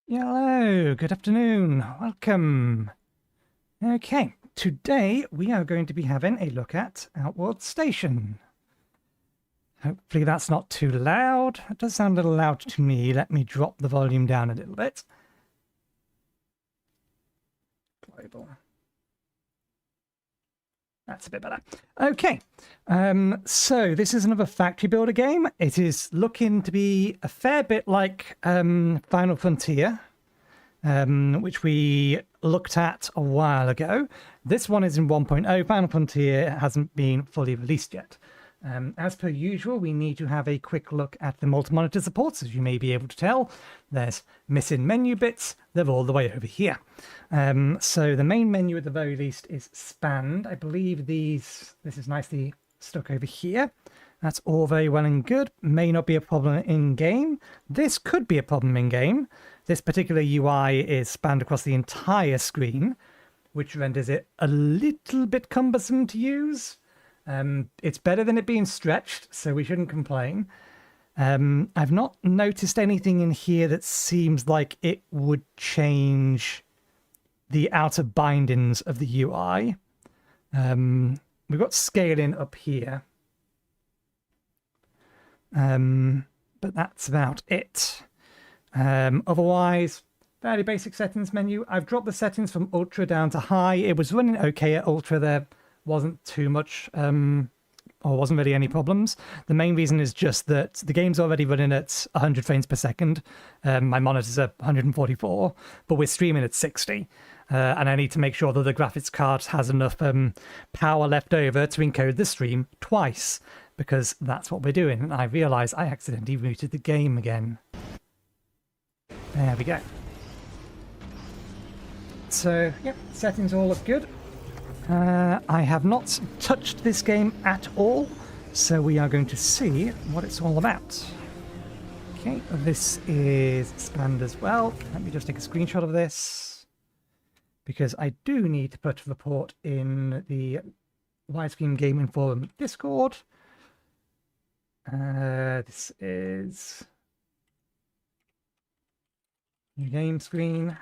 Hello, good afternoon, welcome. Okay, today we are going to be having a look at Outworld Station. Hopefully that's not too loud. It does sound a little loud to me. Let me drop the volume down a little bit. Global. That's a bit better. Okay, so this is another factory builder game. It is looking to be a fair bit like Final Frontier, which we looked at a while ago. This one is in 1.0. Final Frontier hasn't been fully released yet. As per usual, we need to have a quick look at the multi-monitor supports. As you may be able to tell, there's missing menu bits. They're all the way over here. So the main menu at the very least is spanned. I believe this is nicely stuck over here. That's all very well and good. May not be a problem in-game. This could be a problem in-game. This particular UI is spanned across the entire screen, which renders it a little bit cumbersome to use. It's better than it being stretched, so we shouldn't complain. I've not noticed anything in here that seems like it would change the outer bindings of the UI. We've got scaling up here. But that's about it. Otherwise, fairly basic settings menu. I've dropped the settings from ultra down to high. It was running okay at ultra. There wasn't too much or wasn't really any problems. The main reason is just that the game's already running at 100 frames per second. My monitor's at 144, but we're streaming at 60. And I need to make sure that the graphics card has enough power left over to encode the stream twice, because that's what we're doing. And I realise I accidentally rebooted the game again. There we go. So, yep, settings all look good. I have not touched this game at all, so we are going to see what it's all about. Okay, this is expand as well. Let me just take a screenshot of this, because I do need to put a report in the Widescreen Gaming Forum Discord. This is new game screen.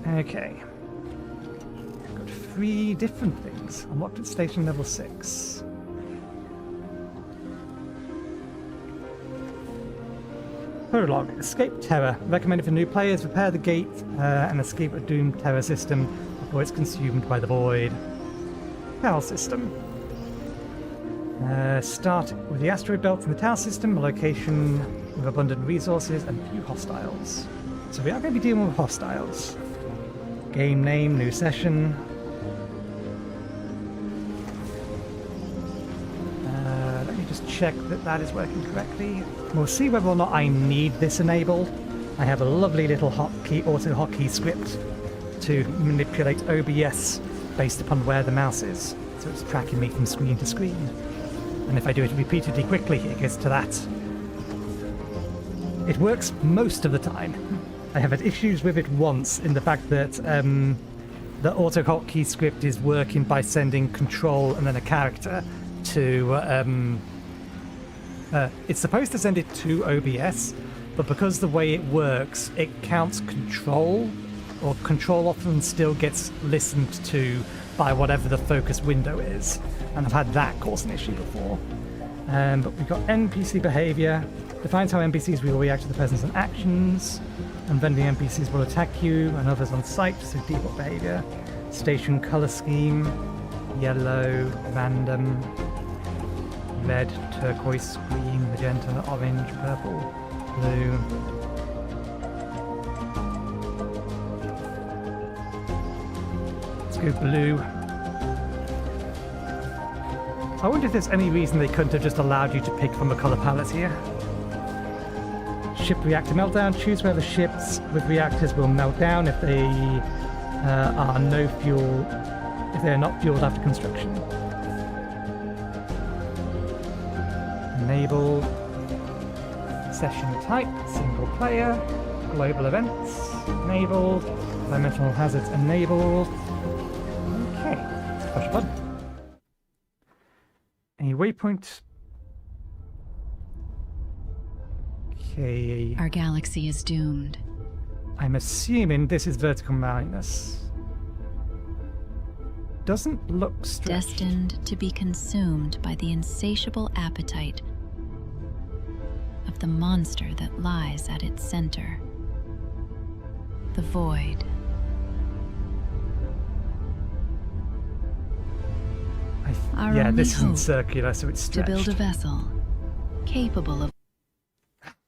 Okay. I've got 3 different things. Unlocked at station level 6. Prologue. Escape terror. Recommended for new players. Repair the gate and escape a doomed terror system before it's consumed by the void. Tower system. Start with the asteroid belt in the tower system, a location with abundant resources and few hostiles. So we are going to be dealing with hostiles. Game name, new session. Let me just check that that is working correctly. We'll see whether or not I need this enabled. I have a lovely little auto hotkey script to manipulate OBS based upon where the mouse is. So it's tracking me from screen to screen. And if I do it repeatedly quickly, it gets to that. It works most of the time. I have had issues with it once in the fact that the auto hotkey script is working by sending control and then a character to... it's supposed to send it to OBS, but because the way it works, it counts control, or control often still gets listened to by whatever the focus window is. And I've had that cause an issue before. But we've got NPC behavior. Defines how NPCs will react to the presence and actions. And vending NPCs will attack you and others on site, so default behavior. Station color scheme. Yellow, random. Red, turquoise, green, magenta, orange, purple, blue. Let's go blue. I wonder if there's any reason they couldn't have just allowed you to pick from a colour palette here. Ship reactor meltdown. Choose whether ships with reactors will melt down if they are no fuel, if they are not fueled after construction. Enable. Session type, single player. Global events enabled. Environmental hazards enabled. Okay, let's push a button. A waypoint. Okay. Our galaxy is doomed. I'm assuming this is vertical minus. Doesn't look stretched. Destined to be consumed by the insatiable appetite of the monster that lies at its center. The void. Yeah, this isn't circular, so it's stretched. To build a vessel capable of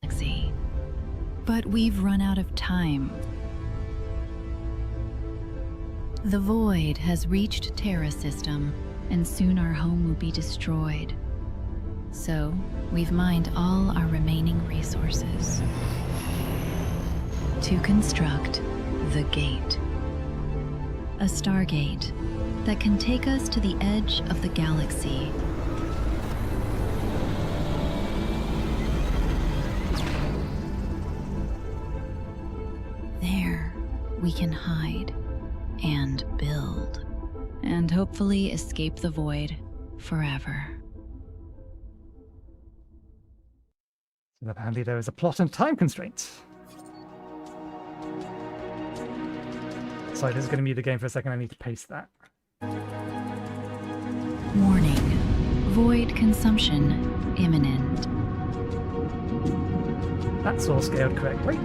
galaxy. But we've run out of time. The void has reached Terra system, and soon our home will be destroyed. So, we've mined all our remaining resources to construct the gate. A stargate that can take us to the edge of the galaxy. There, we can hide and build, and hopefully escape the void forever. So apparently there is a plot and time constraint. Sorry, this is going to mute the game for a second. I need to paste that. Warning. Void consumption imminent. That's all scaled correctly.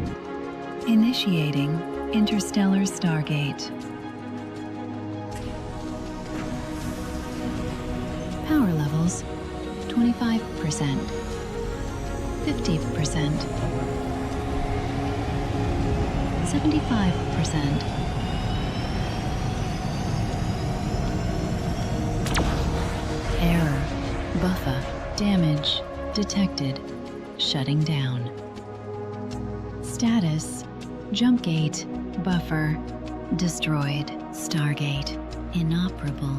Initiating interstellar stargate. materials, 25%, 50%, 75%. Error. Buffer. Damage. Detected. Shutting down. Status. Jump gate. Buffer. Destroyed. Stargate. Inoperable.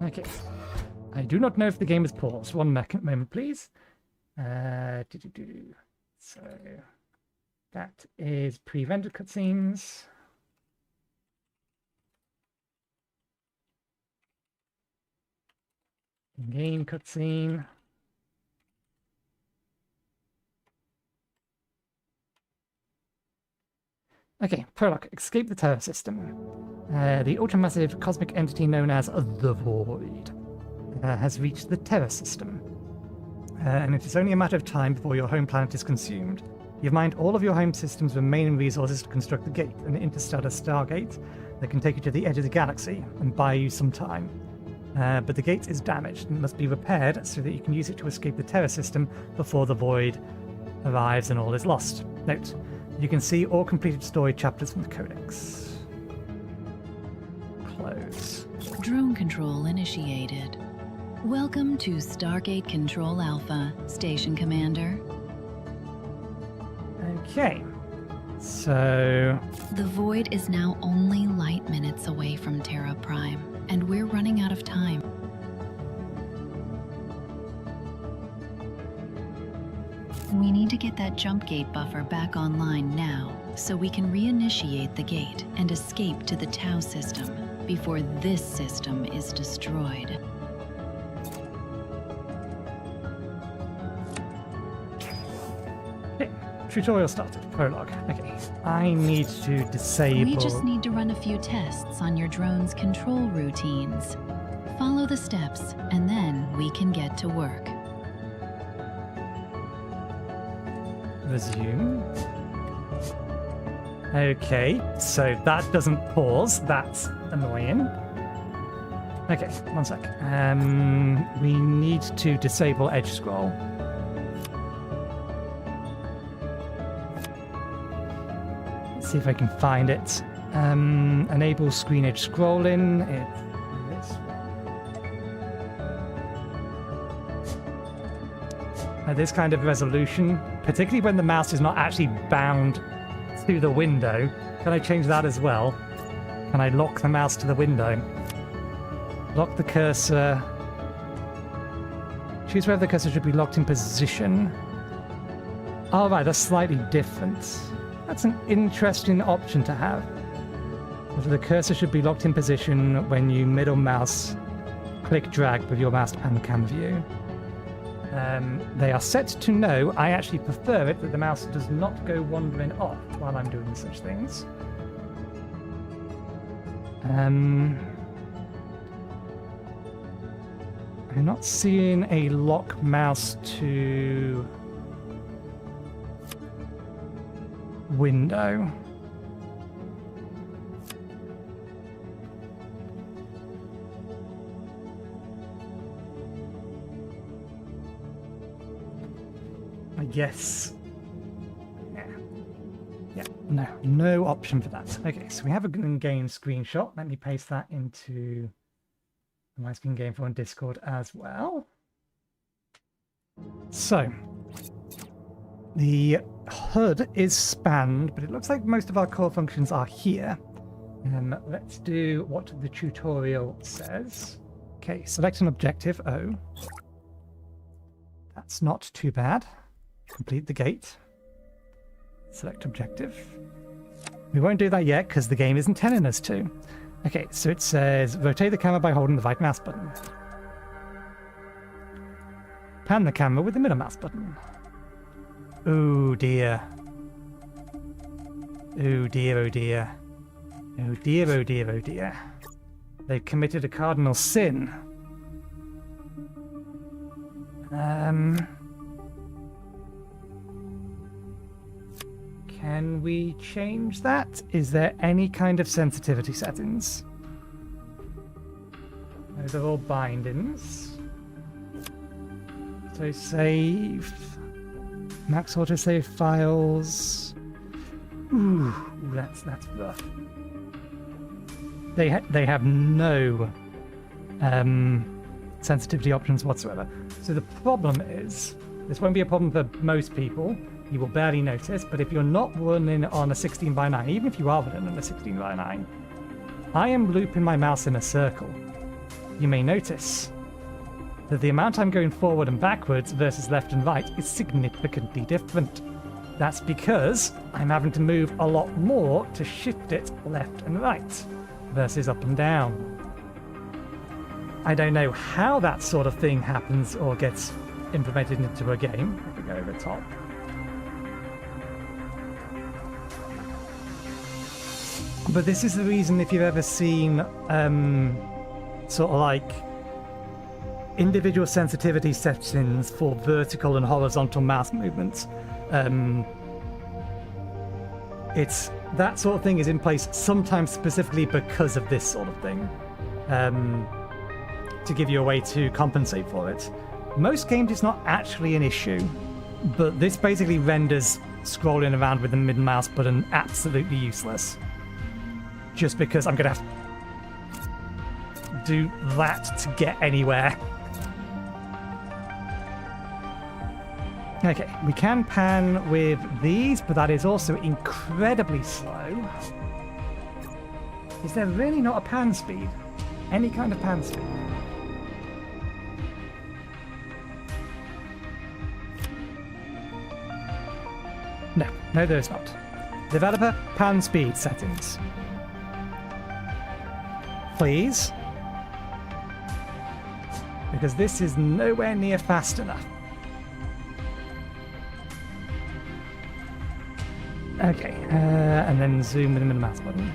Okay. I do not know if the game is paused. One moment, please. So that is pre-rendered cutscenes. In-game cutscene. Okay, prologue. Escape the Terror System. The ultramassive cosmic entity known as the VoD has reached the Terror System. And it is only a matter of time before your home planet is consumed. You've mined all of your home system's remaining resources to construct the gate, an interstellar stargate that can take you to the edge of the galaxy and buy you some time. But the gate is damaged and must be repaired so that you can use it to escape the Terror System before the Void arrives and all is lost. Note, you can see all completed story chapters from the Codex. Close. Drone control initiated. Welcome to Stargate Control Alpha, Station Commander. Okay, so... The Void is now only light minutes away from Terra Prime, and we're running out of time. We need to get that jump gate buffer back online now, so we can reinitiate the gate and escape to the Tau system before this system is destroyed. Okay, tutorial started. Prologue. Okay, I need to disable... We just need to run a few tests on your drone's control routines. Follow the steps, and then we can get to work. Resume. Okay, so that doesn't pause. That's annoying. Okay, one sec. We need to disable edge scroll. Let's see if I can find it. Enable screen edge scrolling. It's this one. This kind of resolution, particularly when the mouse is not actually bound to the window. Can I change that as well? Can I lock the mouse to the window? Lock the cursor. Choose whether the cursor should be locked in position. Oh, right, that's slightly different. That's an interesting option to have. Whether the cursor should be locked in position when you middle mouse click drag with your mouse and cam view. They are set to no. I actually prefer it that the mouse does not go wandering off while I'm doing such things. I'm not seeing a lock mouse to window. I guess. Yeah, no option for that. Okay, so we have a in-game screenshot. Let me paste that into my screen game for on Discord as well. So, the HUD is spanned, but it looks like most of our core functions are here. Let's do what the tutorial says. Okay, select an objective, O. That's not too bad. Complete the gate. Select objective. We won't do that yet because the game isn't telling us to. Okay, so it says rotate the camera by holding the right mouse button. Pan the camera with the middle mouse button. Oh dear. Oh dear, oh dear. Oh dear, oh dear, oh dear. They've committed a cardinal sin. Can we change that? Is there any kind of sensitivity settings? Those are all bindings. So save. Max autosave files. Ooh, that's rough. They have no sensitivity options whatsoever. So the problem is, this won't be a problem for most people. You will barely notice, but if you're not running on a 16:9, even if you are running on a 16:9, I am looping my mouse in a circle. You may notice that the amount I'm going forward and backwards versus left and right is significantly different. That's because I'm having to move a lot more to shift it left and right versus up and down. I don't know how that sort of thing happens or gets implemented into a game. If we go over top. But this is the reason, if you've ever seen sort of like individual sensitivity settings for vertical and horizontal mouse movements, it's that sort of thing is in place sometimes specifically because of this sort of thing, to give you a way to compensate for it. Most games it's not actually an issue, but this basically renders scrolling around with the mid mouse button absolutely useless. Just because I'm going to have to do that to get anywhere. Okay, we can pan with these, but that is also incredibly slow. Is there really not a pan speed? Any kind of pan speed? No, there's not. Developer, pan speed settings. Please. Because this is nowhere near fast enough. Okay, and then zoom with the mouse button.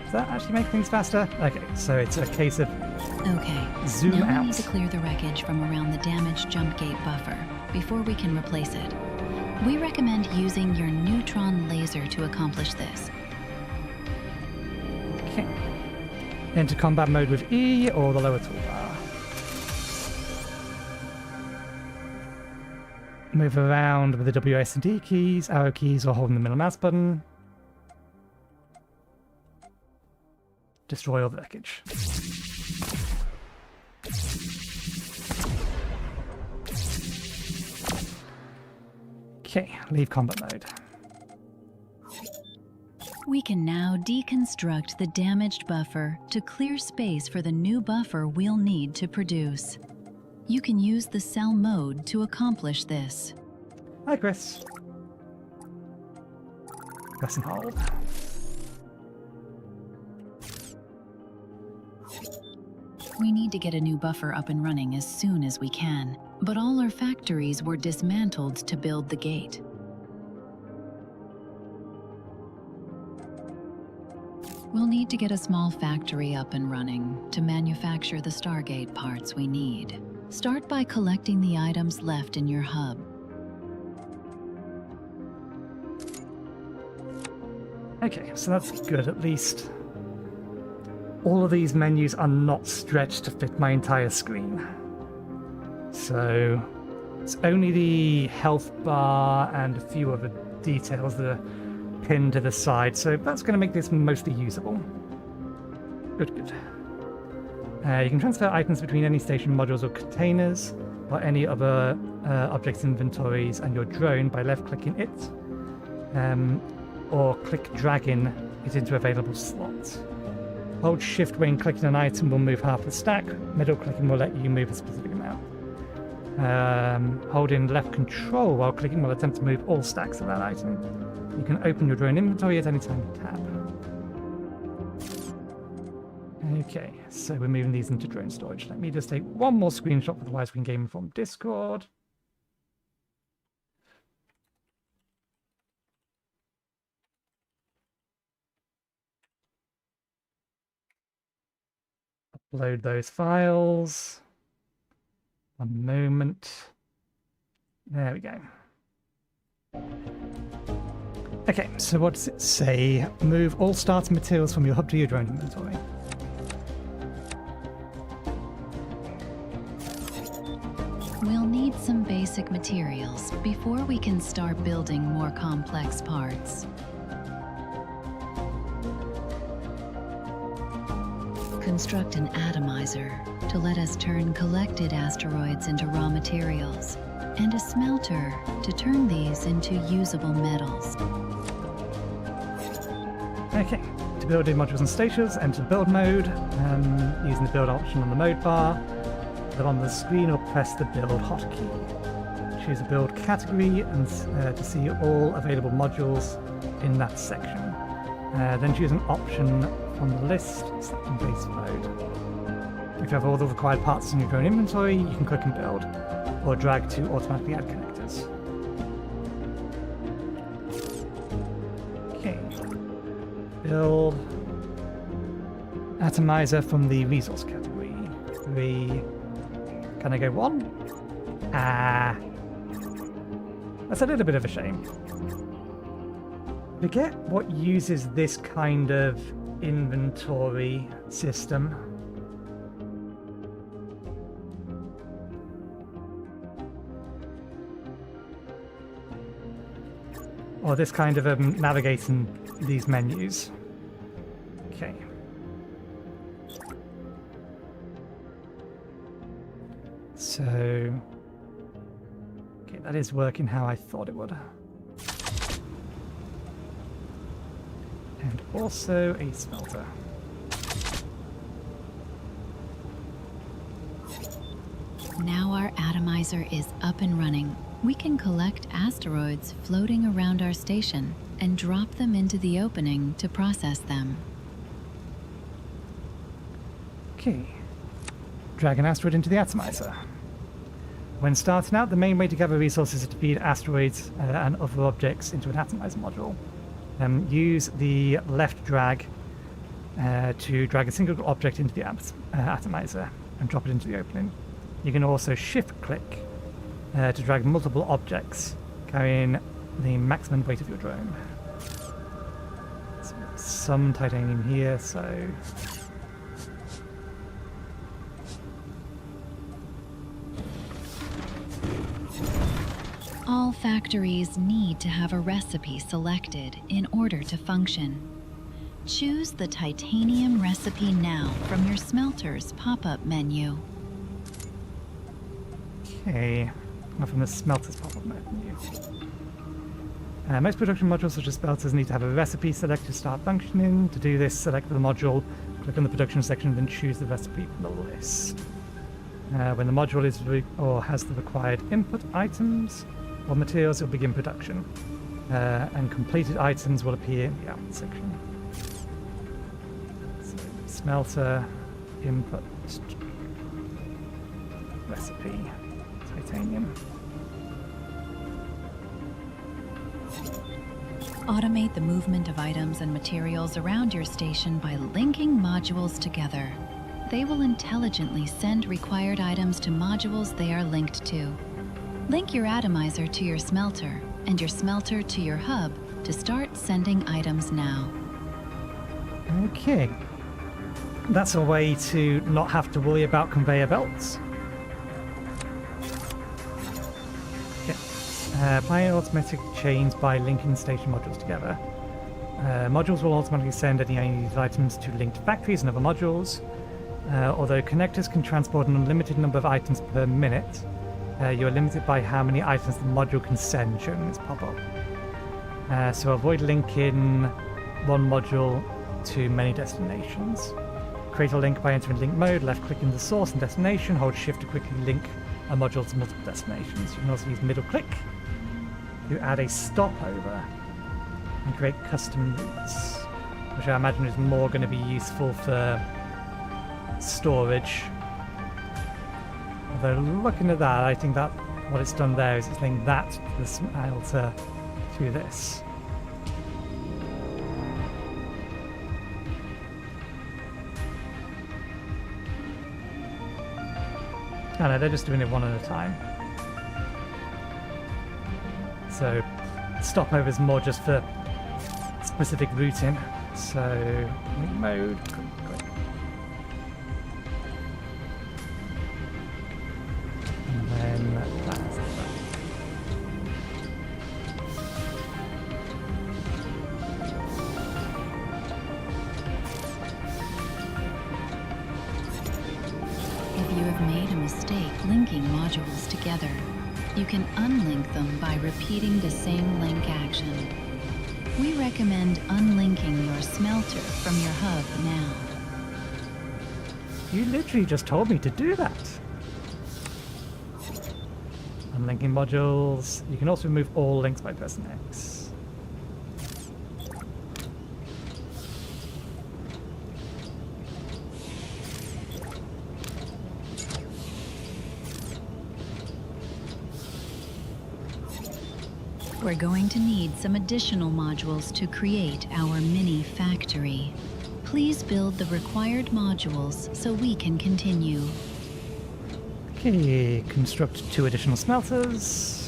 Does that actually make things faster? Okay, so it's a case of zoom now out. We need to clear the wreckage from around the damaged jump gate buffer before we can replace it. We recommend using your neutron laser to accomplish this. Okay. Enter combat mode with E or the lower toolbar. Move around with the W, S, and D keys, arrow keys, or holding the middle mouse button. Destroy all the wreckage. Okay, leave combat mode. We can now deconstruct the damaged buffer to clear space for the new buffer we'll need to produce. You can use the cell mode to accomplish this. Hi, Chris. Press and hold. We need to get a new buffer up and running as soon as we can, but all our factories were dismantled to build the gate. We'll need to get a small factory up and running to manufacture the Stargate parts we need. Start by collecting the items left in your hub. Okay, so that's good at least. All of these menus are not stretched to fit my entire screen. So it's only the health bar and a few other details that are pinned to the side, so that's going to make this mostly usable. Good, good. You can transfer items between any station modules or containers, or any other objects inventories and your drone by left-clicking it, or dragging it into available slots. Hold shift when clicking an item will move half the stack. Middle clicking will let you move a specific amount. Holding left control while clicking will attempt to move all stacks of that item. You can open your drone inventory at any time with tab. Okay, so we're moving these into drone storage. Let me just take one more screenshot for the widescreen game from Discord. Upload those files. One moment. There we go. Okay, so what does it say? Move all starter materials from your hub to your drone inventory. We'll need some basic materials before we can start building more complex parts. Construct an atomizer to let us turn collected asteroids into raw materials, and a smelter to turn these into usable metals. Okay, to build in modules and stations, enter build mode, using the build option on the mode bar. Then on the screen or press the build hotkey. Choose a build category and to see all available modules in that section. Then choose an option from the list, selecting base mode. If you have all the required parts in your drone inventory, you can click and build, or drag to automatically add connectors. Okay. Build atomizer from the resource category. 3. Can I go 1? That's a little bit of a shame. Forget what uses this kind of inventory system. Or this kind of navigating these menus. Okay. So, okay, that is working how I thought it would. And also a smelter. Now our atomizer is up and running. We can collect asteroids floating around our station and drop them into the opening to process them. Okay. Drag an asteroid into the atomizer. When starting out, the main way to gather resources is to feed asteroids and other objects into an atomizer module. Use the left drag to drag a single object into the atomizer and drop it into the opening. You can also shift click to drag multiple objects carrying the maximum weight of your drone. So some titanium here, so All factories need to have a recipe selected in order to function. Choose the titanium recipe now from your smelter's pop-up menu. okay, from the smelter's pop-up menu. Most production modules such as smelters need to have a recipe selected to start functioning. To do this, select the module, click on the production section, then choose the recipe from the list. When the module is or has the required input items or materials, it will begin production, and completed items will appear in the output section. So, smelter, input, recipe, titanium. Automate the movement of items and materials around your station by linking modules together. They will intelligently send required items to modules they are linked to. Link your atomizer to your smelter, and your smelter to your hub to start sending items now. Okay. That's a way to not have to worry about conveyor belts. Applying automatic chains by linking station modules together. Modules will automatically send any unused items to linked factories and other modules. Although connectors can transport an unlimited number of items per minute, you are limited by how many items the module can send, shown in this pop-up. So avoid linking one module to many destinations. Create a link by entering link mode, left-clicking the source and destination, hold shift to quickly link a module to multiple destinations. You can also use middle click to add a stopover and create custom routes, which I imagine is more going to be useful for storage. Although looking at that, I think that what it's done there is it's linked that to the smelter to this. I know, they're just doing it one at a time. So stopover is more just for specific routing. So link mode. Great. And then that's that. If you have made a mistake linking modules together, you can unlink them by repeating the same link action. We recommend unlinking your smelter from your hub now. You literally just told me to do that. Unlinking modules. You can also remove all links by pressing X. We're going to need some additional modules to create our mini factory. Please build the required modules so we can continue. Okay, construct 2 additional smelters.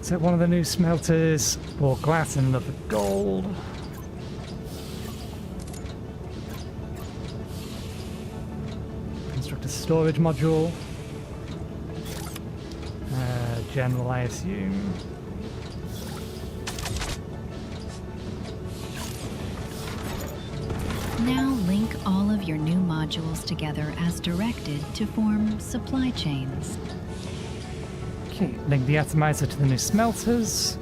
Set one of the new smelters for glass and another for gold. Construct a storage module. General, I assume. Now link all of your new modules together as directed to form supply chains. Okay, link the atomizer to the new smelters.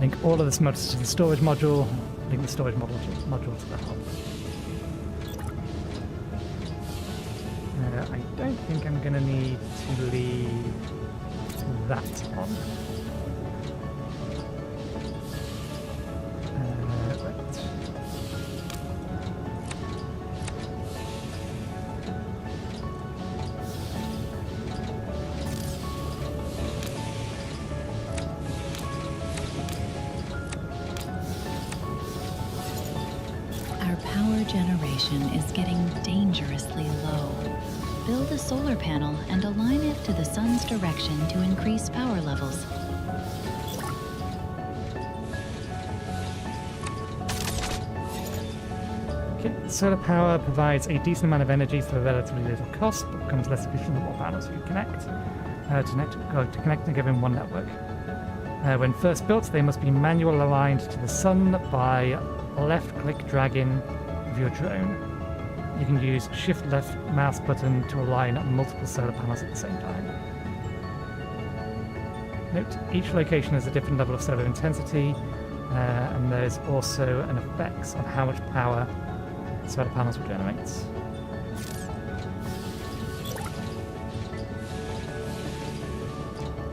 Link all of the smelters to the storage module. Link the storage module to the hub. I don't think I'm going to need to leave that on. Right. Our power generation is getting dangerously low. Build a solar panel and align it to the sun's direction to increase power levels. Okay, solar power provides a decent amount of energy for relatively little cost, but becomes less efficient the more panels you connect. To connect and give in one network. When first built, they must be manually aligned to the sun by left-click dragging of your drone. You can use shift-left mouse button to align multiple solar panels at the same time. Note, each location has a different level of solar intensity, and there's also an effect on how much power solar panels will generate.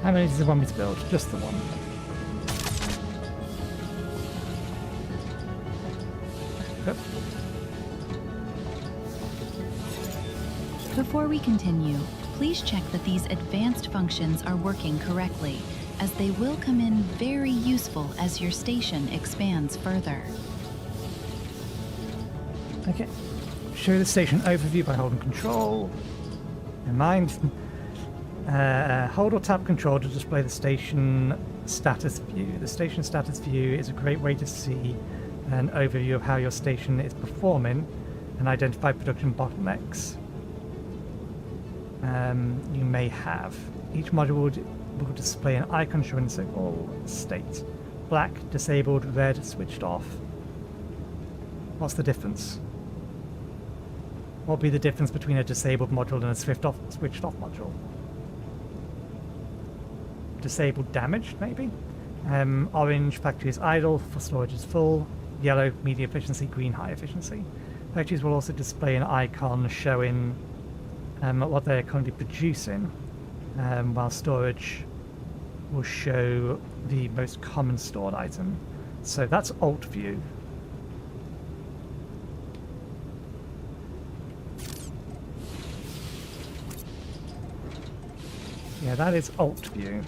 How many does it want me to build? Just the one. Yep. Before we continue, please check that these advanced functions are working correctly, as they will come in very useful as your station expands further. Okay. Show the station overview by holding control. In mind, hold or tap control to display the station status view. The station status view is a great way to see an overview of how your station is performing and identify production bottlenecks you may have. Each module will display an icon showing the signal state. Black, disabled, red, switched off. What's the difference? What would be the difference between a disabled module and a switched off module? Disabled damaged, maybe? Orange, factory is idle, for storage is full. Yellow, medium efficiency, green, high efficiency. Factories will also display an icon showing what they're currently producing, while storage will show the most common stored item. So that's alt view. Yeah, that is Alt view.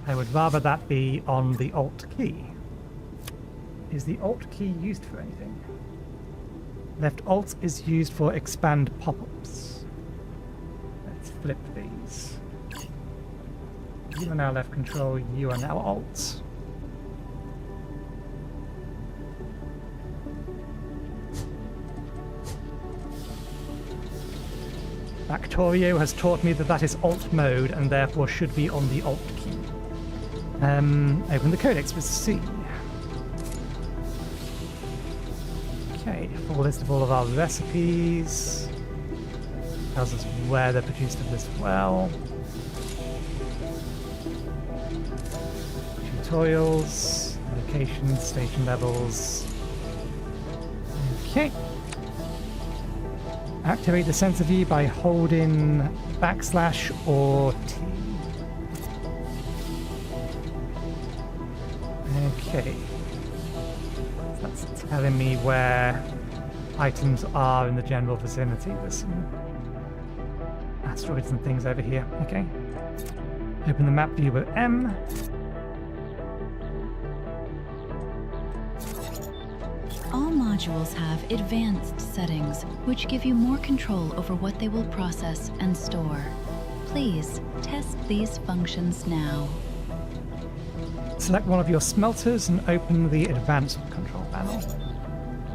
I would rather that be on the Alt key. Is the Alt key used for anything? Left Alt is used for expand pop-ups. Let's flip these. You are now left control, you are now Alt. Factorio has taught me that that is Alt mode and therefore should be on the Alt key. Open the codex with C. Okay, full list of all of our recipes. Tells us where they're produced as well. Tutorials, locations, station levels. Okay. Activate the sensor view by holding / or T. Okay. That's telling me where items are in the general vicinity. There's some asteroids and things over here. Okay. Open the map view with M. All modules have advanced settings, which give you more control over what they will process and store. Please test these functions now. Select one of your smelters and open the advanced control panel.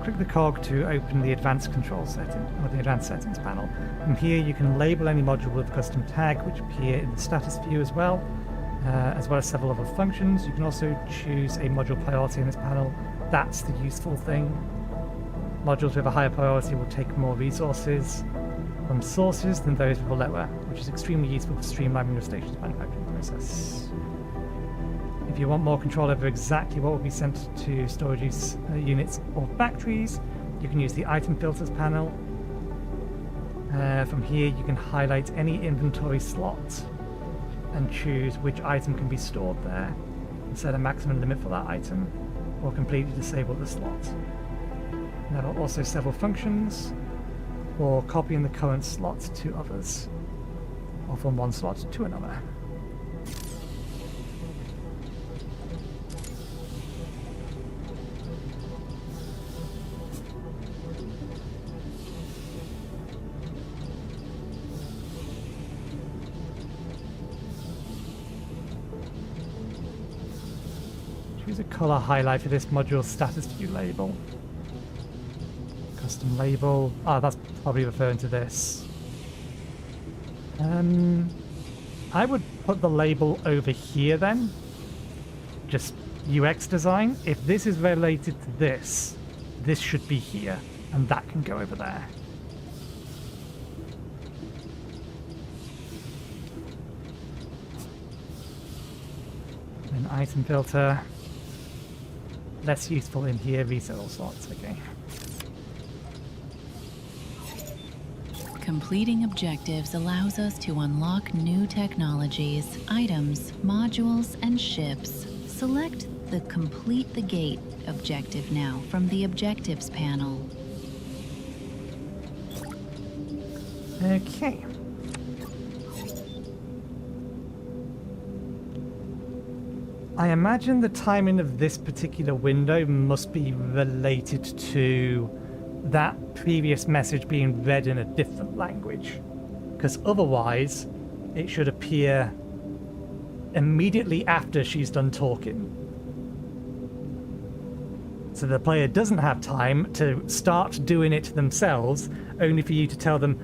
Click the cog to open the advanced control setting, or the advanced settings panel. From here you can label any module with a custom tag, which appear in the status view as well as several other functions. You can also choose a module priority in this panel. That's the useful thing. Modules with a higher priority will take more resources from sources than those with a lower, which is extremely useful for streamlining your station's manufacturing process. If you want more control over exactly what will be sent to storage units or factories, you can use the item filters panel. From here you can highlight any inventory slot and choose which item can be stored there and set a maximum limit for that item, or completely disable the slot. There are also several functions for copying the current slot to others, or from one slot to another. Choose a color highlight for this module status view label. Custom label. Ah, that's probably referring to this. I would put the label over here then. Just UX design. If this is related to this, this should be here, and that can go over there. An item filter. Less useful in here, resale slots, okay. Completing objectives allows us to unlock new technologies, items, modules, and ships. Select the Complete the Gate objective now from the Objectives panel. Okay. I imagine the timing of this particular window must be related to that previous message being read in a different language, because otherwise it should appear immediately after she's done talking. So the player doesn't have time to start doing it themselves, only for you to tell them,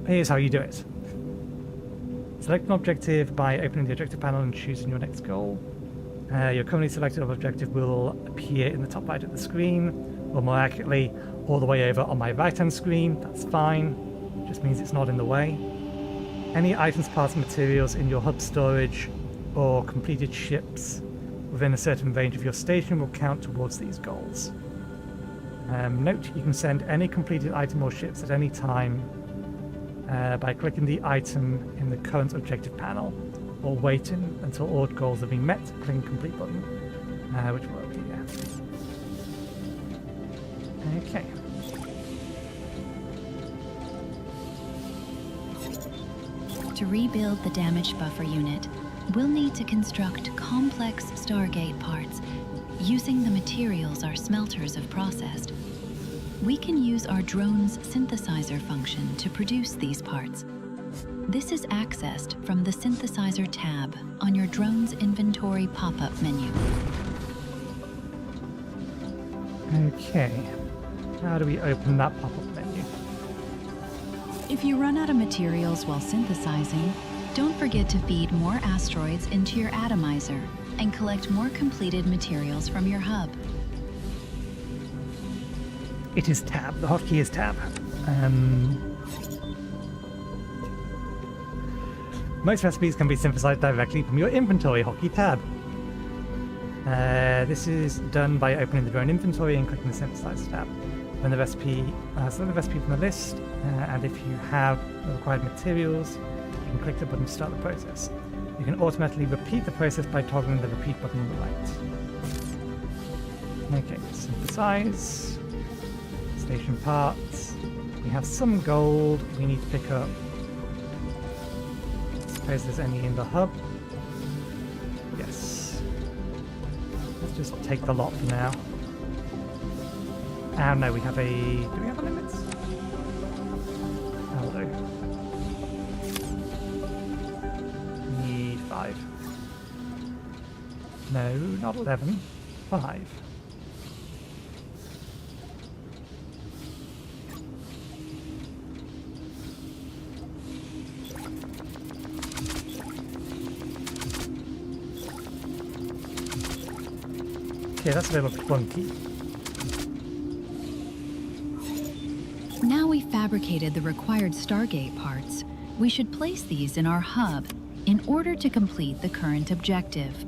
here's how you do it. Select an objective by opening the objective panel and choosing your next goal. Your currently selected objective will appear in the top right of the screen, or more accurately, all the way over on my right-hand screen. That's fine. Just means it's not in the way. Any items, parts, and materials in your hub storage or completed ships within a certain range of your station will count towards these goals. Note, you can send any completed item or ships at any time by clicking the item in the current objective panel, or waiting until all goals have been met, clicking complete button, which will open here. Okay. To rebuild the damaged buffer unit, we'll need to construct complex Stargate parts using the materials our smelters have processed. We can use our drone's synthesizer function to produce these parts. This is accessed from the Synthesizer tab on your drone's inventory pop-up menu. Okay. How do we open that pop-up menu? If you run out of materials while synthesizing, don't forget to feed more asteroids into your atomizer and collect more completed materials from your hub. It is tab. The hotkey is tab. Most recipes can be synthesized directly from your inventory hotkey tab. This is done by opening the drone inventory and clicking the synthesize tab. When the recipe, select the recipe from the list, and if you have the required materials, you can click the button to start the process. You can automatically repeat the process by toggling the repeat button on the right. Okay, synthesize, station parts. We have some gold we need to pick up. Suppose there's any in the hub. Yes. Let's just take the lot for now. Oh no, we have a... do we have a limit? That'll do. Need 5. No, not 11. 5. Okay, that's a little clunky. Now we've fabricated the required Stargate parts, we should place these in our hub in order to complete the current objective.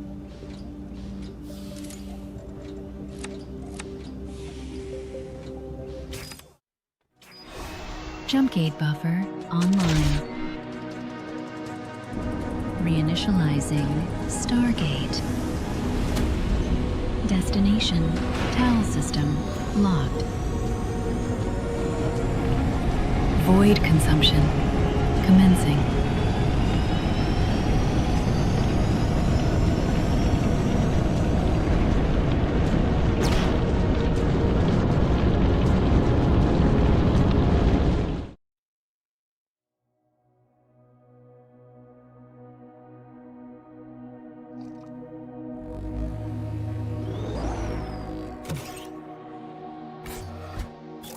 Jump gate buffer online. Reinitializing Stargate. Destination Tau system locked. Void consumption commencing.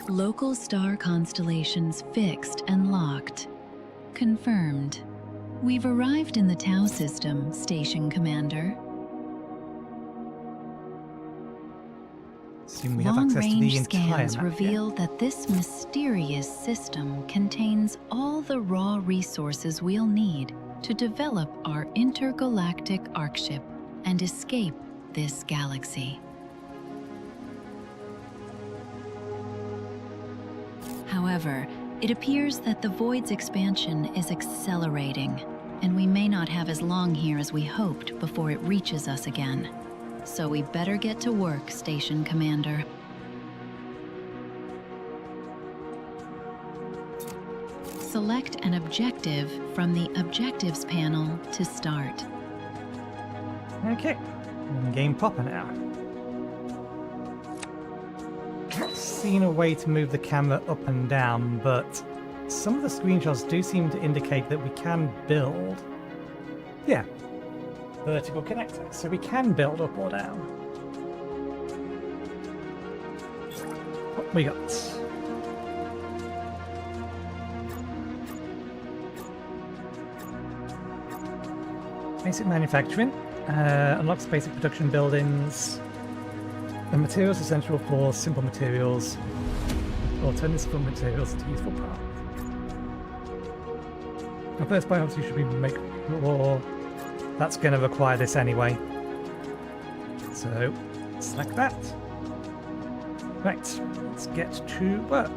Local star constellations fixed and locked. Confirmed. We've arrived in the Tau system, Station Commander. Assume we have access to the Long-range entire scans map, reveal that this mysterious system contains all the raw resources we'll need to develop our intergalactic Arkship and escape this galaxy. However, it appears that the Void's expansion is accelerating, and we may not have as long here as we hoped before it reaches us again. So we better get to work, Station Commander. Select an objective from the Objectives panel to start. Okay, in-game proper now. Not seen a way to move the camera up and down, but some of the screenshots do seem to indicate that we can build. Yeah, vertical connector, so we can build up or down. What we got? Basic manufacturing, unlocks basic production buildings. The materials essential for simple materials, or turn simple materials into useful parts. Our first priority should be make raw. That's going to require this anyway. So, select that. Right, let's get to work.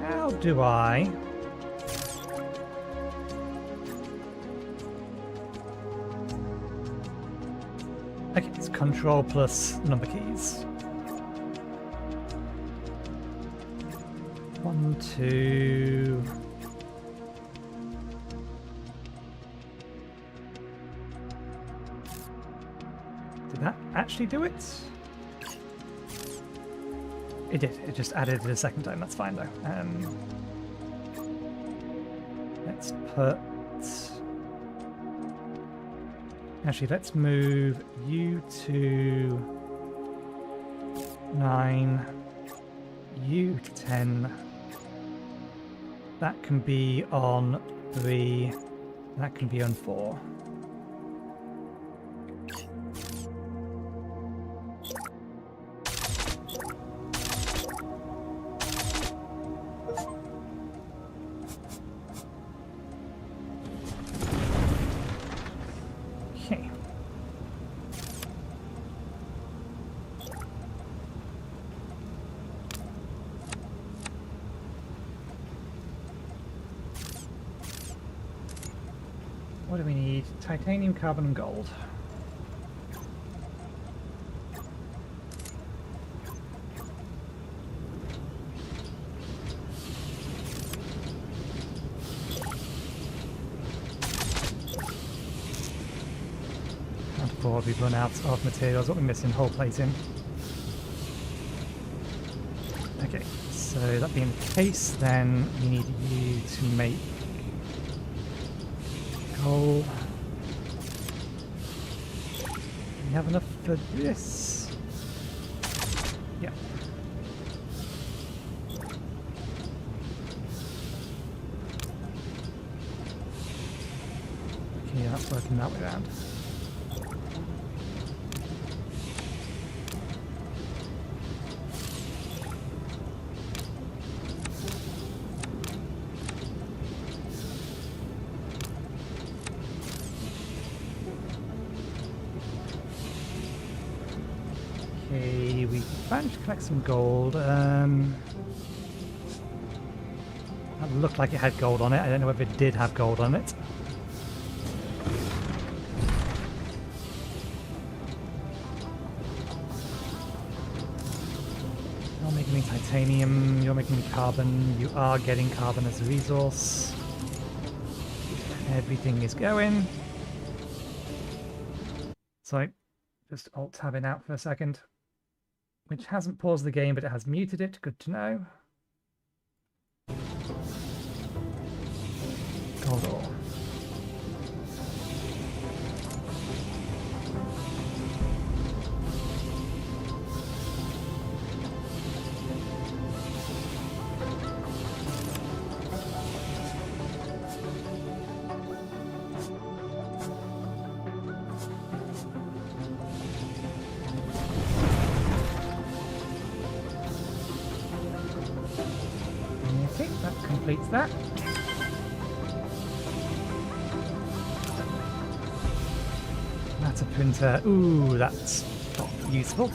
How do I... control plus number keys. 1, 2. Did that actually do it? It did. It just added it a second time. That's fine though. Let's put. Actually, let's move you to 9, you to 10. That can be on 3. That can be on 4. Okay. What do we need? Titanium, carbon, and gold. Before we run out of materials, what we're missing, whole plating. Okay, so that being the case, then we need you to make coal. Do we have enough for this? Yeah. Okay, that's working that way around. Okay, we managed to collect some gold. That looked like it had gold on it. I don't know if it did have gold on it. You're making me titanium, you're making me carbon, you are getting carbon as a resource. Everything is going. Sorry, just alt-tabbing out for a second. Which hasn't paused the game, but it has muted it. Good to know. Gold ore. Okay, that completes that. Matter printer. Ooh, that's not useful.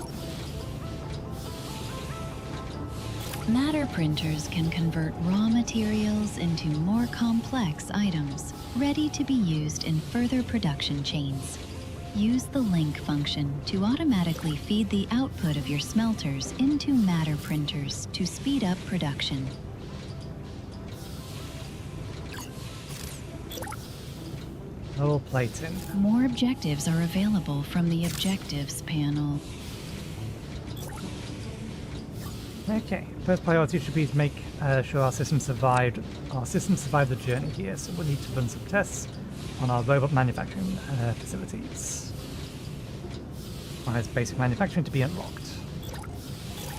Matter printers can convert raw materials into more complex items, ready to be used in further production chains. Use the link function to automatically feed the output of your smelters into matter printers to speed up production. Whole plating. More objectives are available from the Objectives panel. Okay, first priority should be to make sure our system survived. Our system survived the journey here, so we'll need to run some tests on our robot manufacturing facilities. Requires basic manufacturing to be unlocked.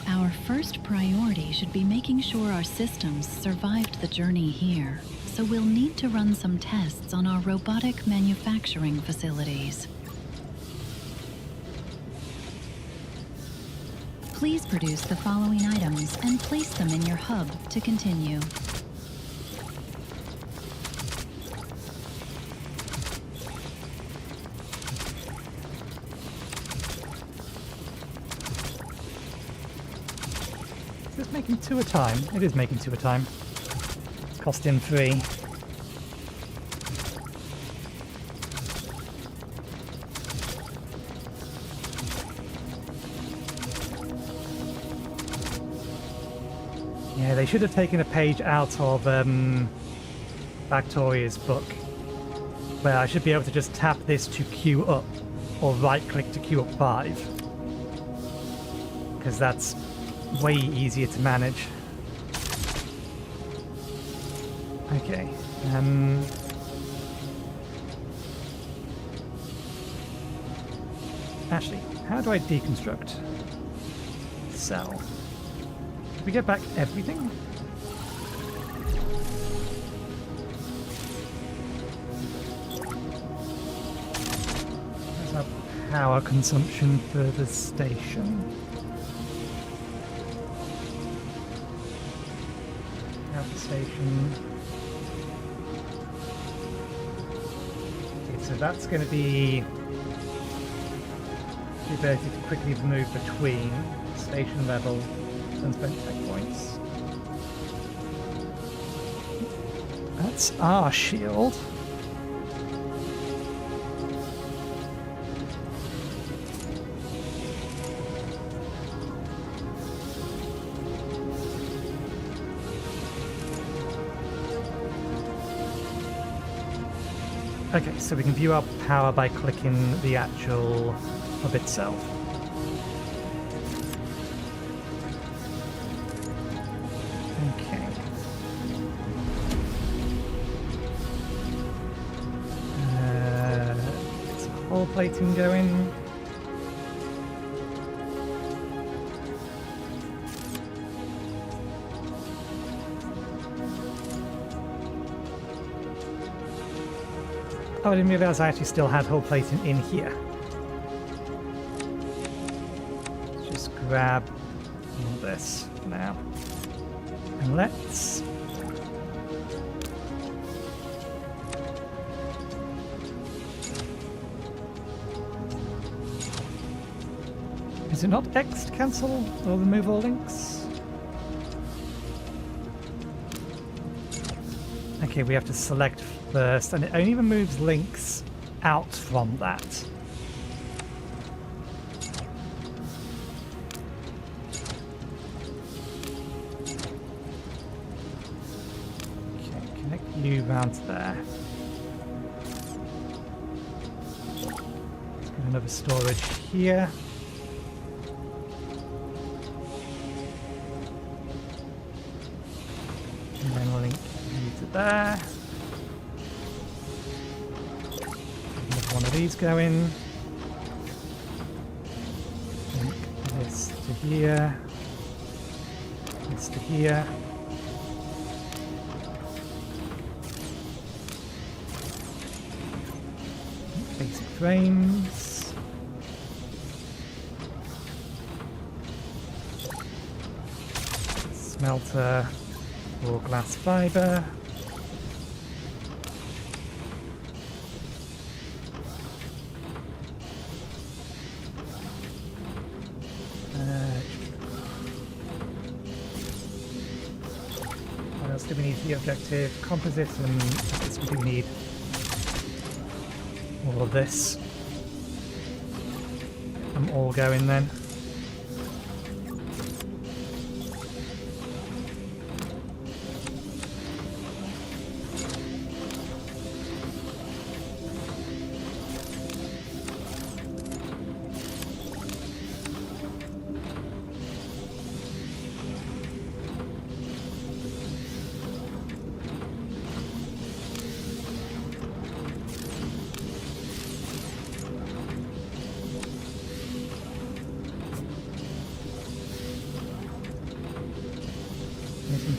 Our first priority should be making sure our systems survived the journey here, so we'll need to run some tests on our robotic manufacturing facilities. Please produce the following items and place them in your hub to continue. Is this making 2 a time? It is making 2 a time. Costing 3. Yeah, they should have taken a page out of Victoria's book, where I should be able to just tap this to queue up, or right-click to queue up 5. Because that's way easier to manage. Okay. Actually, how do I deconstruct? Cell. Did we get back everything? Where's our power consumption for the station? Station. Okay, so that's going to be the ability to quickly move between station level unspent checkpoints. That's our shield. Okay, so we can view our power by clicking the actual hub itself. Okay. Get some hull plating going. Oh, I didn't realize I actually still had hull plating in here. Just grab all this now. And let's... Is it not X to cancel or remove all links? Okay, we have to select first, and it only removes links out from that. Okay, connect you round to there. Let's get another storage here. And then link you to there. One of these go in. Link this to here. This to here. Basic frames. Smelter for glass fiber. What else do we need for the objective? Composite, and I guess we do need all of this. I'm all going then.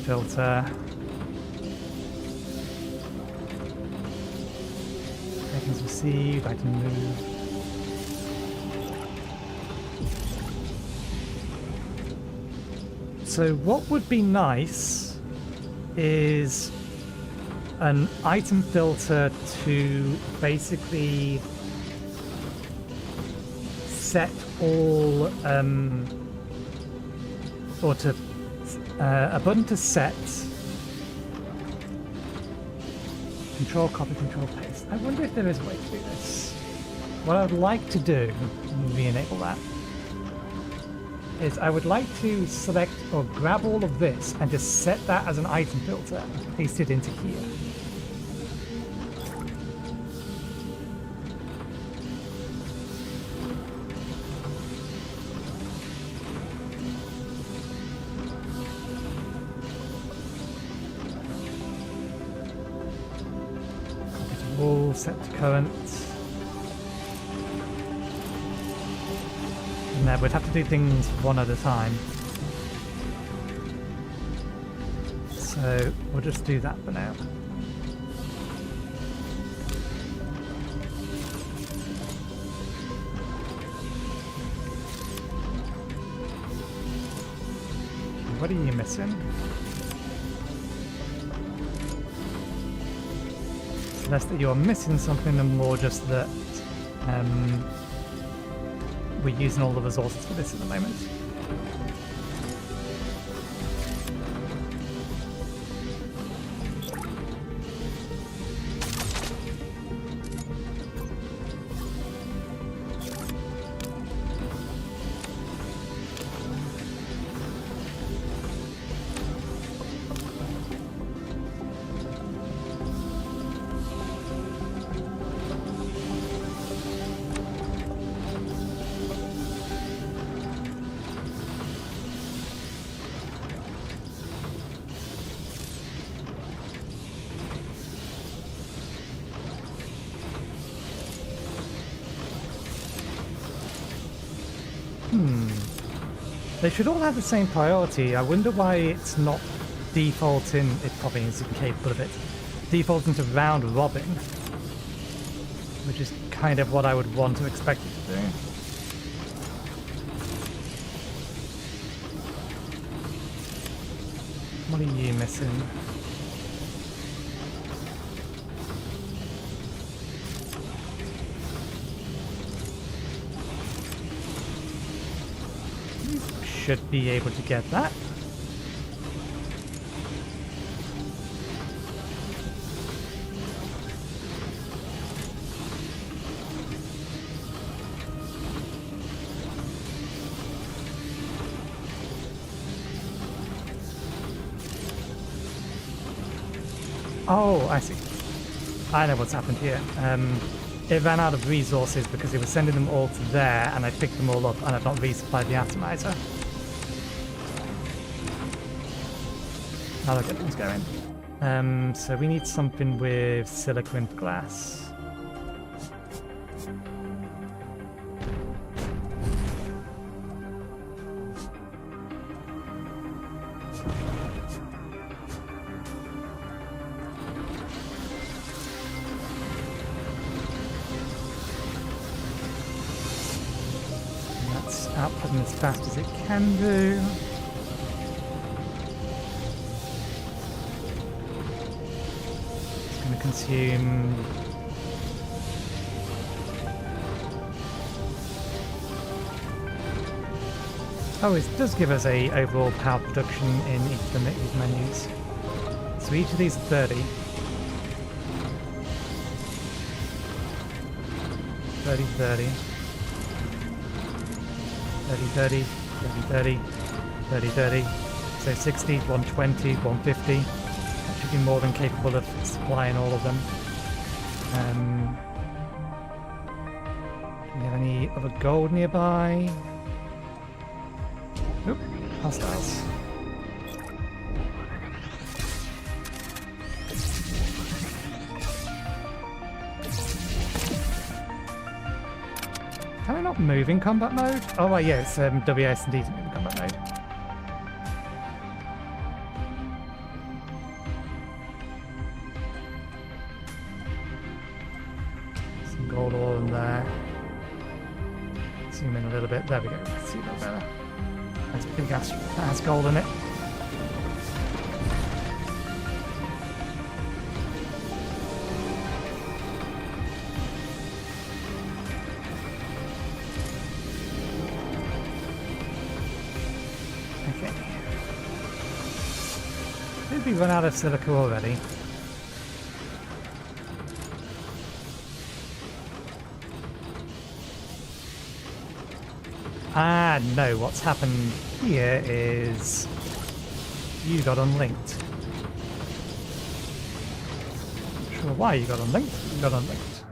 Filter. Items received, item move. So what would be nice is an item filter to basically set all or to a button to set, control copy, control paste. I wonder if there is a way to do this. What I would like to do, let me re-enable that, is I would like to select or grab all of this and just set that as an item filter and paste it into here. All set to current. And then we'd have to do things one at a time. So we'll just do that for now. What are you missing? Less that you're missing something and more just that we're using all the resources for this at the moment. They should all have the same priority. I wonder why it's not defaulting, it probably isn't capable of it, defaulting to round robin, which is kind of what I would want to expect it to do. What are you missing? Should be able to get that. Oh, I see. I know what's happened here. It ran out of resources because it was sending them all to there, and I picked them all up, and I've not resupplied the atomizer. Now I'll get things going. So we need something with silicon glass. And that's outputting as fast as it can do. Consume oh, it does give us a overall power production in each of these menus. So each of these are 30. 30, 30. 30, 30, 30, 30, 30, 30. So 60, 120, 150. Should be more than capable of supplying all of them. Do we have any other gold nearby? Oop, hostiles. Can I not move in combat mode? Oh, right, yeah, it's WS and D to move in combat mode. Gold ore in there. Zoom in a little bit. There we go. Let's see that better. That's a big ass. That has gold in it. Okay. Did we run out of silica already? Ah, no, what's happened here is you got unlinked. Not sure why you got unlinked, but you got unlinked.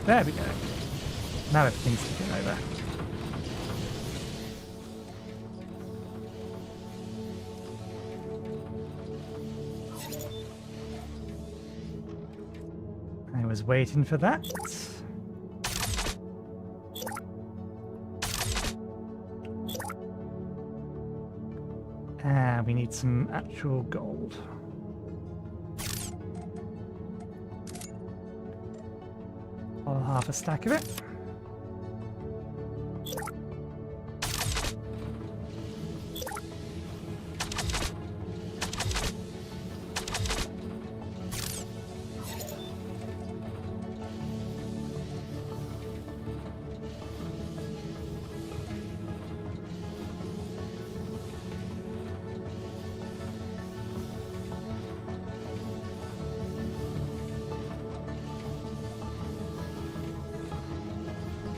There we go. Now everything's ticking over. I was waiting for that. We need some actual gold. Or half a stack of it.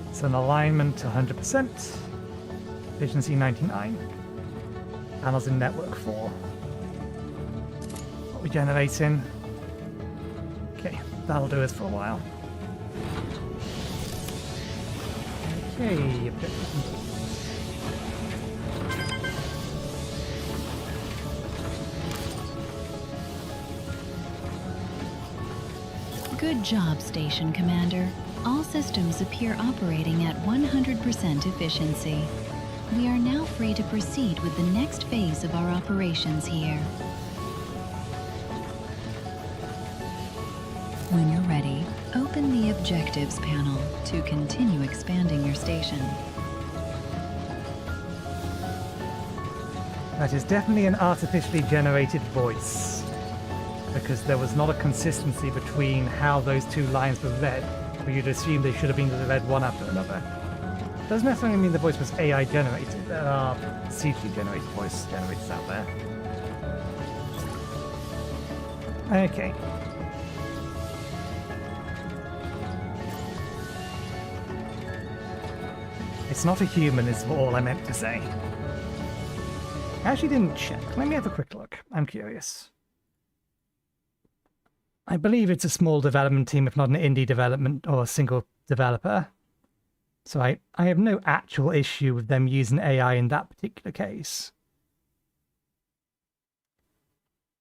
It's an alignment 100%, efficiency 99, panels in network 4. What we generating? Okay, that'll do us for a while. Okay, objective complete. Good job, Station Commander. All systems appear operating at 100% efficiency. We are now free to proceed with the next phase of our operations here. When you're ready, open the Objectives panel to continue expanding your station. That is definitely an artificially generated voice, because there was not a consistency between how those two lines were read. You'd assume they should have been read one after another. Doesn't necessarily mean the voice was AI generated. There are CG generated voice generators out there. Okay. It's not a human is all I meant to say. I actually didn't check. Let me have a quick look. I'm curious. I believe it's a small development team, if not an indie development or a single developer. So I have no actual issue with them using AI in that particular case.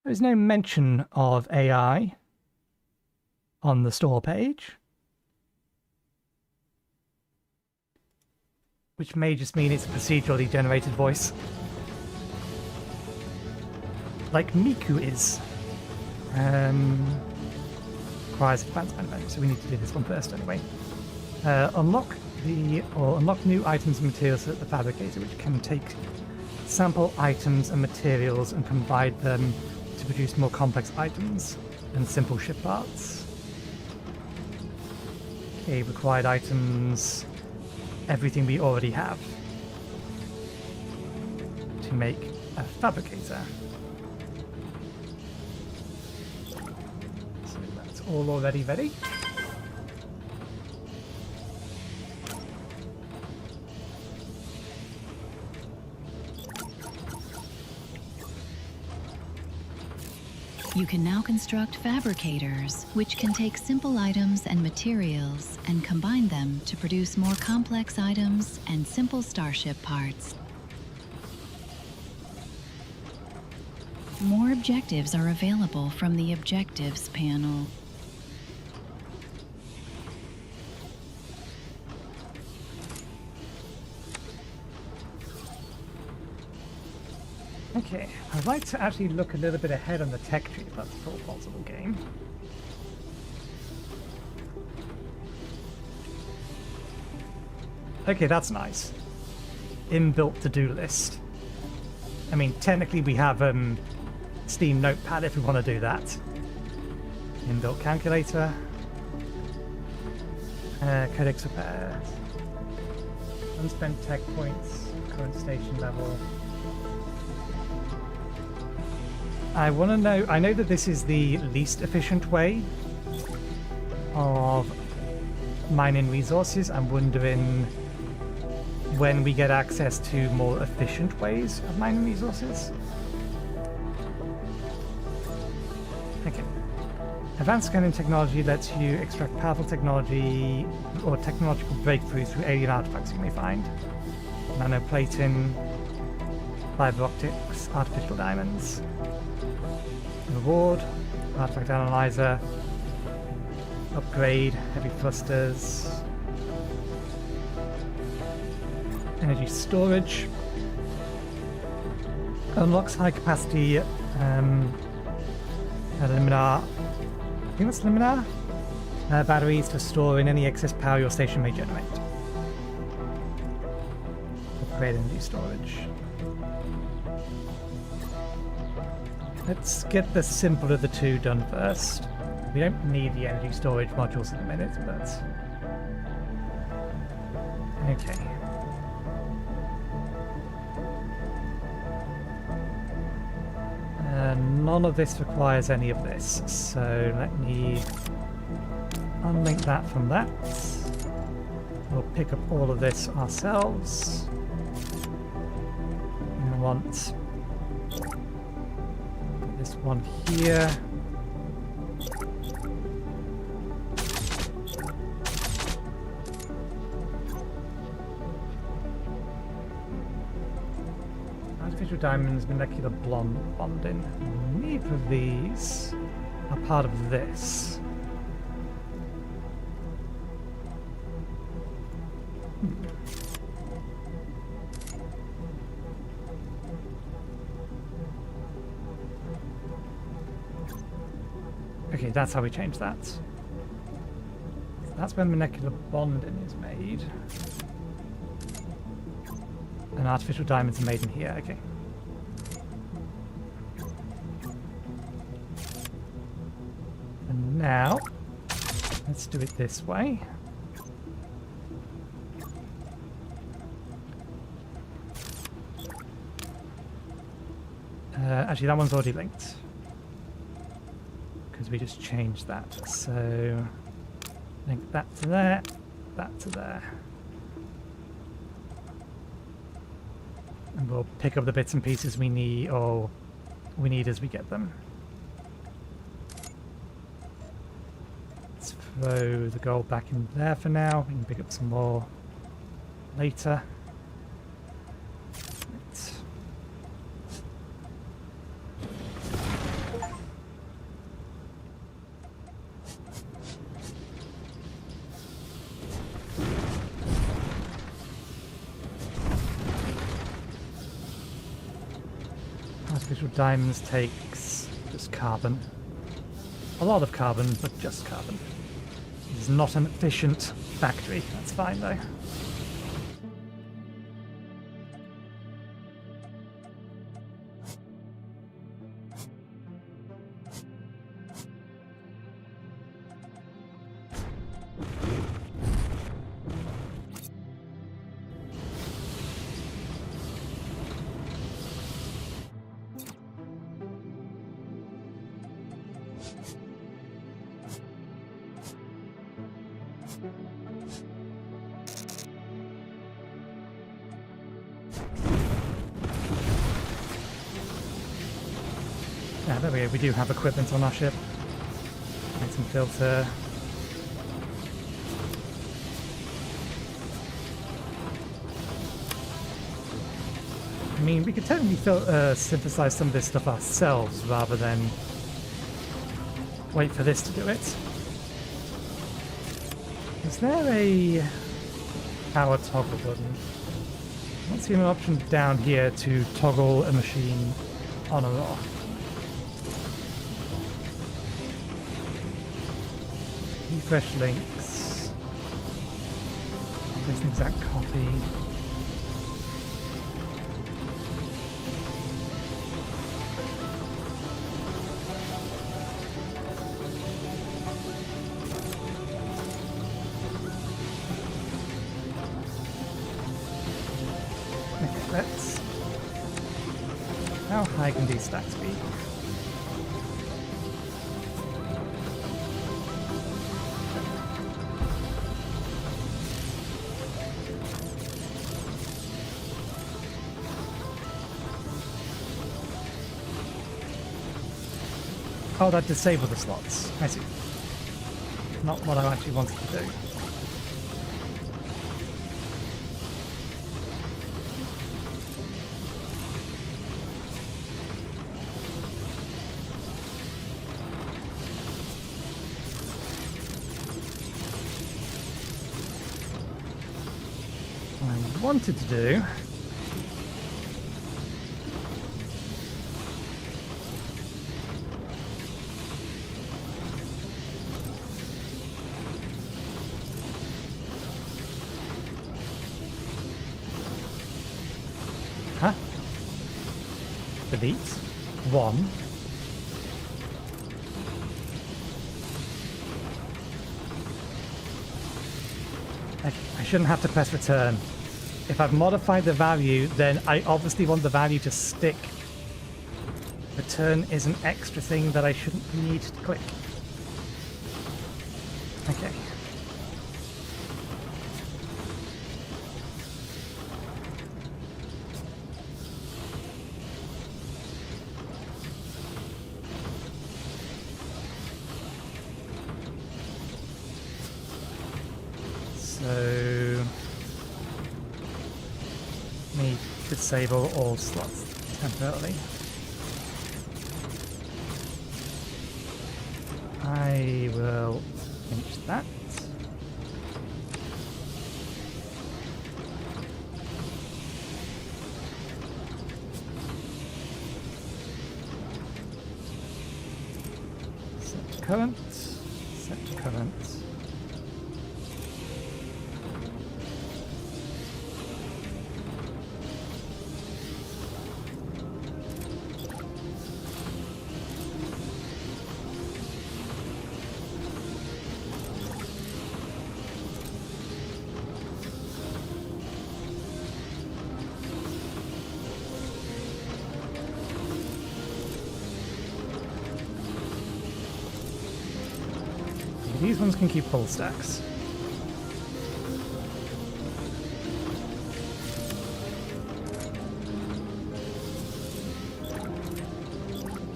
There's no mention of AI on the store page, which may just mean it's a procedurally generated voice, like Miku is. Requires advanced management, so we need to do this one first anyway. Unlock new items and materials at the fabricator, which can take sample items and materials and combine them to produce more complex items and simple ship parts. Okay, required items, everything we already have to make a fabricator. All already ready. You can now construct fabricators, which can take simple items and materials and combine them to produce more complex items and simple starship parts. More objectives are available from the Objectives panel. Okay, I'd like to actually look a little bit ahead on the tech tree if that's at all possible, game. Okay, that's nice. Inbuilt to-do list. I mean, technically we have Steam Notepad if we want to do that. Inbuilt calculator. Codex repair. Unspent tech points. Current station level. I want to know, I know that this is the least efficient way of mining resources. I'm wondering when we get access to more efficient ways of mining resources. Okay. Advanced scanning technology lets you extract powerful technology or technological breakthroughs through alien artifacts you may find. Nanoplating, fiber optics, artificial diamonds. Reward, artifact analyzer, upgrade, heavy thrusters, energy storage, unlocks high capacity liminar, I think that's liminar, batteries for storing any excess power your station may generate. Upgrade energy storage. Let's get the simpler of the two done first. We don't need the energy storage modules in a minute, but... Okay. None of this requires any of this, so let me unlink that from that. We'll pick up all of this ourselves. I want this one here. Artificial diamonds, molecular bonding. Neither of these are part of this. Okay, that's how we change that. That's where molecular bonding is made. And artificial diamonds are made in here, okay. And now, let's do it this way. Actually, that one's already linked. Because we just changed that. So, link that to there, that to there. And we'll pick up the bits and pieces we need, or we need as we get them. Let's throw the gold back in there for now. We can pick up some more later. Right. Artificial diamonds takes just carbon. A lot of carbon, but just carbon. It's not an efficient factory. That's fine though. Yeah, there we go. We do have equipment on our ship. Make some filter. I mean, we could technically synthesize some of this stuff ourselves rather than wait for this to do it. Is there a power toggle button? I don't see an option down here to toggle a machine on or off. Refresh links. There's an exact copy. Okay, let's... How high can these stacks be? told I'd disable the slots. I see. Not what I actually wanted to do. What I wanted to do delete one. Okay, I shouldn't have to press return. If I've modified the value, then I obviously want the value to stick. Return is an extra thing that I shouldn't need to click. Okay. So, need to disable all slots temporarily. I will finish that. Set to current. Set to current. These ones can keep full stacks.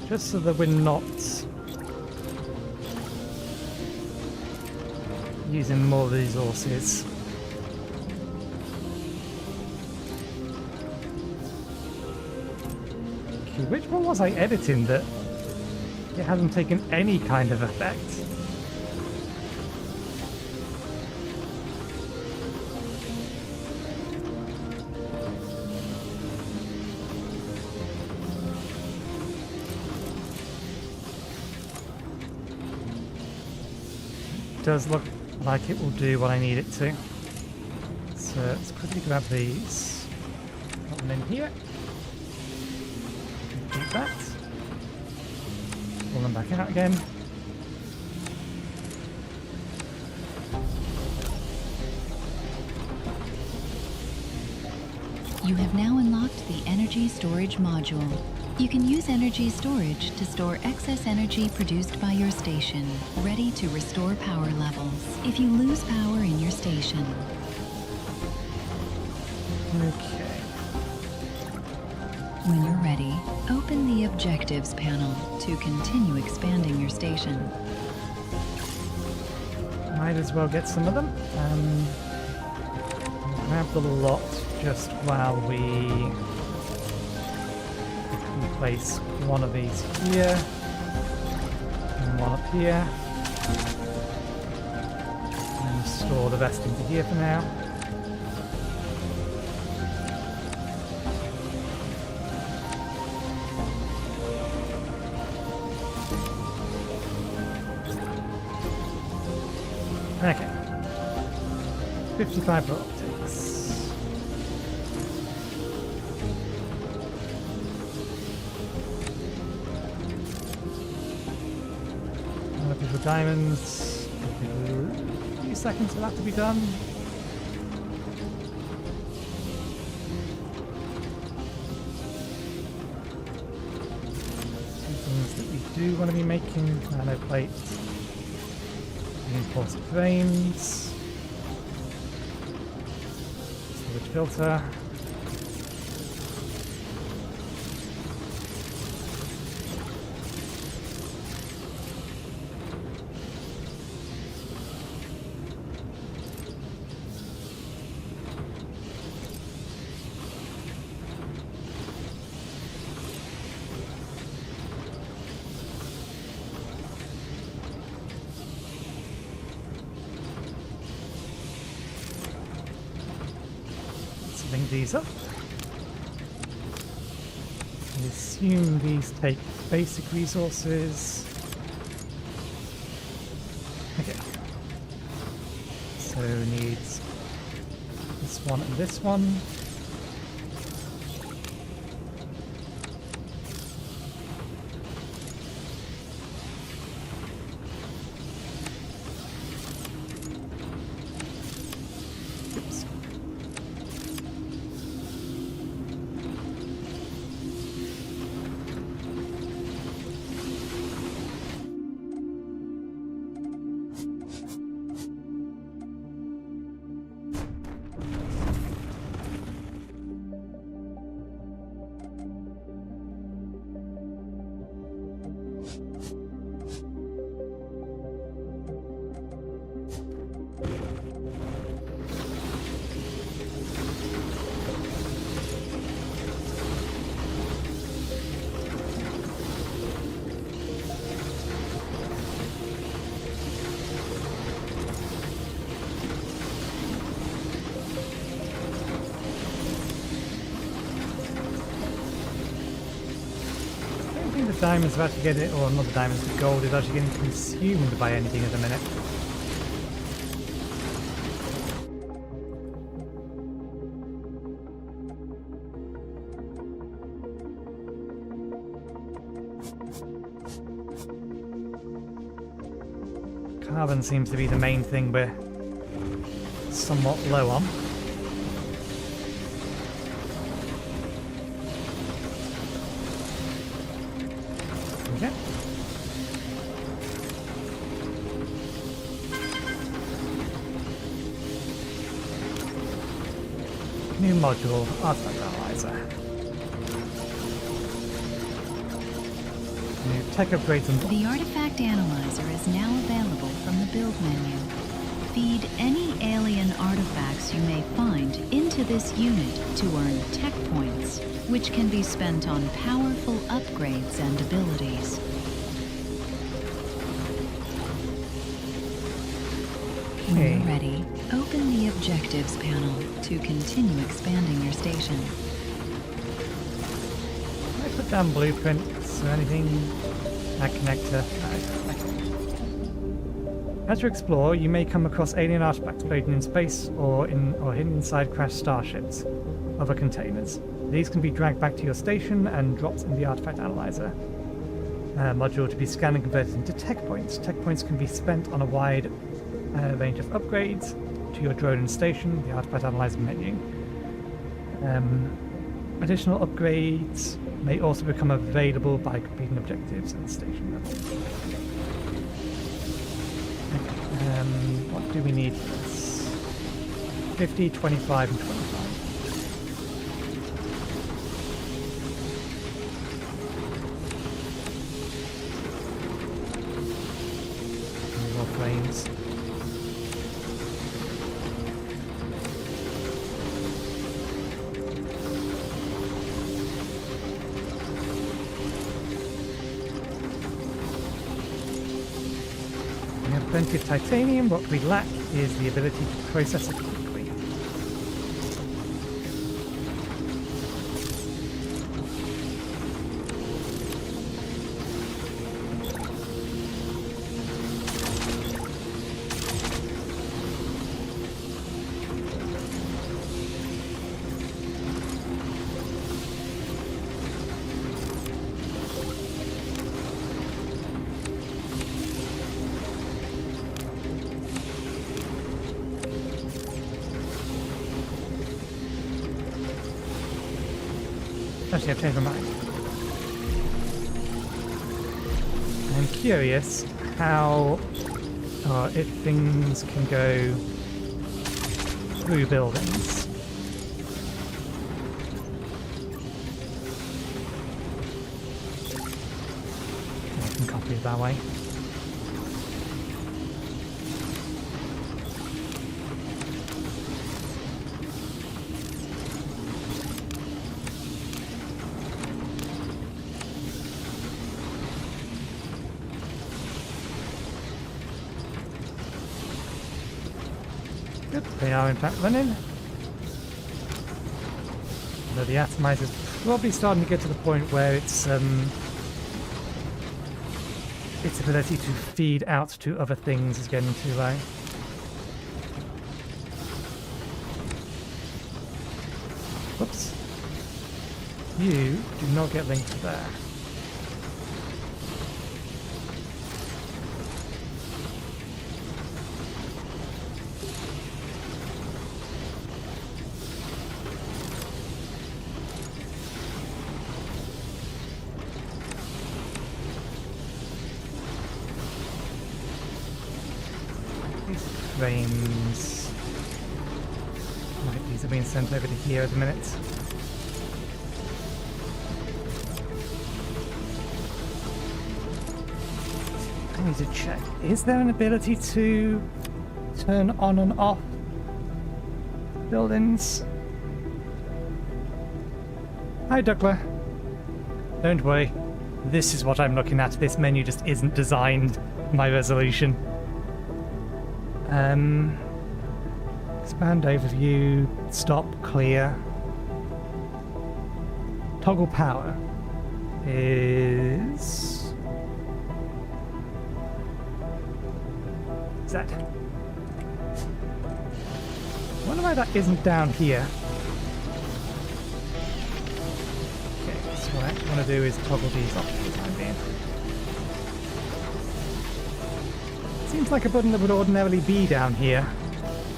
Just so that we're not using more resources. Okay, which one was I editing that it hasn't taken any kind of effect? Does look like it will do what I need it to. So let's quickly grab these. Put them in here. Keep that. Pull them back out again. You have now unlocked the energy storage module. You can use energy storage to store excess energy produced by your station, ready to restore power levels if you lose power in your station. Okay. When you're ready, open the Objectives panel to continue expanding your station. Might as well get some of them. Grab the lot just while we place one of these here and one up here, and store the rest into here for now. Okay, 55 optics. For diamonds, a few seconds for that to be done. Some things that we do want to be making: nano plates, reinforced frames, storage filter. link these up. I assume these take basic resources. Okay. So needs this one and this one. Oops. The diamonds are actually getting, or not the diamonds, the gold is actually getting consumed by anything at the minute. Carbon seems to be the main thing we're somewhat low on. Okay. New module, artifact analyzer. New tech upgrades and The artifact analyzer is now available from the build menu. Feed any alien artifacts you may find into this unit to earn tech points, which can be spent on powerful upgrades and abilities. When Okay. you're ready, open the objectives panel to continue expanding your station. Can I put down blueprints or anything? That connector. As you explore, you may come across alien artifacts floating in space or hidden inside crashed starships, other containers. These can be dragged back to your station and dropped in the artifact analyzer module to be scanned and converted into tech points. Tech points can be spent on a wide range of upgrades to your drone and station, the artifact analyzer menu. Additional upgrades may also become available by completing objectives at the station level. What do we need for this? 50, 25, and 25. More flames. We have plenty of titanium. What we lack is the ability to process it quickly. Actually, I've changed my mind. I'm curious how, or if things can go through buildings. I can copy it that way. Good, they are in fact running. Although the atomizer's probably starting to get to the point where its ability to feed out to other things is getting too low. Whoops. You do not get linked there. Frames. Right, these are being sent over to here at the minute. I need to check. Is there an ability to turn on and off buildings? Hi, Duckler. Don't worry. This is what I'm looking at. This menu just isn't designed for my resolution. Expand overview, stop, clear. Toggle power is that. I wonder why that isn't down here. Okay, so what I actually want to do is toggle these off for the time being. Seems like a button that would ordinarily be down here,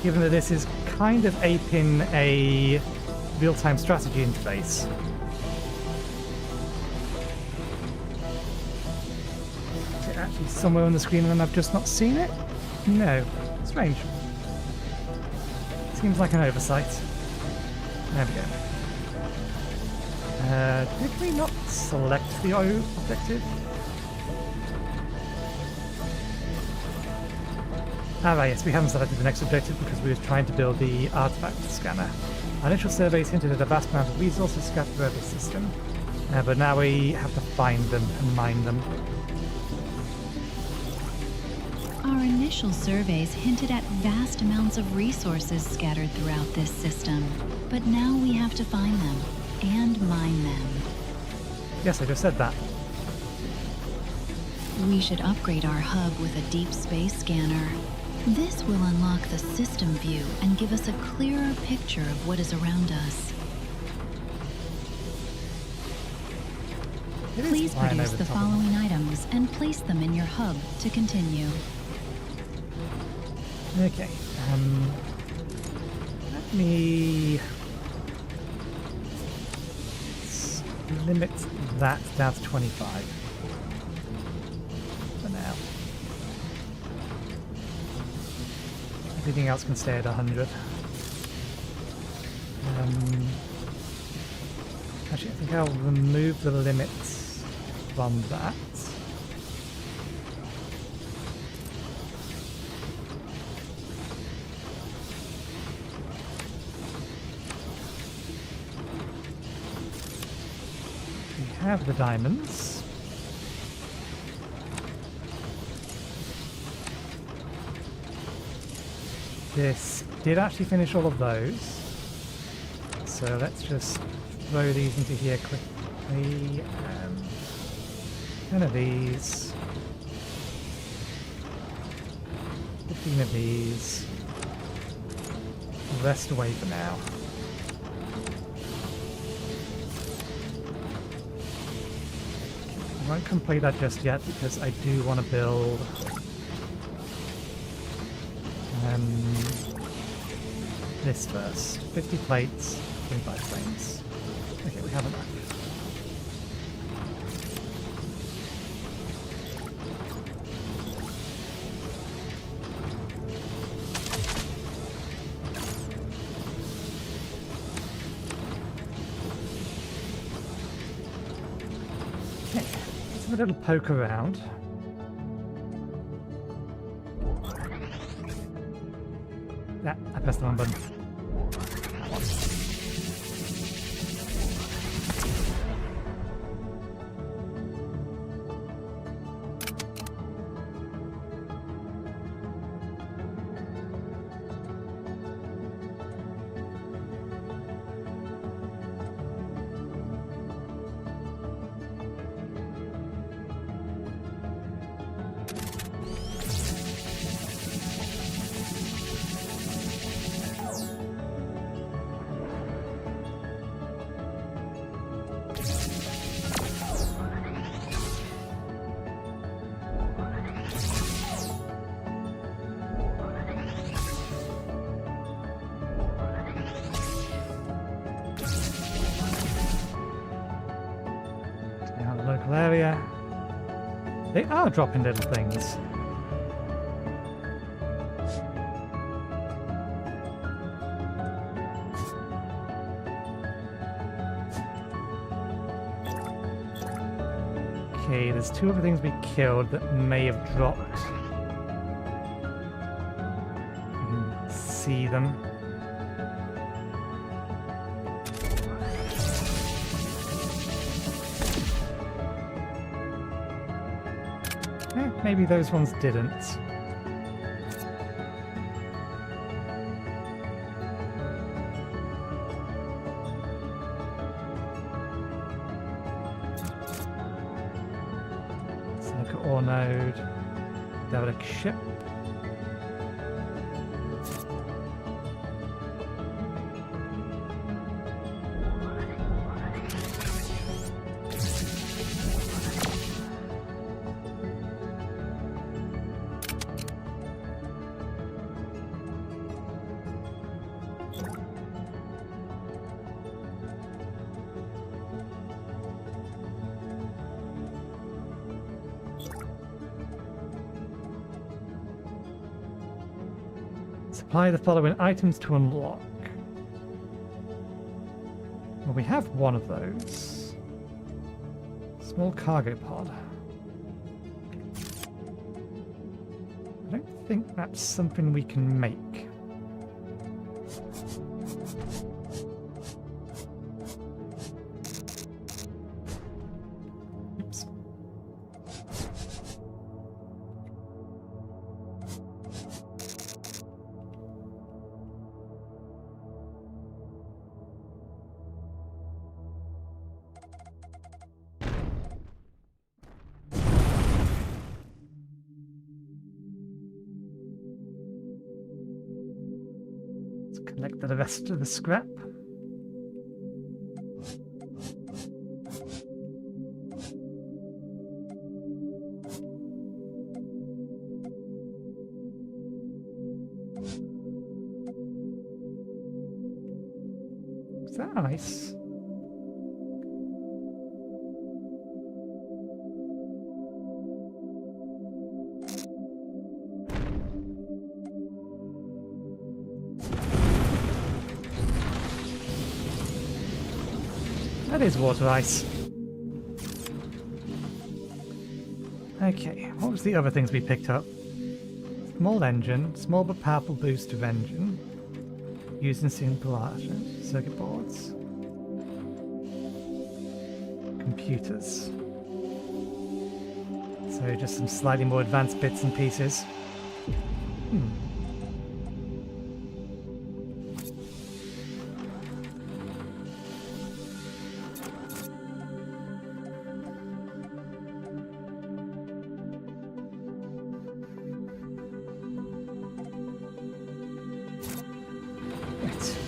given that this is kind of aping a real-time strategy interface. Is it actually somewhere on the screen and I've just not seen it? No. Strange. Seems like an oversight. There we go. Did we not select the objective? Ah, right, yes, we haven't selected the next objective because we were trying to build the artifact scanner. Our initial surveys hinted at a vast amount of resources scattered throughout the system, but now we have to find them and mine them. Our initial surveys hinted at vast amounts of resources scattered throughout this system, but now we have to find them and mine them. Yes, I just said that. We should upgrade our hub with a deep space scanner. This will unlock the system view and give us a clearer picture of what is around us. Please produce the following items and place them in your hub to continue. Okay, let me limit that down to 25 for now. Everything else can stay at 100. Actually, I think I'll remove the limits from that. We have the diamonds. This did actually finish all of those. So let's just throw these into here quickly. 10 of these. 15 of these. The rest away for now. I won't complete that just yet because I do want to build this first. 50 plates, 25 frames. Okay, we have enough. Okay, let's have a little poke around. Yeah, I pressed the wrong button. That one. Central area. They are dropping little things. Okay, there's two other things we killed that may have dropped. You can see them. Maybe those ones didn't. Let's look at ore node. Derelict ship. Supply the following items to unlock. Well, we have one of those. Small cargo pod. I don't think that's something we can make. Oops. Collect the rest of the scrap. Is that ice? That is water ice. Okay, what was the other things we picked up? Small engine, small but powerful boost of engine. Used in simple circuit boards. Computers. So just some slightly more advanced bits and pieces.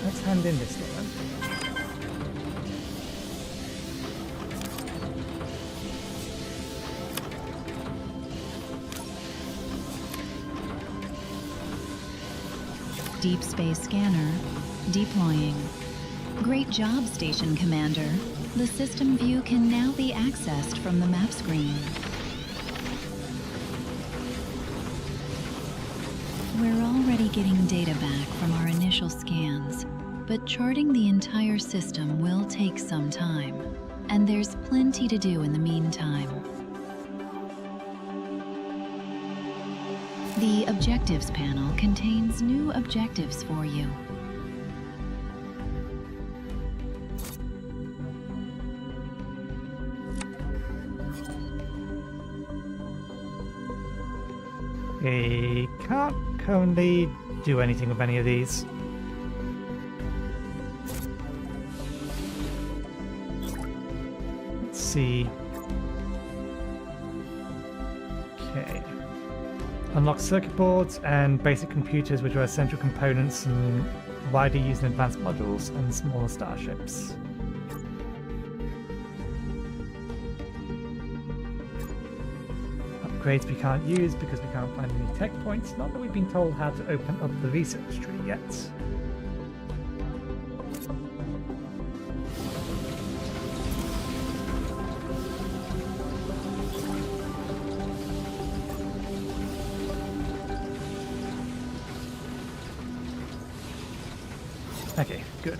Let's hand in this one. Deep space scanner deploying. Great job, Station Commander. The system view can now be accessed from the map screen. We're already getting data back from our initial scans, but charting the entire system will take some time, and there's plenty to do in the meantime. The Objectives panel contains new objectives for you. I can't currently do anything with any of these. Let's see. Okay. Unlock circuit boards and basic computers, which are essential components and widely used in advanced modules and smaller starships. Upgrades we can't use because we can't find any tech points. Not that we've been told how to open up the research tree yet. Okay, good.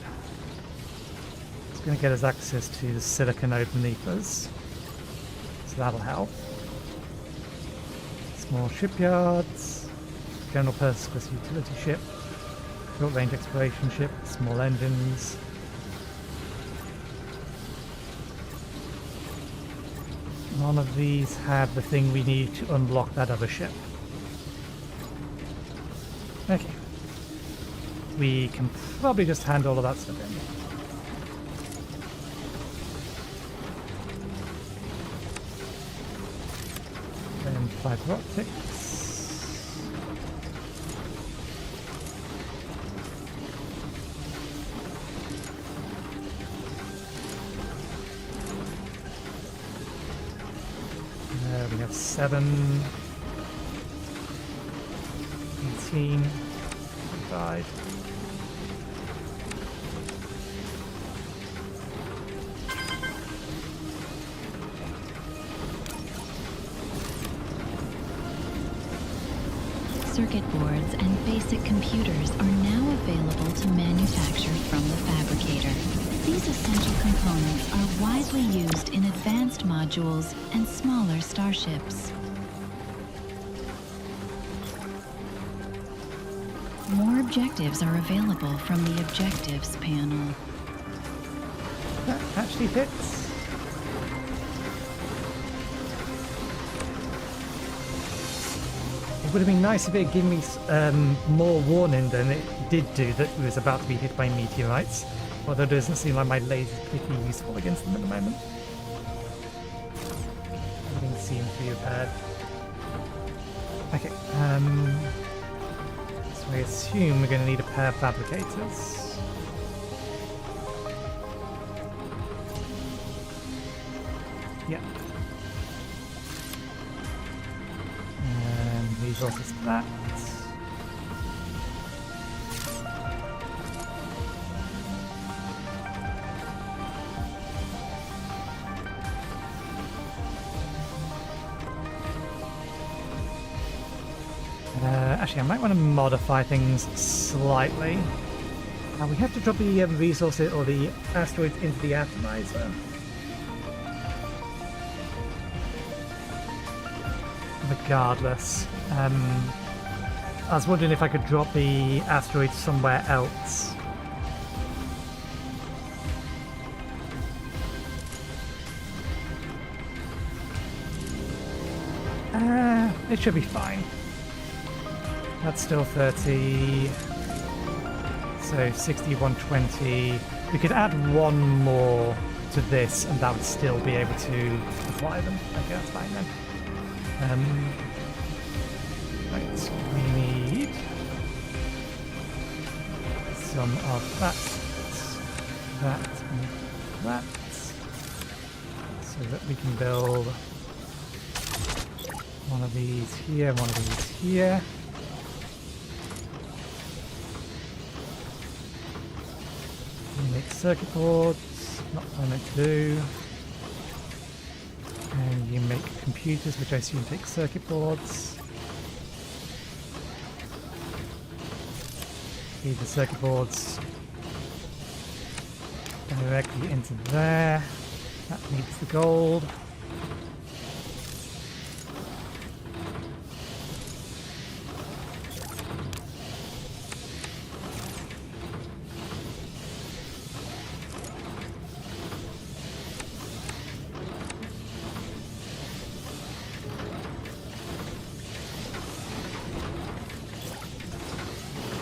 It's going to get us access to the silica node beneath us, so that'll help. Small shipyards, general purpose utility ship, short range exploration ship, small engines. None of these have the thing we need to unlock that other ship. Okay. We can probably just hand all of that stuff in. Then fiber optics. We have 7, 18, 5. Circuit boards and basic computers are now available to manufacture from the fabricator. These essential components are widely used in advanced modules and smaller starships. More objectives are available from the objectives panel. That actually fits. It would have been nice if it had given me more warning than it did do that it was about to be hit by meteorites. Although it doesn't seem like my laser is particularly useful against them at the moment. Everything seems to be repaired. Okay, so I assume we're going to need a pair of fabricators. Yeah. And resources for that. Actually, I might want to modify things slightly. We have to drop the resources or the asteroids into the atomizer. Regardless, I was wondering if I could drop the asteroids somewhere else. It should be fine. That's still 30, so 60, 120. We could add one more to this and that would still be able to apply them. Okay, that's fine then. Right, we need some of that, and that, so that we can build one of these here, one of these here. Make circuit boards, not what I meant to do. And you make computers, which I assume take circuit boards. Feed the circuit boards directly into there. That needs the gold.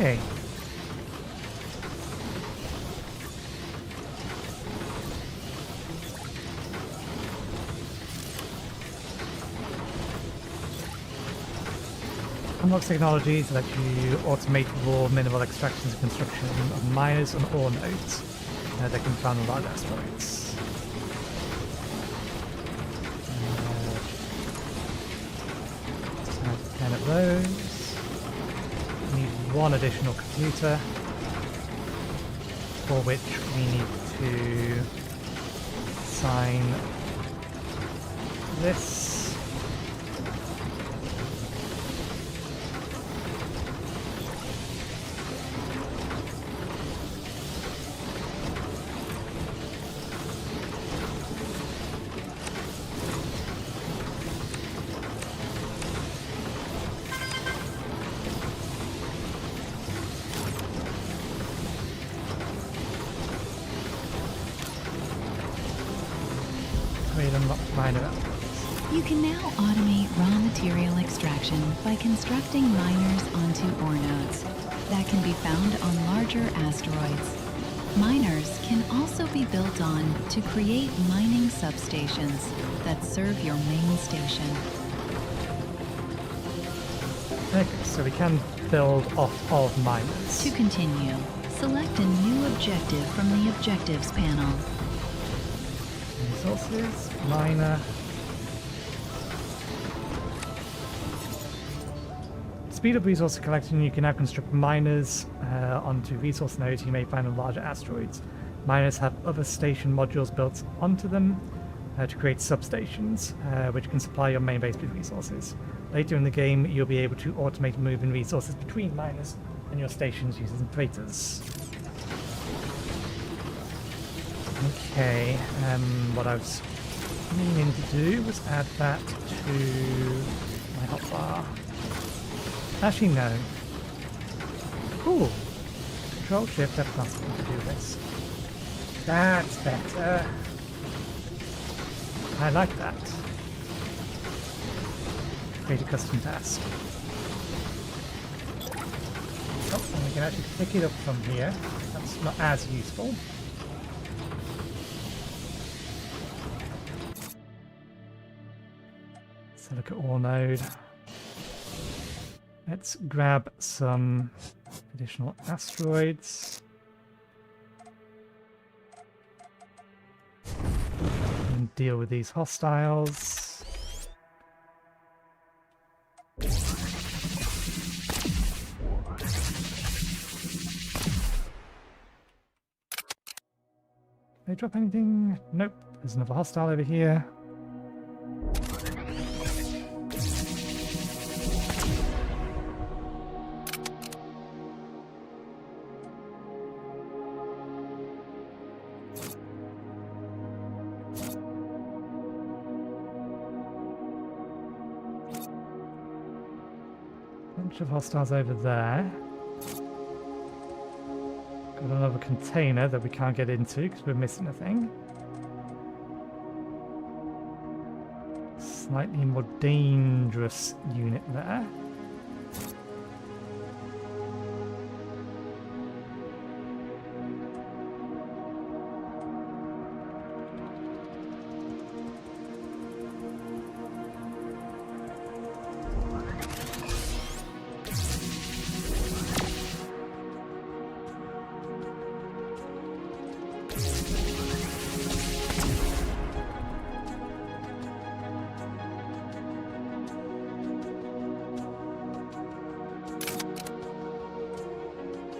Okay. Unlocks technologies that let you automate raw mineral extractions and construction of miners and ore nodes that can be found on large asteroids. 10 of those. One additional computer, for which we need to assign this. Upgrade unlocked minor. You can now automate raw material extraction by constructing miners onto ore nodes that can be found on larger asteroids. Miners can also be built on to create mining substations that serve your main station. Okay, so we can build off of miners. To continue, select a new objective from the Objectives panel. Resources, miner. Speed up resource collection. You can now construct miners onto resource nodes you may find on larger asteroids. Miners have other station modules built onto them to create substations, which can supply your main base with resources. Later in the game, you'll be able to automate moving resources between miners and your stations using freighters. Okay, what I was meaning to do was add that to my hotbar. Actually, no. Cool. Control Shift F+ to do this. That's better. I like that. Create a custom task. Oh, and we can actually pick it up from here. That's not as useful. So look at ore node. Let's grab some additional asteroids. And deal with these hostiles. They drop anything? Nope. There's another hostile over here. Bunch of hostiles over there. Got another container that we can't get into because we're missing a thing. Slightly more dangerous unit there.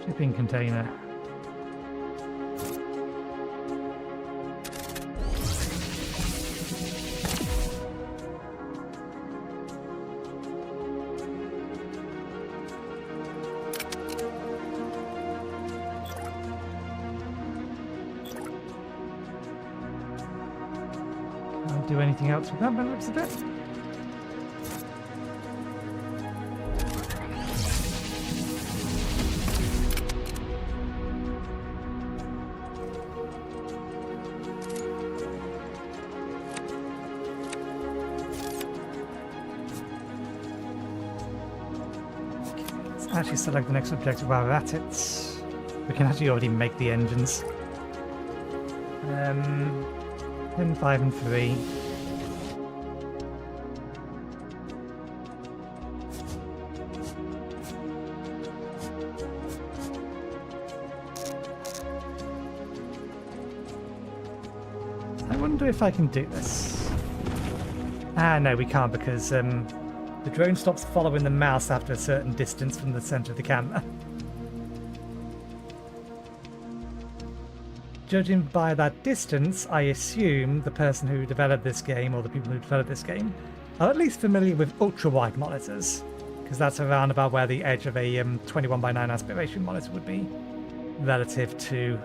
Shipping container. Can't do anything else with that, but it looks a bit. Actually select the next objective while we're at it. We can actually already make the engines. 10, 5 and 3. I wonder if I can do this. Ah, no, we can't because the drone stops following the mouse after a certain distance from the center of the camera. Judging by that distance, I assume the person who developed this game, or the people who developed this game, are at least familiar with ultra-wide monitors, because that's around about where the edge of a 21:9 aspect ratio monitor would be, relative to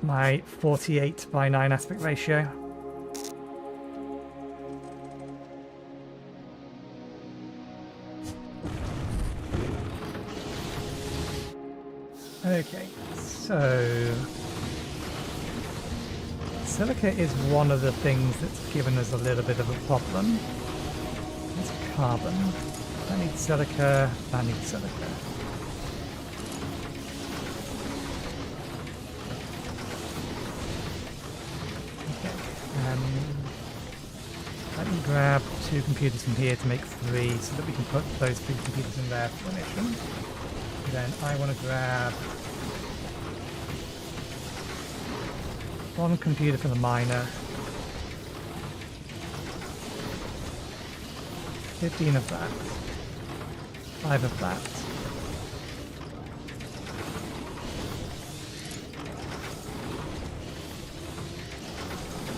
my 48:9 aspect ratio. Okay, so Silica is one of the things that's given us a little bit of a problem. It's carbon. That needs silica, that needs silica. Let me grab 2 computers from here to make 3 so that we can put those 3 computers in there for mission. Then I want to grab 1 computer for the miner, 15 of that, 5 of that.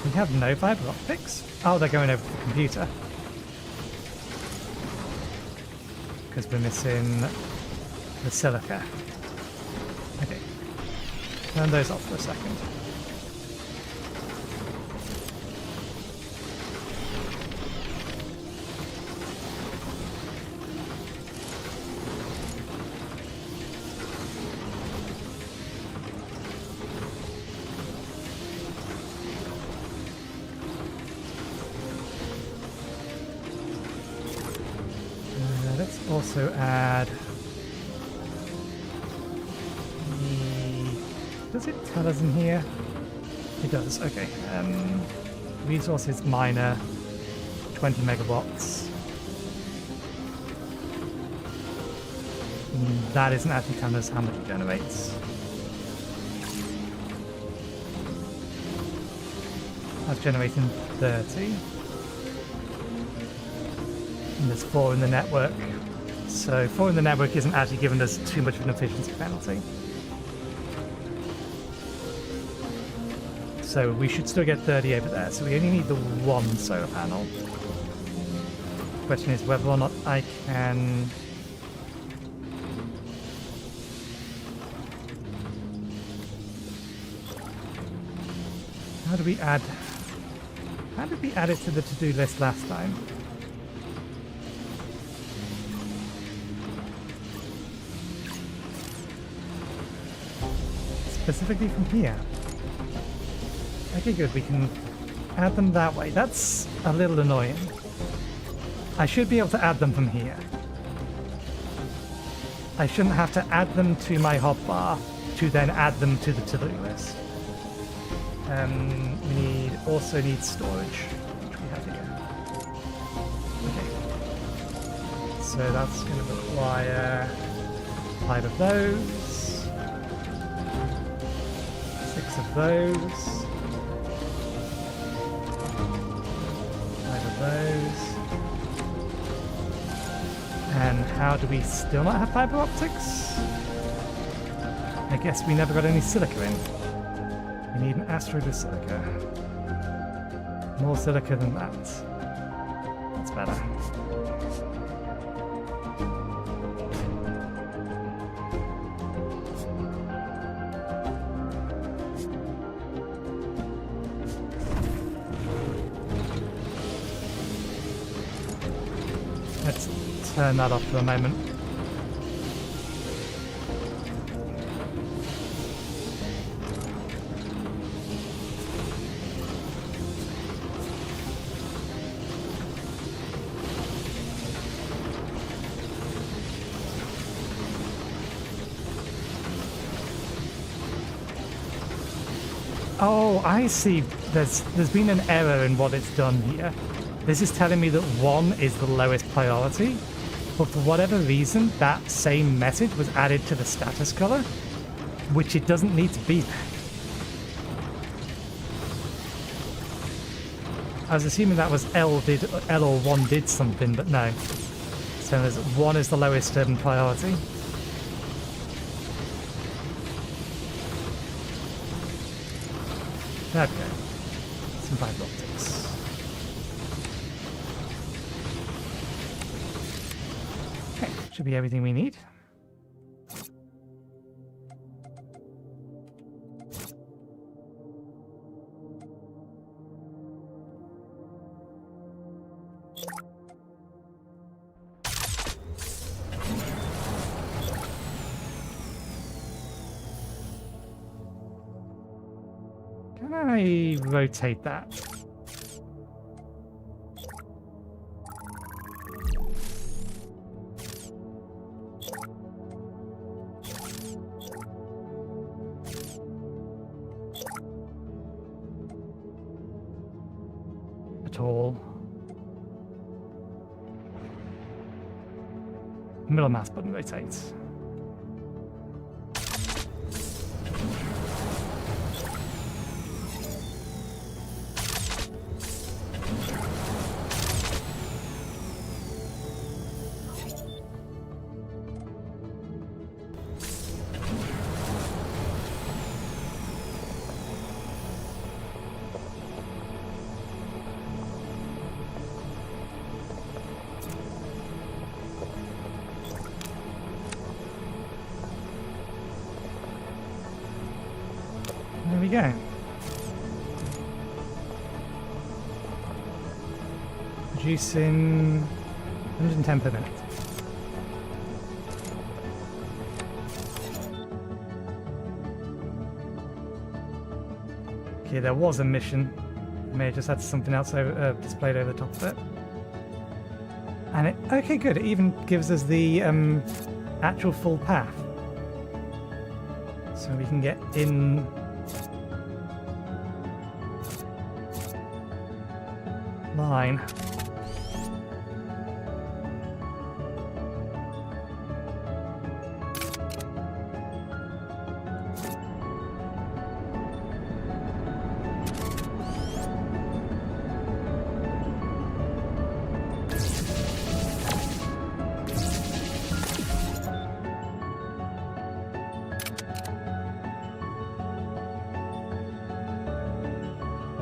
We have no fiber optics. Oh, they're going over to the computer. Because we're missing the silica. Okay. Turn those off for a second. Let's also add the... Does it tell us in here? It does, okay. Resources miner, 20 megawatts. That isn't actually telling us how much it generates. That's generating 30. And there's 4 in the network. So 4 in the network isn't actually giving us too much of an efficiency penalty. So we should still get 30 over there. So we only need the 1 solar panel. The question is whether or not I can... How did we add it to the to-do list last time? Specifically from here. Okay, good. We can add them that way. That's a little annoying. I should be able to add them from here. I shouldn't have to add them to my hotbar to then add them to the to-do list. We also need storage, which we have here. Okay. So that's going to require 5 of those. 6 of those. 5 of those. And how do we still not have fiber optics? I guess we never got any silica in. We need an asteroid with silica. More silica than that. That's better. Let's turn that off for a moment. Oh, I see. There's been an error in what it's done here. This is telling me that 1 is the lowest priority, but for whatever reason, that same message was added to the status color, which it doesn't need to be there. I was assuming that was L or 1 did something, but no. So there's 1 is the lowest priority. There we go. Some fiber optics. Okay, should be everything we need. Can I rotate that? At all. Middle mouse button rotates. There we go. Producing 110 per minute. Okay, there was a mission. May have just had something else displayed over the top of it. And it, okay, good. It even gives us the actual full path. So we can get in line.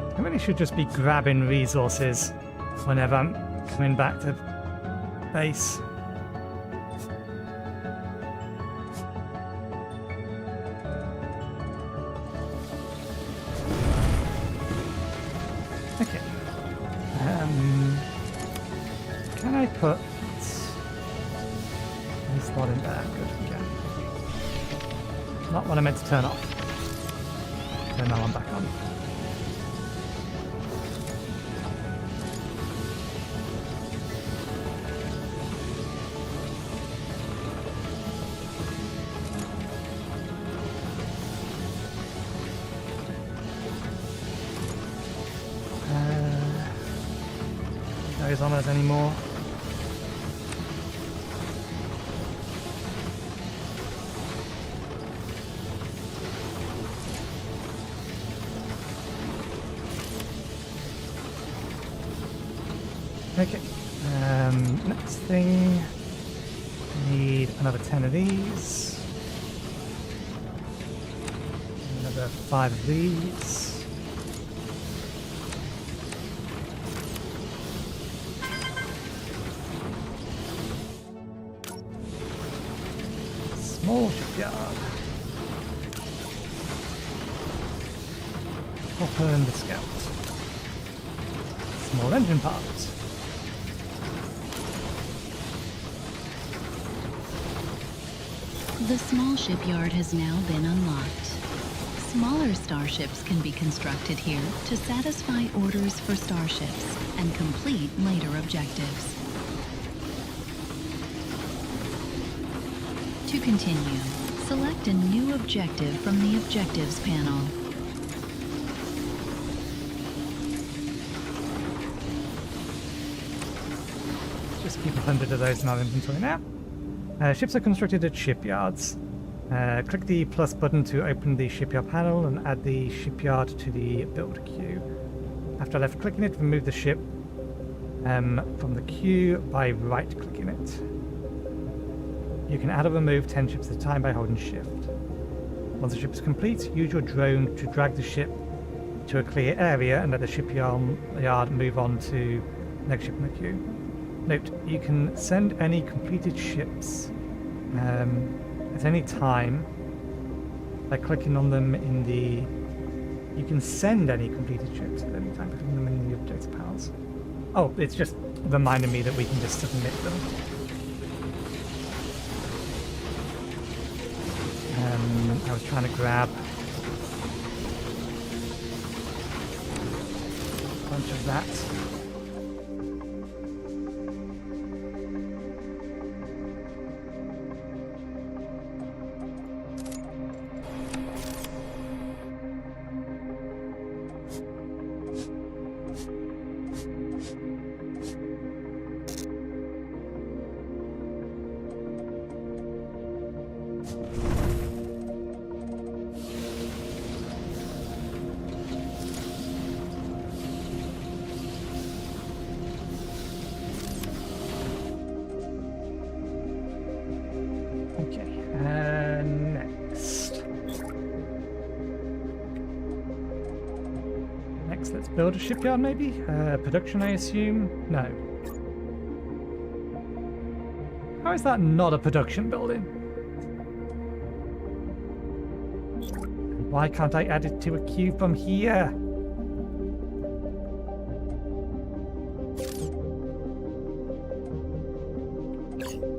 I really should just be grabbing resources whenever I'm coming back to base. Okay. Can I put this slot in there? Good, okay. Not what I meant to turn off. Turn that one back on. Those on us anymore. Okay. Next thing, need another 10 of these. Another 5 of these. Small shipyard. Hopper and the Scout. Small engine parts. The small shipyard has now been unlocked. Smaller starships can be constructed here to satisfy orders for starships and complete later objectives. To continue, select a new objective from the Objectives panel. Just keep 100 of those in our inventory now. Ships are constructed at shipyards. Click the plus button to open the shipyard panel and add the shipyard to the build queue. After left clicking it, remove the ship from the queue by right clicking it. You can add or remove 10 ships at a time by holding shift. Once the ship is complete, use your drone to drag the ship to a clear area and let the shipyard move on to the next ship in the queue. Note, you can send any completed ships at any time by clicking on them in the... You can send any completed ships at any time by clicking them in the objective panels. Oh, it's just reminding me that we can just submit them. I was trying to grab bunch of that. Next, let's build a shipyard maybe? Production, I assume? No. How is that not a production building? Why can't I add it to a queue from here?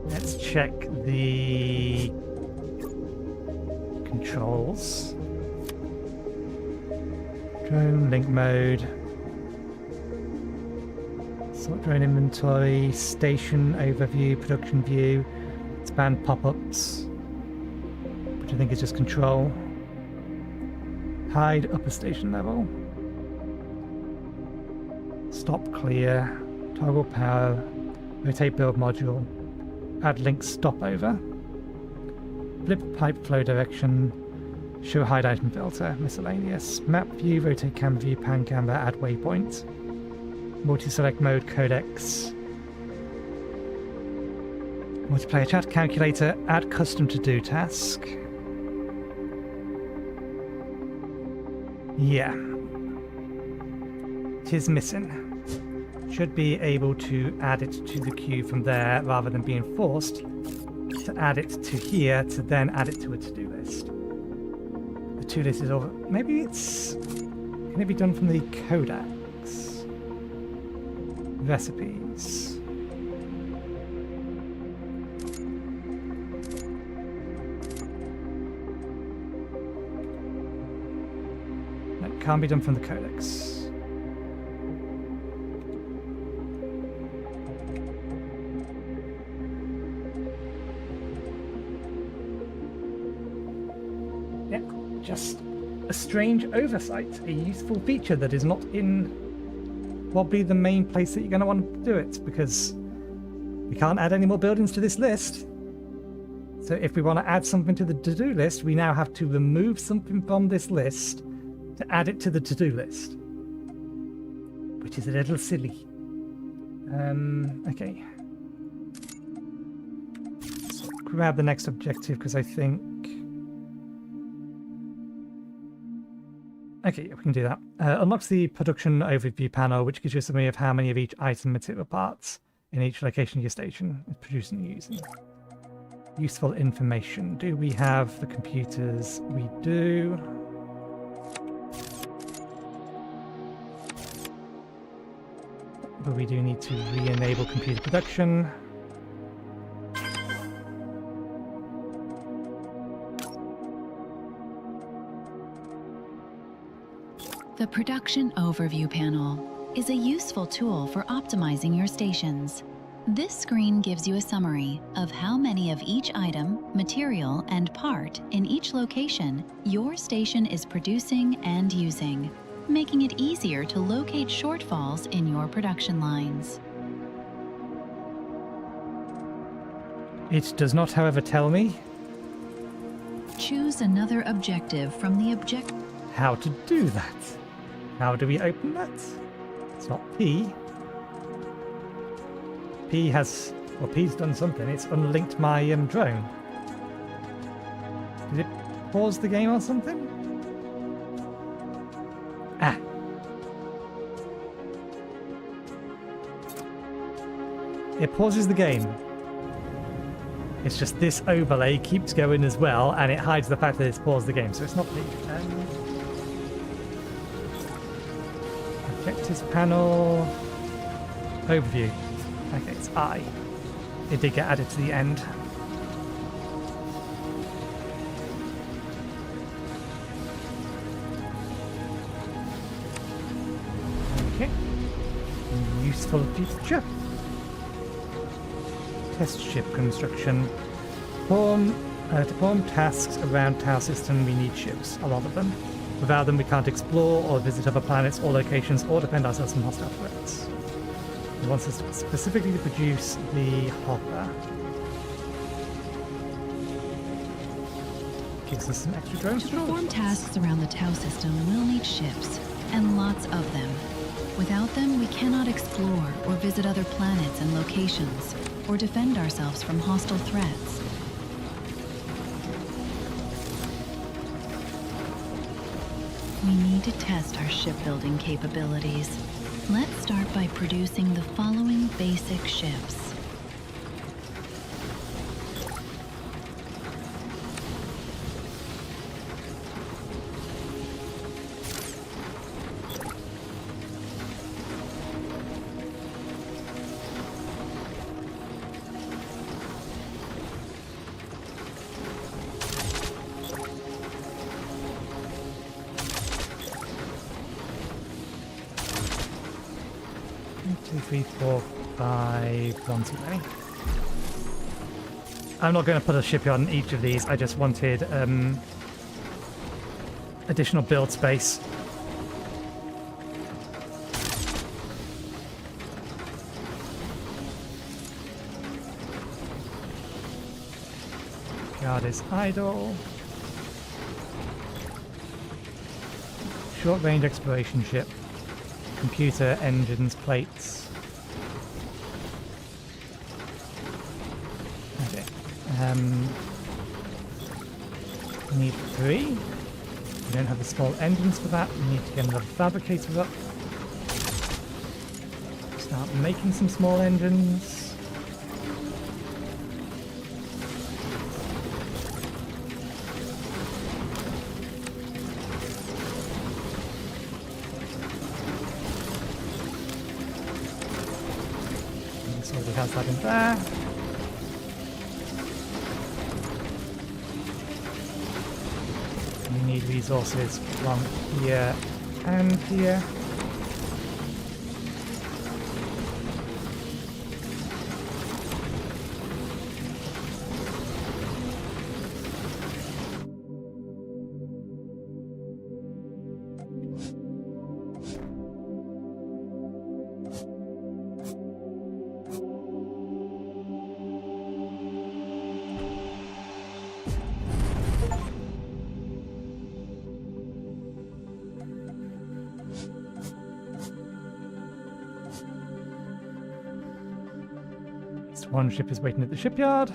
Let's check the controls. Drone, link mode. Sort drone inventory, station overview, production view, expand pop-ups, which I think is just control. Hide upper station level. Stop clear, toggle power, rotate build module, add link stopover, flip pipe flow direction, show hide item filter, miscellaneous, map view, rotate camera view, pan camera, add waypoint, multi-select mode, codex, multiplayer chat calculator, add custom to-do task. Yeah. It is missing. Should be able to add it to the queue from there rather than being forced to add it to here to then add it to a to-do list. The to-do list is over. Maybe it's... Can it be done from the codex? Recipes. No, can't be done from the codex. Just a strange oversight, a useful feature that is not in probably the main place that you're going to want to do it, because we can't add any more buildings to this list. So if we want to add something to the to-do list, we now have to remove something from this list to add it to the to-do list, which is a little silly. Okay. So grab the next objective because I think... Okay, we can do that. Unlocks the production overview panel, which gives you a summary of how many of each item material parts in each location your station is producing and using. Useful information. Do we have the computers? We do. But we do need to re-enable computer production. The Production Overview panel is a useful tool for optimizing your stations. This screen gives you a summary of how many of each item, material, and part in each location your station is producing and using, making it easier to locate shortfalls in your production lines. It does not, however, tell me Choose another objective from the how to do that. How do we open that? It's not P. P has... Well, P's done something. It's unlinked my drone. Did it pause the game or something? Ah. It pauses the game. It's just this overlay keeps going as well, and it hides the fact that it's paused the game, so it's not P. Objectives panel, overview. Okay, it's I. It did get added to the end. Okay. useful feature. Test ship construction. To perform tasks around Tau system, we need ships, a lot of them. Without them, we can't explore or visit other planets or locations or defend ourselves from hostile threats. It wants us specifically to produce the hopper. Gives us some extra drones. To perform tasks around the Tau system, we'll need ships, and lots of them. Without them, we cannot explore or visit other planets and locations, or defend ourselves from hostile threats. We need to test our shipbuilding capabilities. Let's start by producing the following basic ships. Two, three, four, five, one too many. I'm not going to put a shipyard in each of these. I just wanted additional build space. Guard is idle. Short range exploration ship. Computer, engines, plates. Okay. We need 3. We don't have the small engines for that. We need to get another fabricator up. Start making some small engines. Has that in there. We need resources from here and here. One ship is waiting at the shipyard.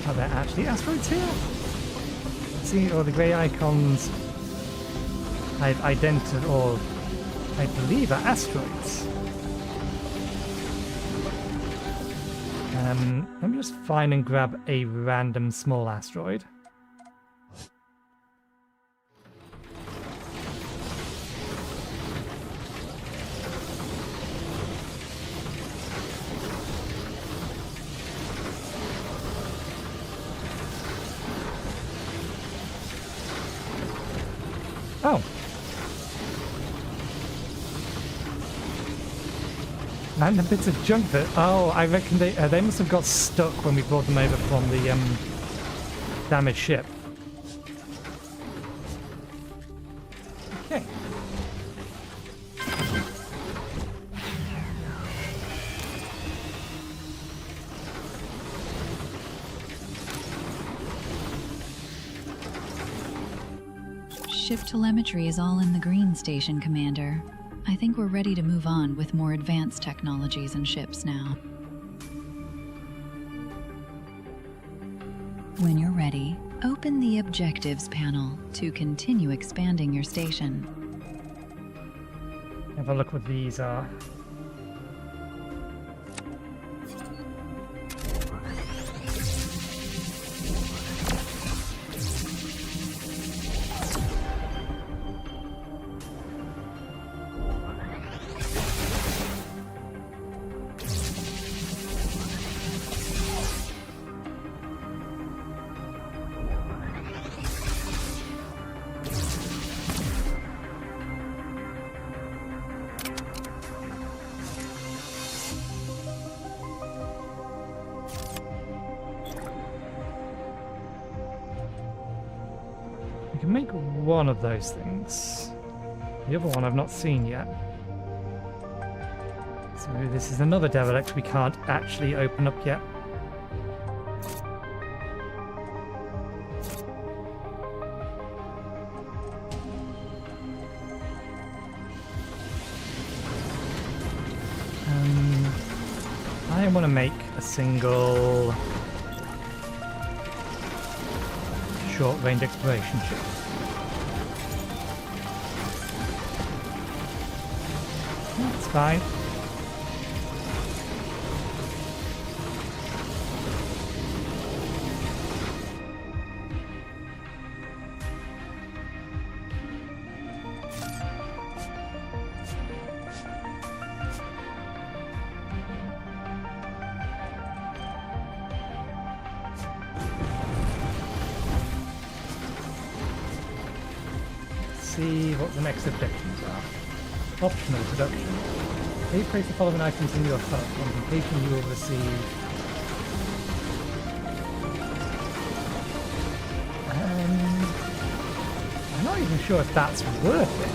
Are there actually asteroids here? See all the grey icons I've identified, or I believe are asteroids. Let me just find and grab a random small asteroid. Oh. Random bits of junk that... Oh, I reckon they must have got stuck when we brought them over from the damaged ship. Okay. Ship telemetry is all in the green station, Commander. I think we're ready to move on with more advanced technologies and ships now. When you're ready, open the Objectives panel to continue expanding your station. Have a look what these are. We can make one of those things. The other one I've not seen yet. So this is another derelict we can't actually open up yet. I want to make a single short-range exploration ship. That's fine. See what the next objectives are. Optional production. Please place the following items in your hut. On completion you will receive... I'm not even sure if that's worth it.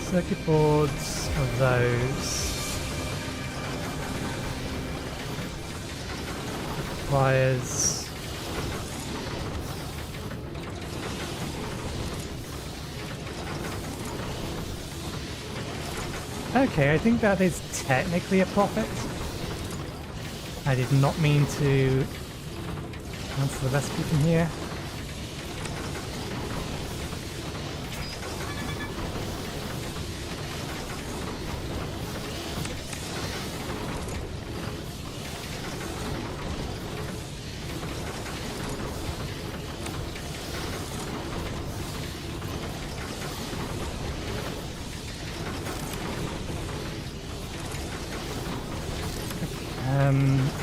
Circuit boards of those. Wires. Okay, I think that is technically a profit. I did not mean to cancel the recipe from here.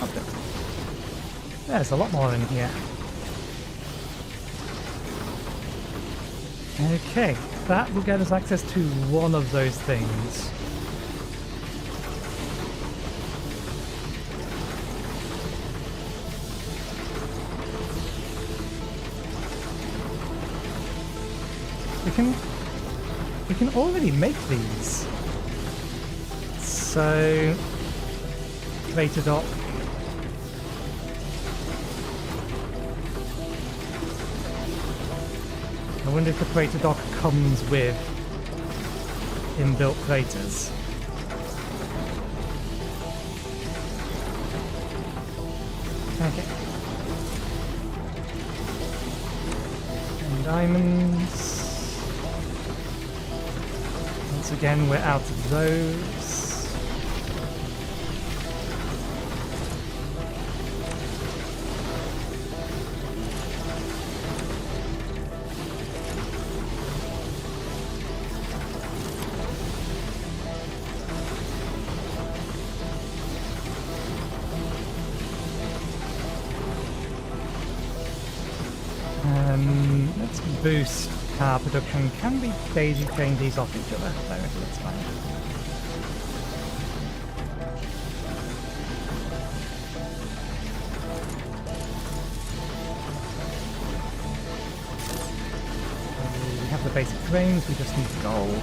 Okay. There's a lot more in here. Okay, that will get us access to one of those things. We can already make these. So Freighter dock. I wonder if the freighter dock comes with inbuilt freighters. Okay. And diamonds. Once again, we're out of those. boost car production can be daisy chained these off each other, so that's fine. We have the basic frames, we just need gold.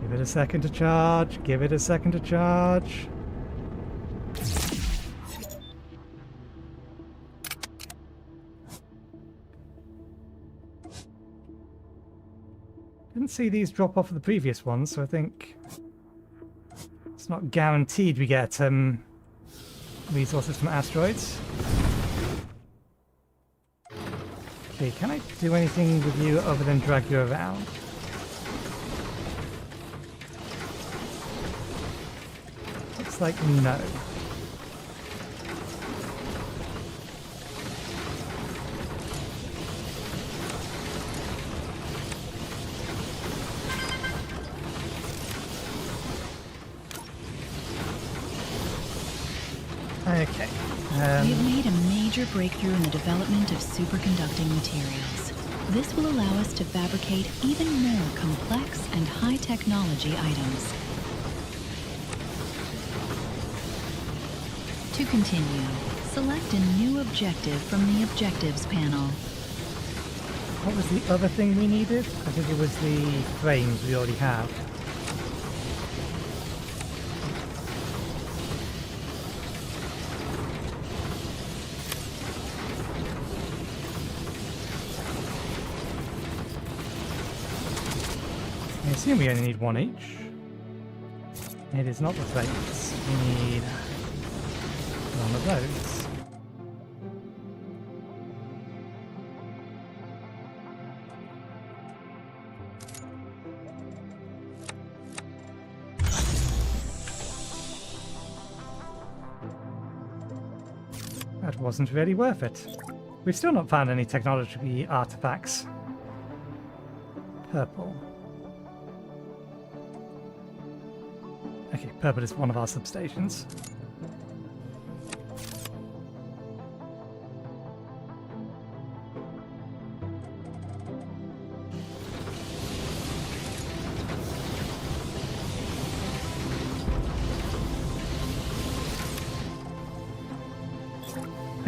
Give it a second to charge. Give it a second to charge. Didn't see these drop off of the previous ones, so I think it's not guaranteed we get resources from asteroids. Okay, can I do anything with you other than drag you around? Looks like no. Okay. We've made a major breakthrough in the development of superconducting materials. This will allow us to fabricate even more complex and high-technology items. To continue, select a new objective from the Objectives panel. What was the other thing we needed? I think it was the frames we already have. I assume we only need one each. It is not the frames. We need one of those. That wasn't really worth it. We've still not found any technology artifacts. Purple. Okay, purple is one of our substations.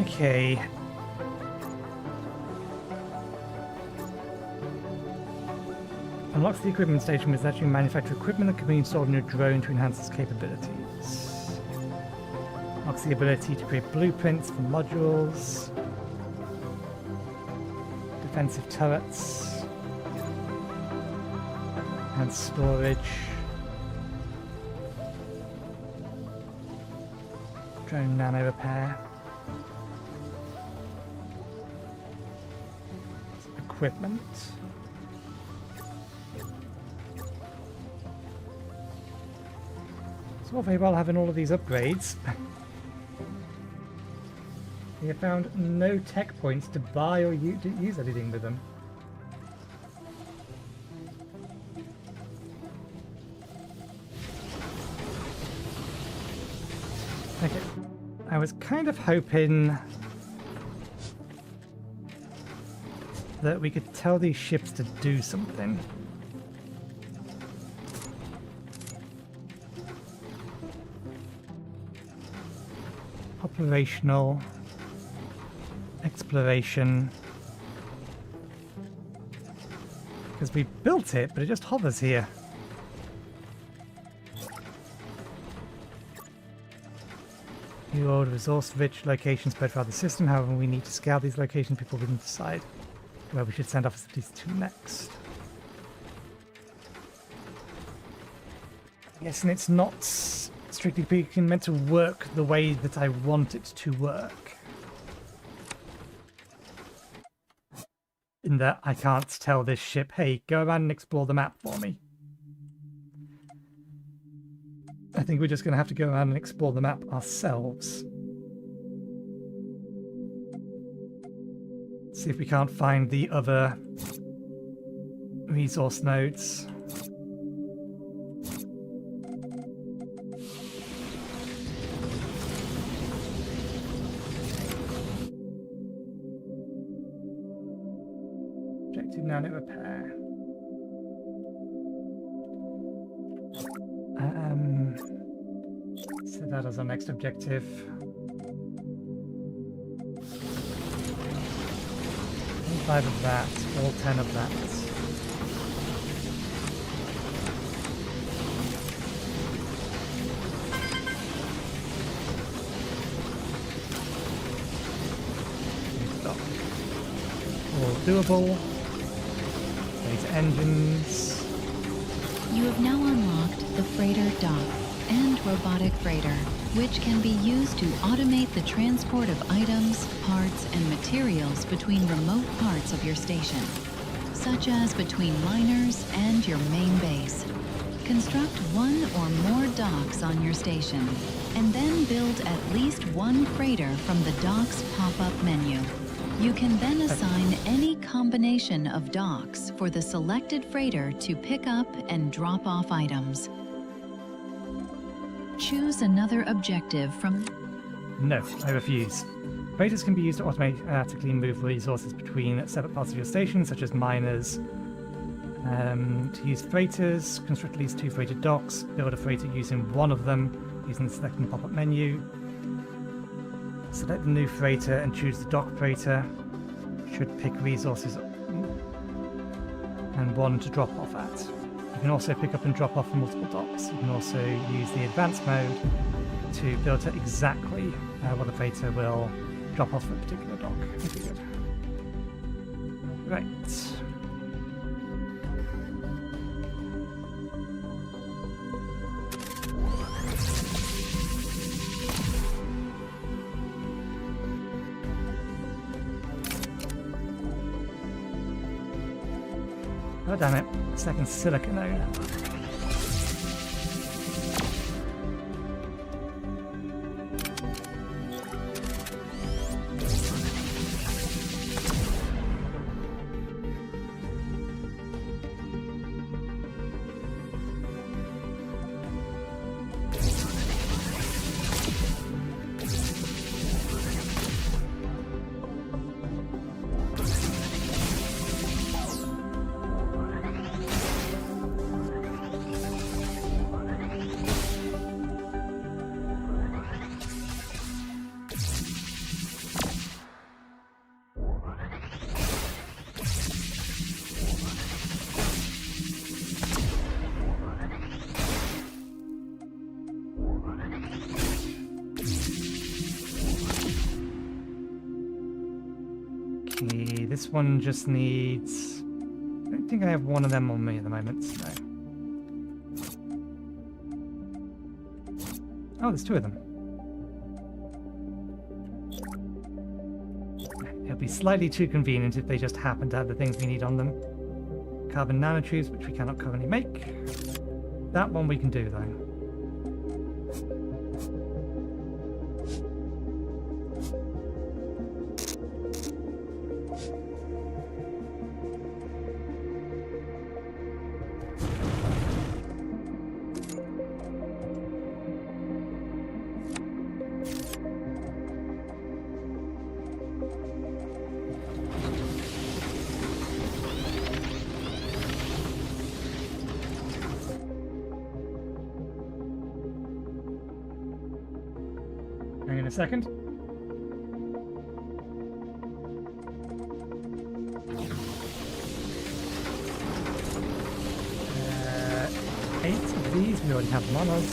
Okay. Unlocks the equipment station, which actually manufacture equipment that can be installed in a drone to enhance its capabilities. Unlocks the ability to create blueprints for modules, defensive turrets, and storage. Drone nano repair. Equipment. It's all very well having all of these upgrades. We have found no tech points to buy or use anything with them. Okay, I was kind of hoping that we could tell these ships to do something. operational, exploration. Because we built it, but it just hovers here. New old resource-rich locations spread throughout the system. However, we need to scout these locations before we can decide where we should send our facilities to next. Yes, and it's not, strictly speaking, meant to work the way that I want it to work. In that I can't tell this ship, hey, go around and explore the map for me. I think we're just going to have to go around and explore the map ourselves. See if we can't find the other resource nodes. Objective nano repair. Set that as our next objective. 5 of that, all 10 of that. All doable. Beta engines. You have now unlocked the freighter dock and robotic freighter, which can be used to automate the transport of items, parts, and materials between remote parts of your station, such as between miners and your main base. Construct one or more docks on your station, and then build at least one freighter from the dock's pop-up menu. You can then assign any combination of docks for the selected freighter to pick up and drop off items. Choose another objective from... No, I refuse. Freighters can be used to automatically move resources between separate parts of your station, such as miners. To use freighters, construct at least 2 freighter docks, build a freighter using one of them, using the selecting the pop-up menu. Select the new freighter and choose the dock freighter. Should pick resources and one to drop off at. You can also pick up and drop off from multiple docks. You can also use the advanced mode to filter exactly what the freighter will drop off at a particular dock. Okay, good. Right. Oh damn it, second silica node. Okay, this one just needs... I don't think I have one of them on me at the moment, no. Oh, there's 2 of them. It'll be slightly too convenient if they just happen to have the things we need on them. Carbon nanotubes, which we cannot currently make. That one we can do, though. Hang on a second. these. We already have them on us.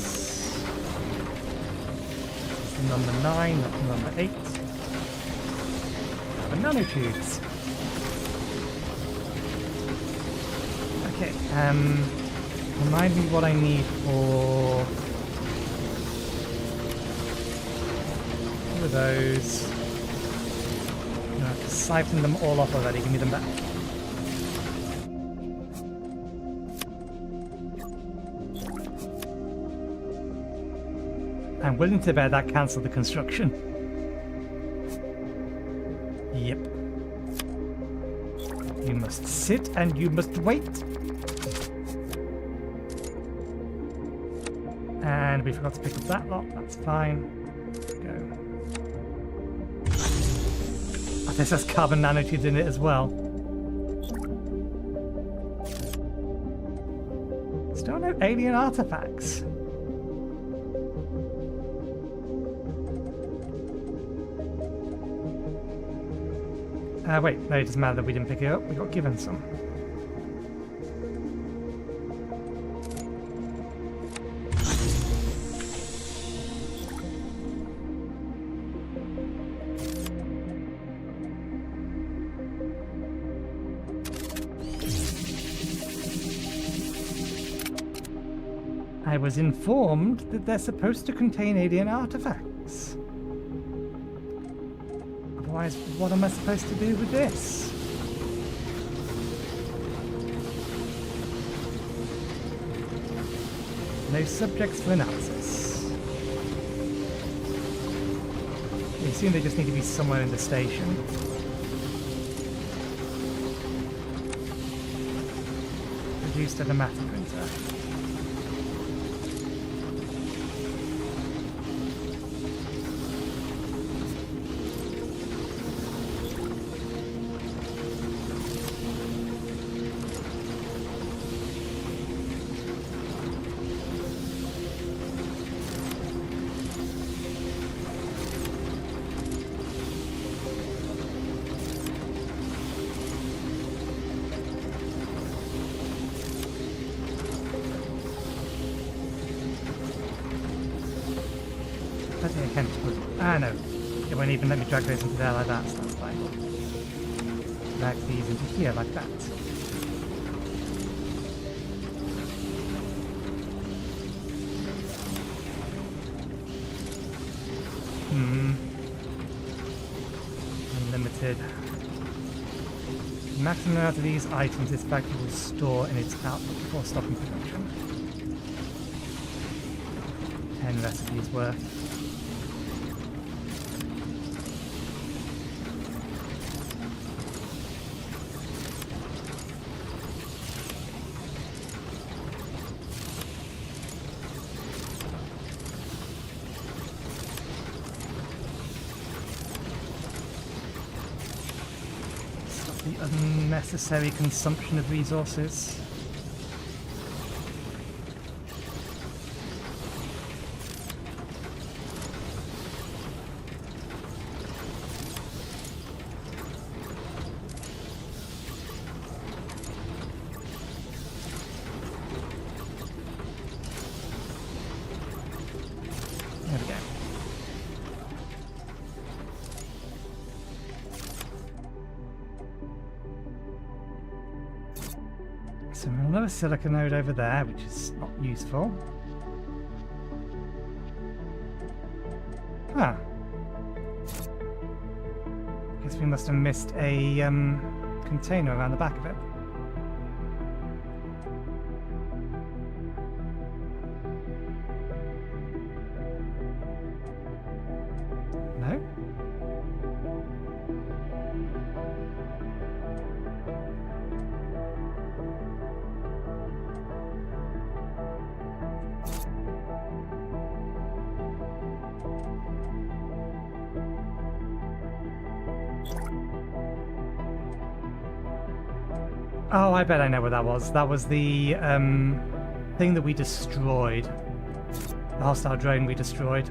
This is number 9, that's number 8. The nanotubes. Okay, remind me what I need for... Two of those. I'm gonna have to siphon them all off already, give me them back. I'm willing to bet that cancelled the construction. Yep. You must sit and you must wait. And we forgot to pick up that lot, that's fine. Go. Oh, this has carbon nanotubes in it as well. Still no alien artifacts. Wait, no, it doesn't matter that we didn't pick it up. We got given some. I was informed that they're supposed to contain alien artifacts. Otherwise, what am I supposed to do with this? No subjects for analysis. I assume they just need to be somewhere in the station. Produced at a matter printer. Ah no, it won't even let me drag those into there like that, so that's fine. Drag these into here like that. Unlimited. The maximum amount of these items this factory will store in its output before stopping production. 10 recipes worth. The unnecessary consumption of resources. There we go. So another silica node over there, which is not useful. Ah. Guess we must have missed a container around the back of it. No? Oh, I bet I know what that was. That was the thing that we destroyed. The hostile drone we destroyed.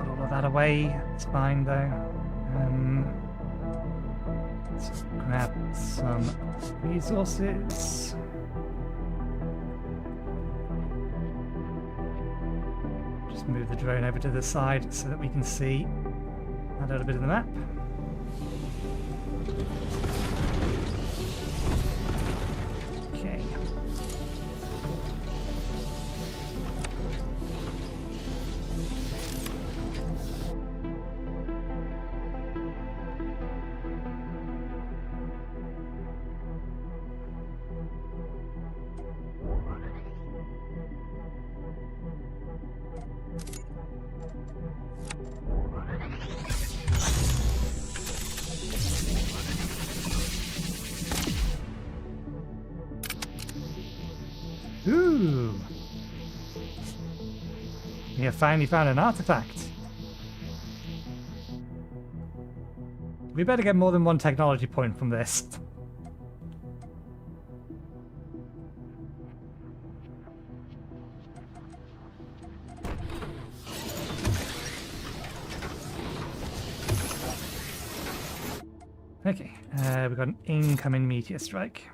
put all of that away. It's fine though. Let's grab some resources. Just move the drone over to the side so that we can see a little bit of the map. Okay. Ooh! We have finally found an artifact. We better get more than one technology point from this. Okay, we've got an incoming meteor strike.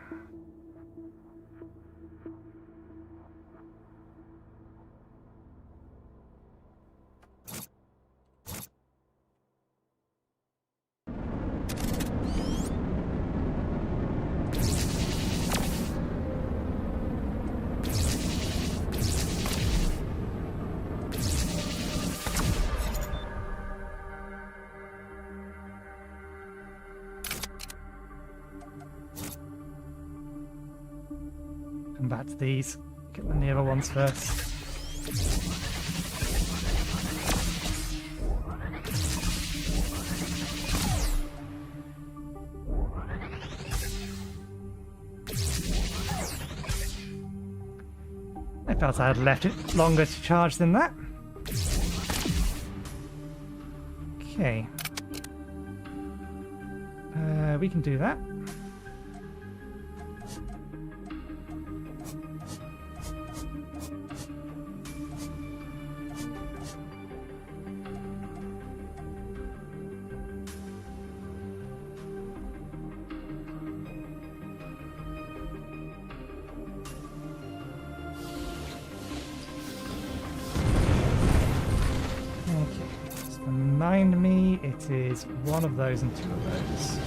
Come back to these. Get the nearer ones first. I felt I had left it longer to charge than that. Okay. We can do that. Remind me, it is one of those and two of those.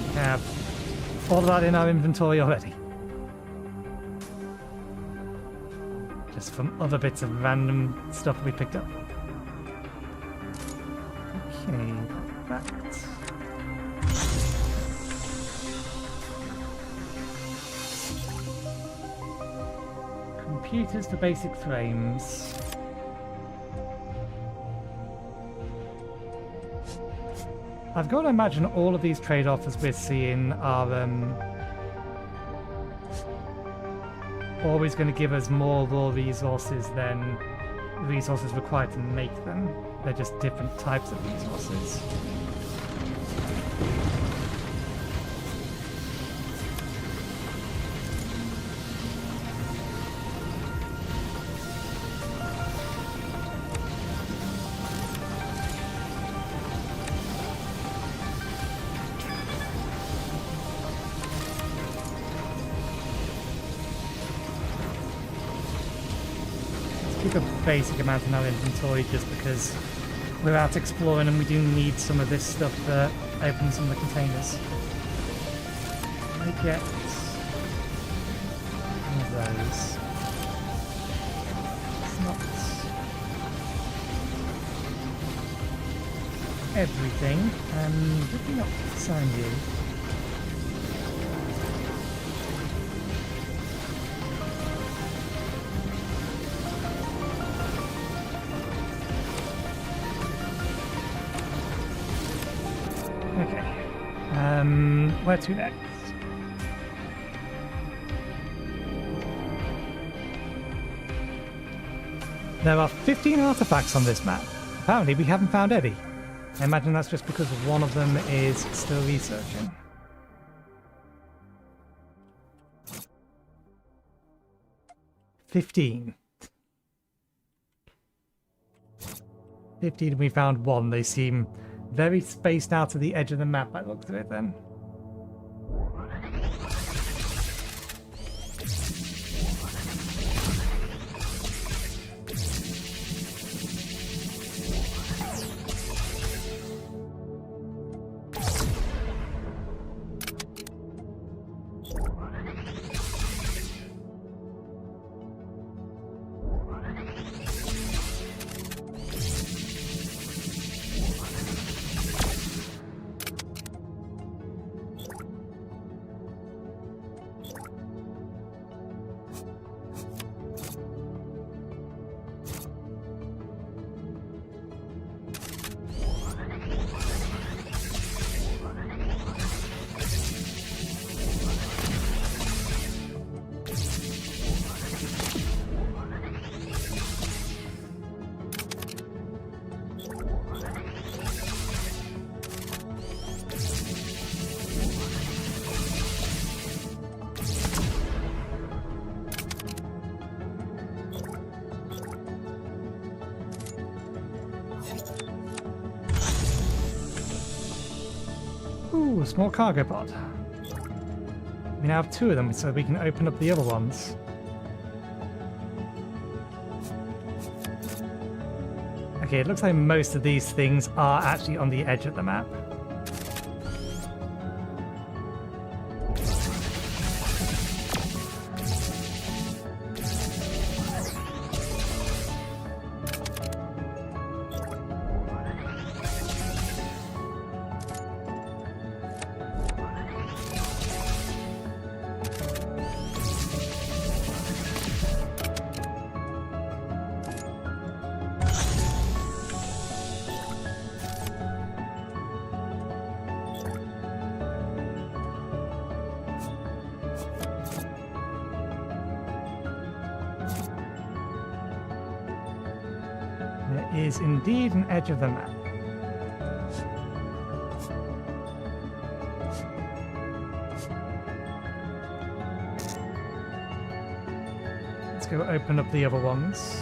We have all of that in our inventory already. Just from other bits of random stuff we picked up. Okay, that. Computers for basic frames. I've got to imagine all of these trade-offs we're seeing are always going to give us more raw resources than resources required to make them. They're just different types of resources. Keep a basic amount in our inventory just because we're out exploring and we do need some of this stuff to open some of the containers. I get one of those. It's not everything. Did we not assign you? Where to next? There are 15 artifacts on this map. Apparently we haven't found any. I imagine that's just because one of them is still researching. "15." 15, we found one. They seem very spaced out to the edge of the map by the looks of it then. Ooh, a small cargo pod. We now have 2 of them, so we can open up the other ones. Okay, it looks like most of these things are actually on the edge of the map. There is indeed an edge of the map. Let's go open up the other ones.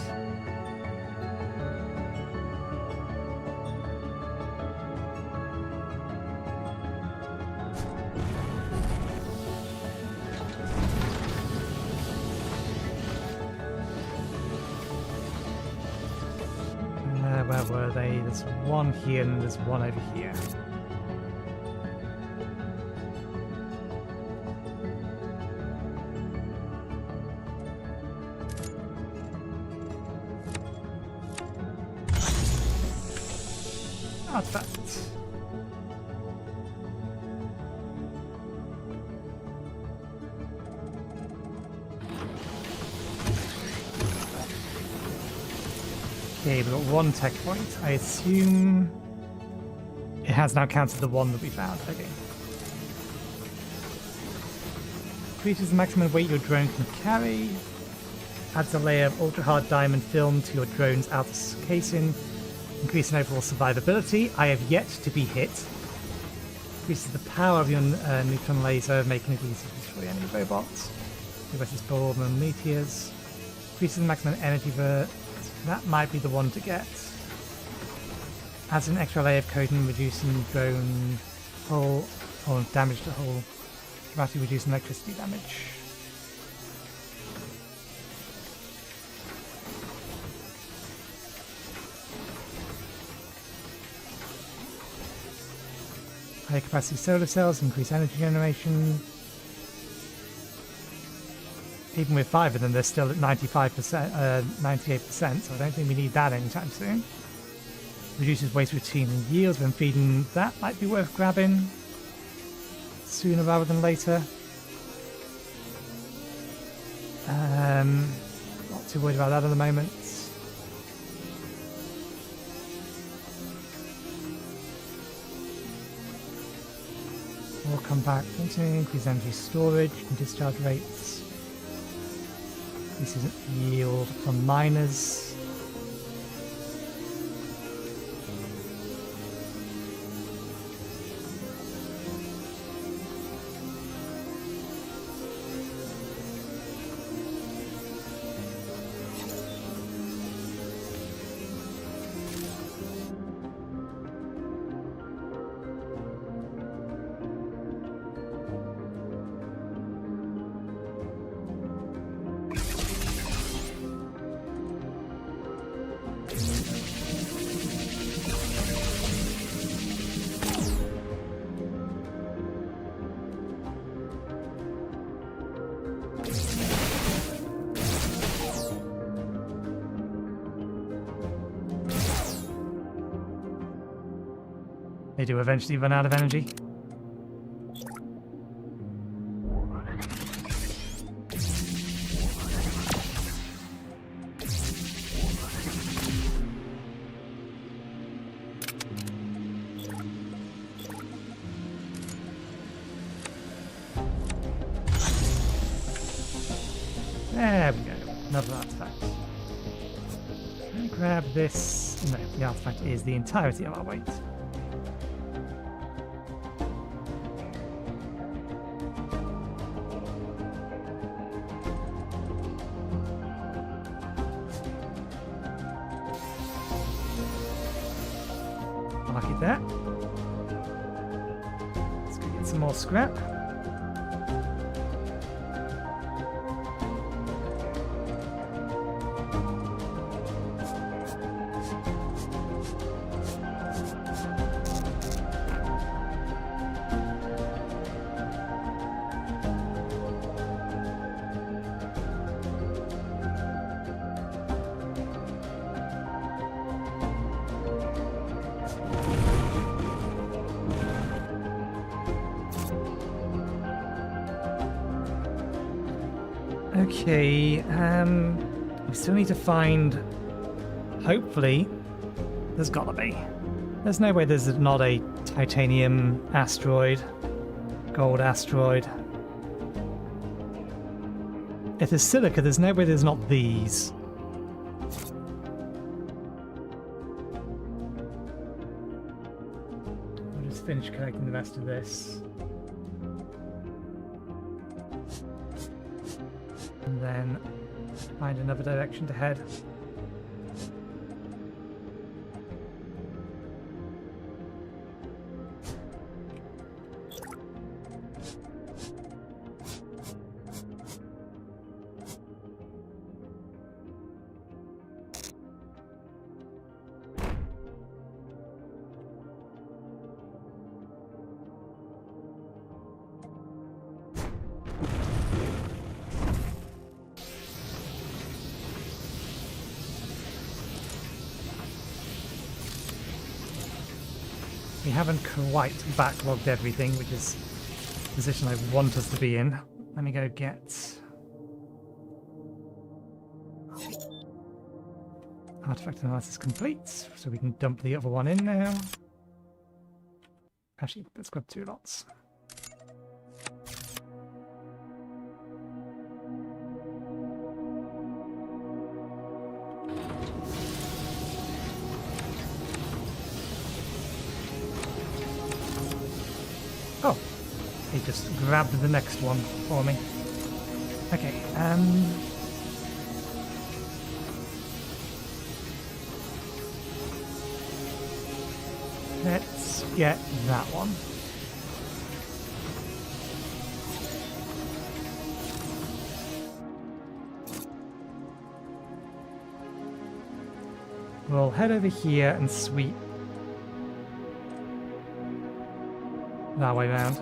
Where were they? There's one here and there's one over here. Artifacts. Okay, we've got 1 tech point. I assume it has now counted the 1 that we found. Okay. Increases the maximum weight your drone can carry. Adds a layer of ultra-hard diamond film to your drone's outer casing. Increasing overall survivability. I have yet to be hit. Increases the power of your neutron laser, making it easy to destroy enemy robots. Reverses Born and meteors. Increases the maximum energy for... That might be the one to get. Adds an extra layer of coating, reducing drone hull or damage to hull. Dramatically reducing electricity damage. High capacity solar cells, increase energy generation. Even with 5 of them, they're still at 95%, 98%, so I don't think we need that anytime soon. Reduces waste routine and yields when feeding. That might be worth grabbing sooner rather than later. Not too worried about that at the moment. More compact printing, increase energy storage and discharge rates. This is yield from miners. They do eventually run out of energy. There we go. Another artifact. Let me grab this. No, the artifact is the entirety of our weight. Mark it there. Let's go get some more scrap. Okay, we still need to find, hopefully, there's gotta be. There's no way there's not a titanium asteroid, gold asteroid. If there's silica, there's no way there's not these. I'll just finish collecting the rest of this. And then find another direction to head. We haven't quite backlogged everything, which is the position I want us to be in. Let me go get artifact analysis complete, so we can dump the other one in now. Actually, let's grab 2 lots. Oh, he just grabbed the next one for me. Okay, let's get that one. We'll head over here and sweep that way round.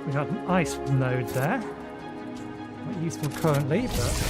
We got an ice node there. Not useful currently, but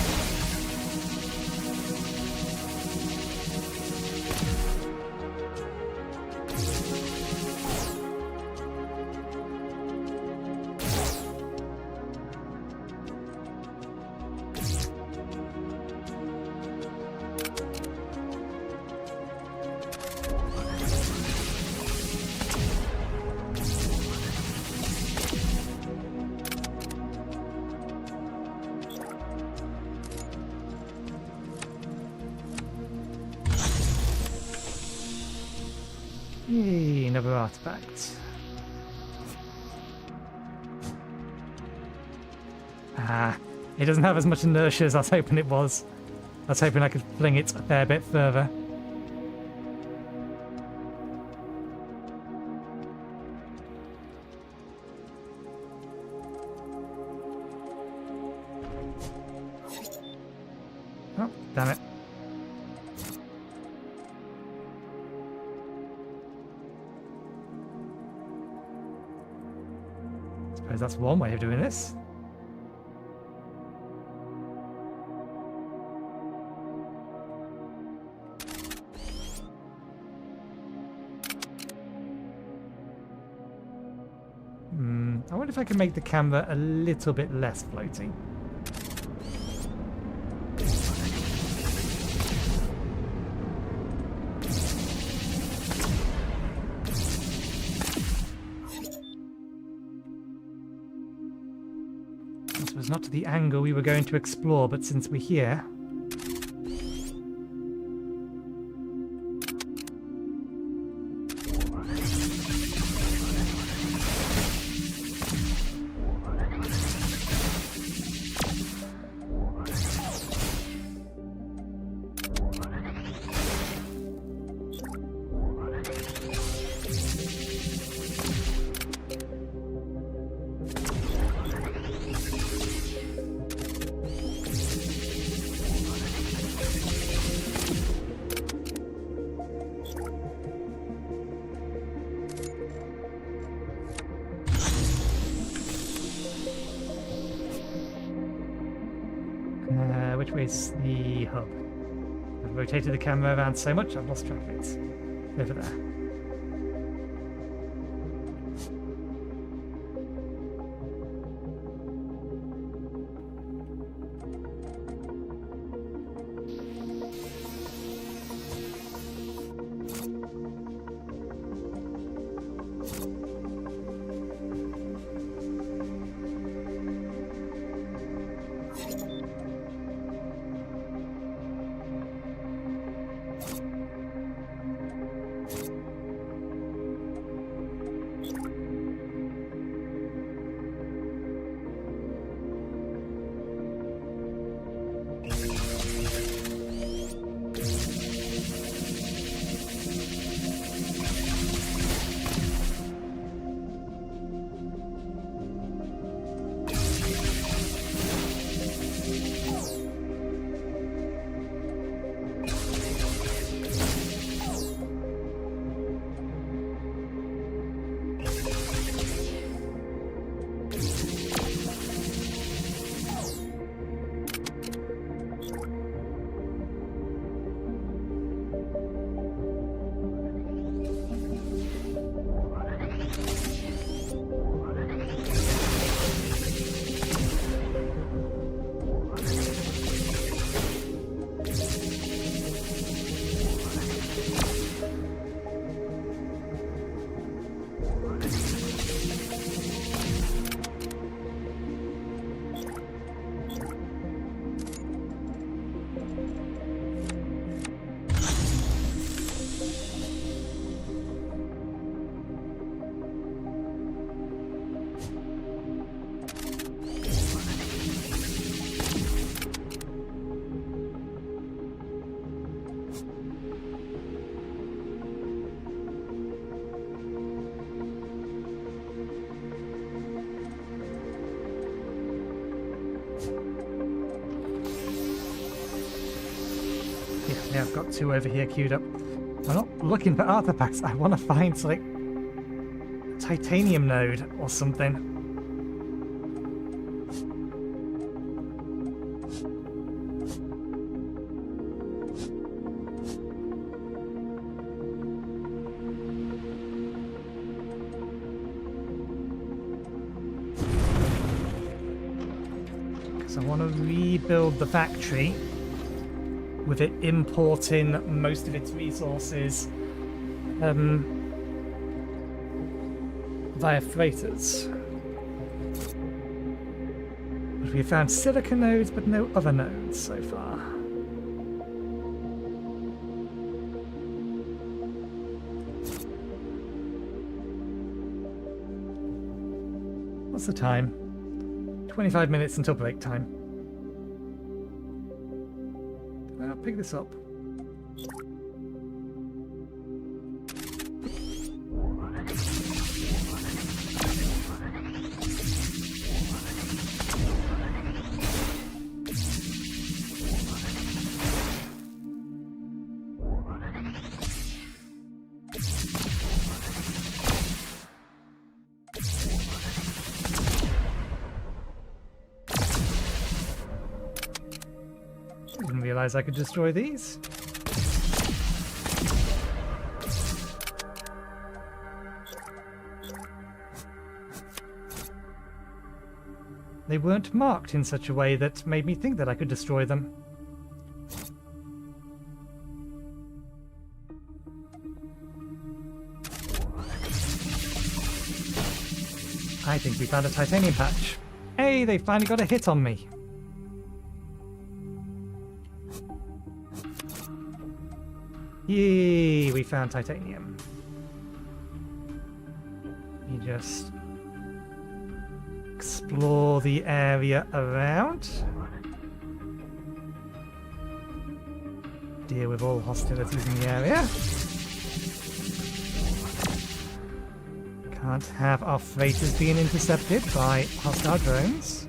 Yay, another artifact. Ah, it doesn't have as much inertia as I was hoping it was. I was hoping I could fling it a fair bit further. Oh, damn it. Suppose that's one way of doing this. I wonder if I can make the camera a little bit less floaty. This was not the angle we were going to explore, but since we're here... which way's the hub? I've rotated the camera around so much I've lost track of it. Over there. Yeah, I've got two over here queued up. I'm not looking for artifacts. I want to find, like, a titanium node or something. Because I want to rebuild the factory with it importing most of its resources via freighters. But we found silica nodes, but no other nodes so far. What's the time? 25 minutes until break time. I'll pick this up. Didn't realize I could destroy these. They weren't marked in such a way that made me think that I could destroy them. I think we found a titanium patch. Hey, they finally got a hit on me. Yay, we found titanium. You just explore the area around. Deal with all hostilities in the area. Can't have our freighters being intercepted by hostile drones.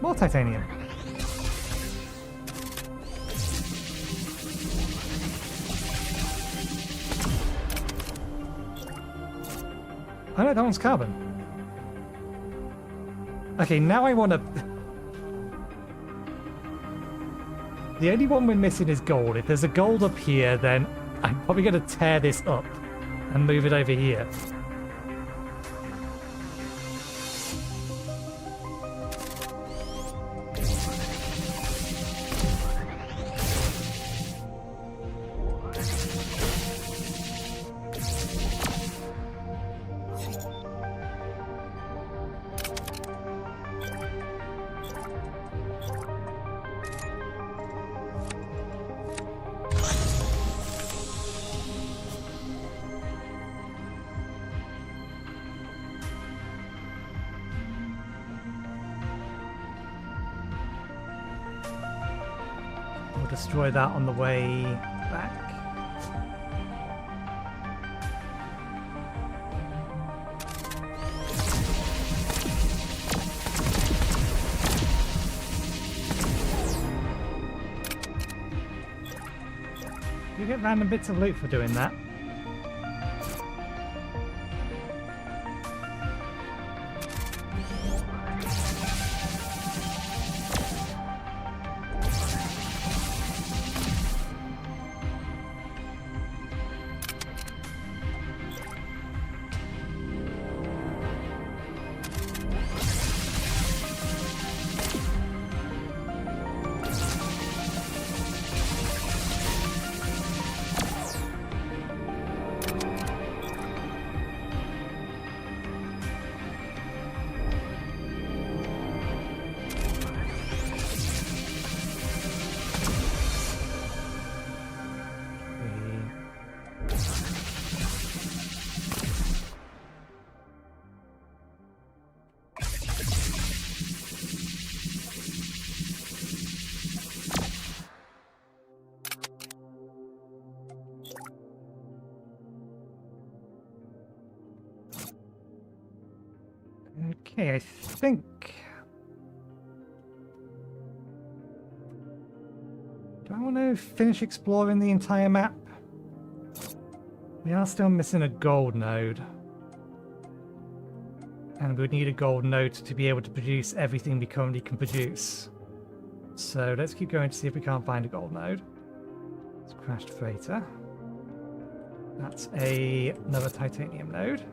More titanium. Oh no, that one's carbon. Okay, now I want to... The only one we're missing is gold. If there's a gold up here, then I'm probably going to tear this up and move it over here. We'll destroy that on the way back. You get random bits of loot for doing that. Okay, I think... Do I want to finish exploring the entire map? We are still missing a gold node. And we would need a gold node to be able to produce everything we currently can produce. So let's keep going to see if we can't find a gold node. It's a crashed freighter. That's another titanium node.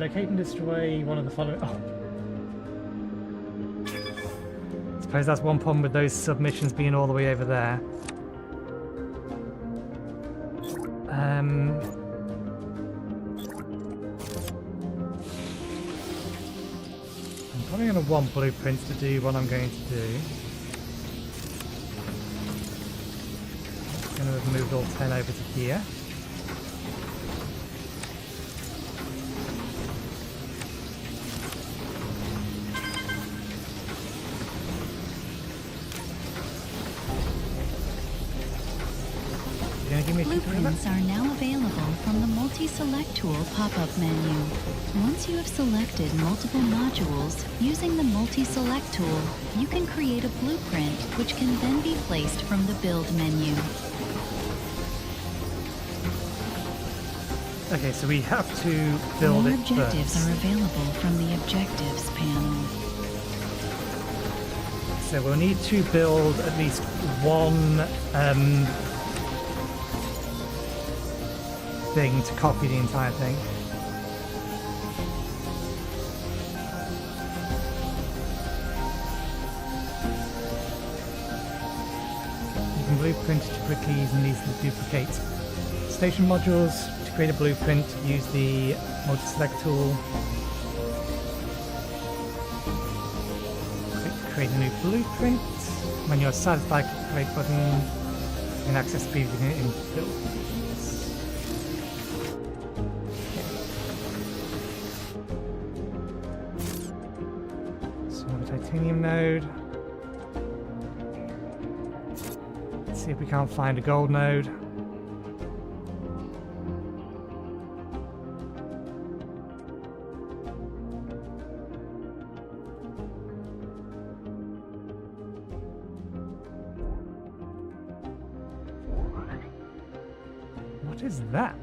locate and destroy one of the following. Oh. I suppose that's one problem with those submissions being all the way over there. I'm probably going to want blueprints to do what I'm going to do. I'm going to have moved all 10 over to here. Blueprints are now available from the Multi-Select Tool pop-up menu. Once you have selected multiple modules, using the Multi-Select Tool, you can create a blueprint which can then be placed from the Build menu. Okay, so we have to build More it objectives first. are available from the Objectives panel. So we'll need to build at least one thing to copy the entire thing. You can blueprint to quickly use and easily duplicate station modules. To create a blueprint, use the multi-select tool. Create a new blueprint. When you're satisfied, click the Create button. You can access the previous in build. Titanium node. Let's see if we can't find a gold node. What is that?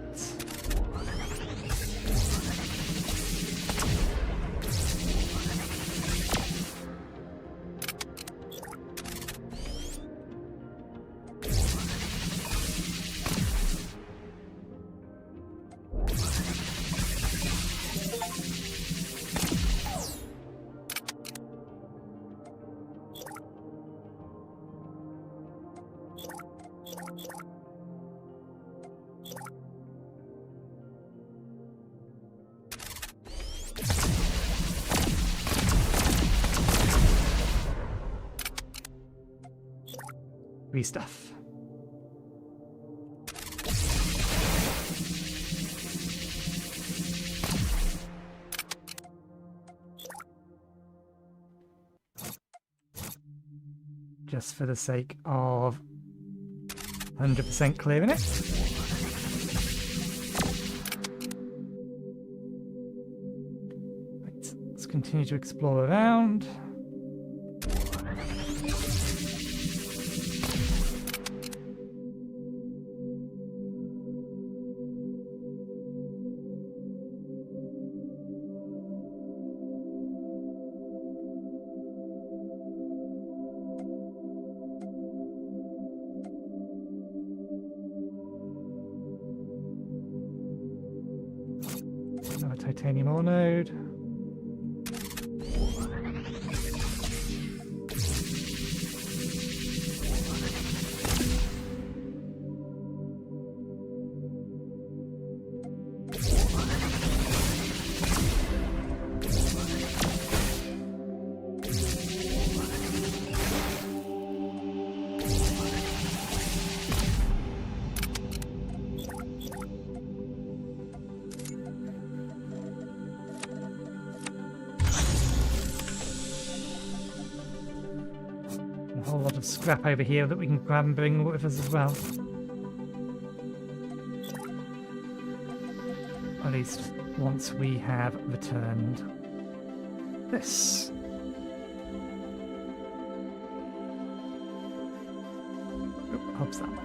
Stuff. Just for the sake of 100% clearing it. Right, let's continue to explore around. Another titanium ore node. A whole lot of scrap over here that we can grab and bring with us as well. At least once we have returned this. Oh, hopes that way.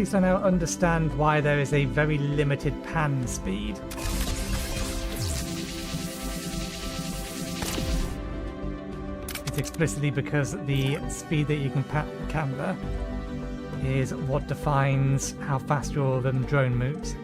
least I now understand why there is a very limited pan speed. It's explicitly because the speed that you can pan the camera is what defines how fast your drone moves.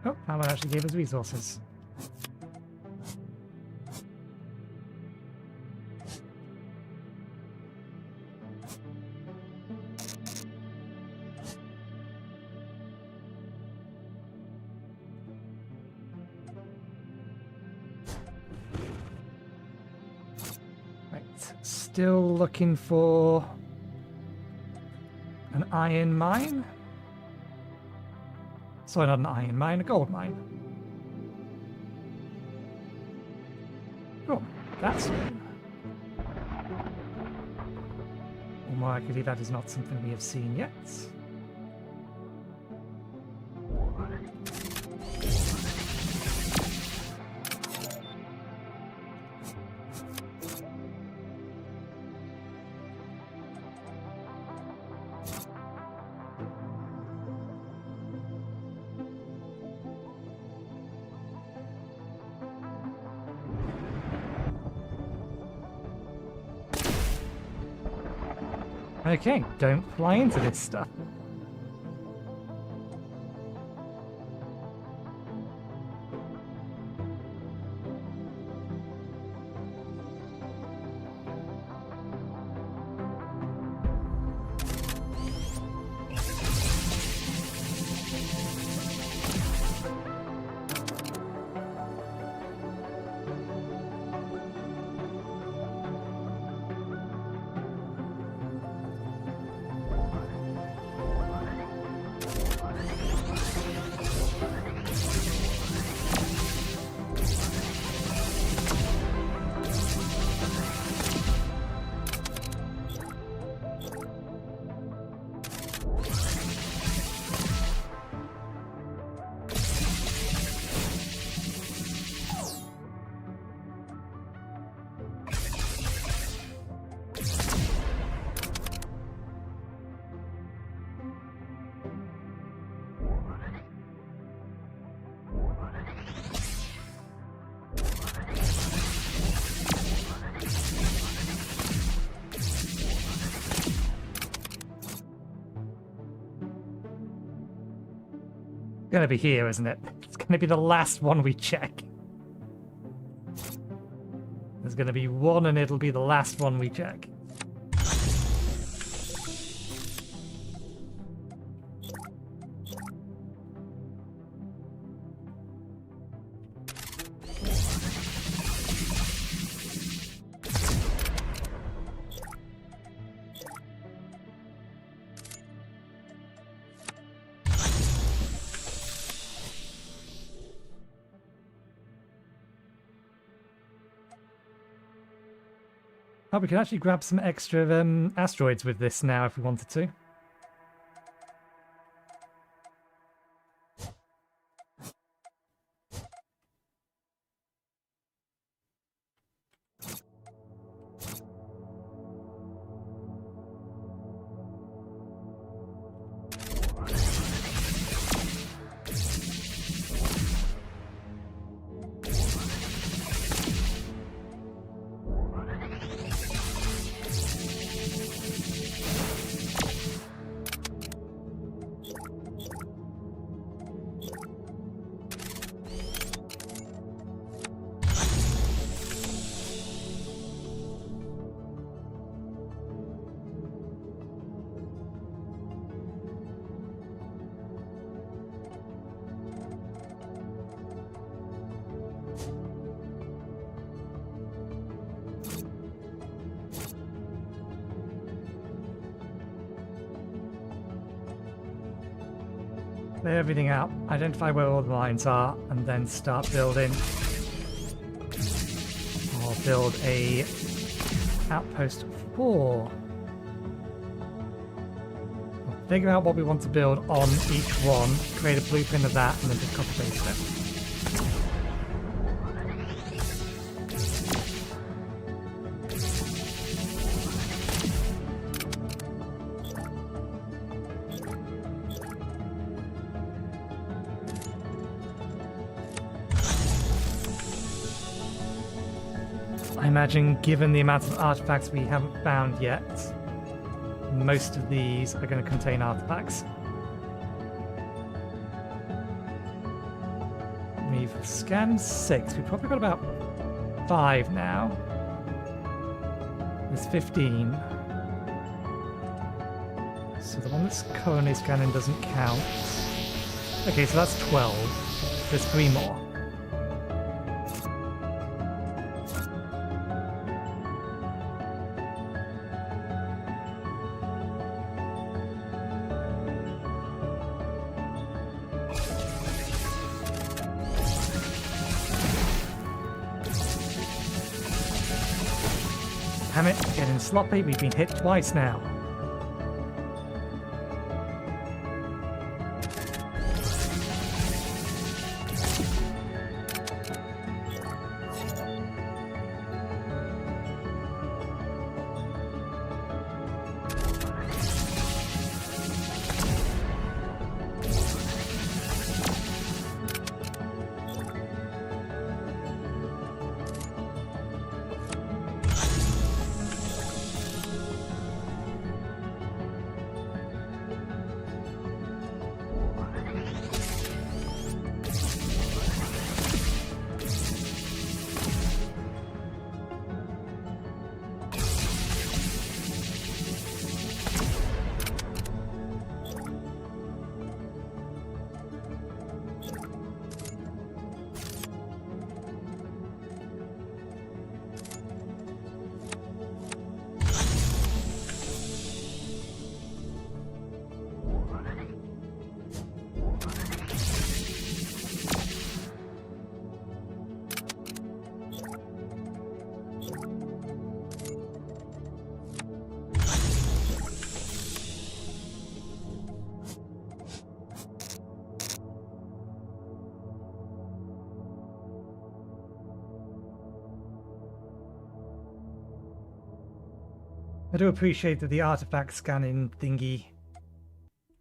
Oh, that one actually gave us resources. Right, still looking for an iron mine. Sorry, not an iron mine, a gold mine. Oh, that's new. Or more accurately, that is not something we have seen yet. Okay, don't fly into this stuff. Gonna be here, isn't it? It's gonna be the last one we check. There's gonna be one and it'll be the last one we check. Oh, we can actually grab some extra asteroids with this now if we wanted to. Clear everything out, identify where all the lines are, and then start building. Or build a outpost 4. We'll figure out what we want to build on each one, create a blueprint of that, and then just copy paste it. I imagine, given the amount of artifacts we haven't found yet, most of these are going to contain artifacts. We've scanned 6. We've probably got about 5 now. There's 15. So the one that's currently scanning doesn't count. Okay, so that's 12. There's 3 more. Damn it, getting sloppy. We've been hit twice now. I do appreciate that the artifact scanning thingy,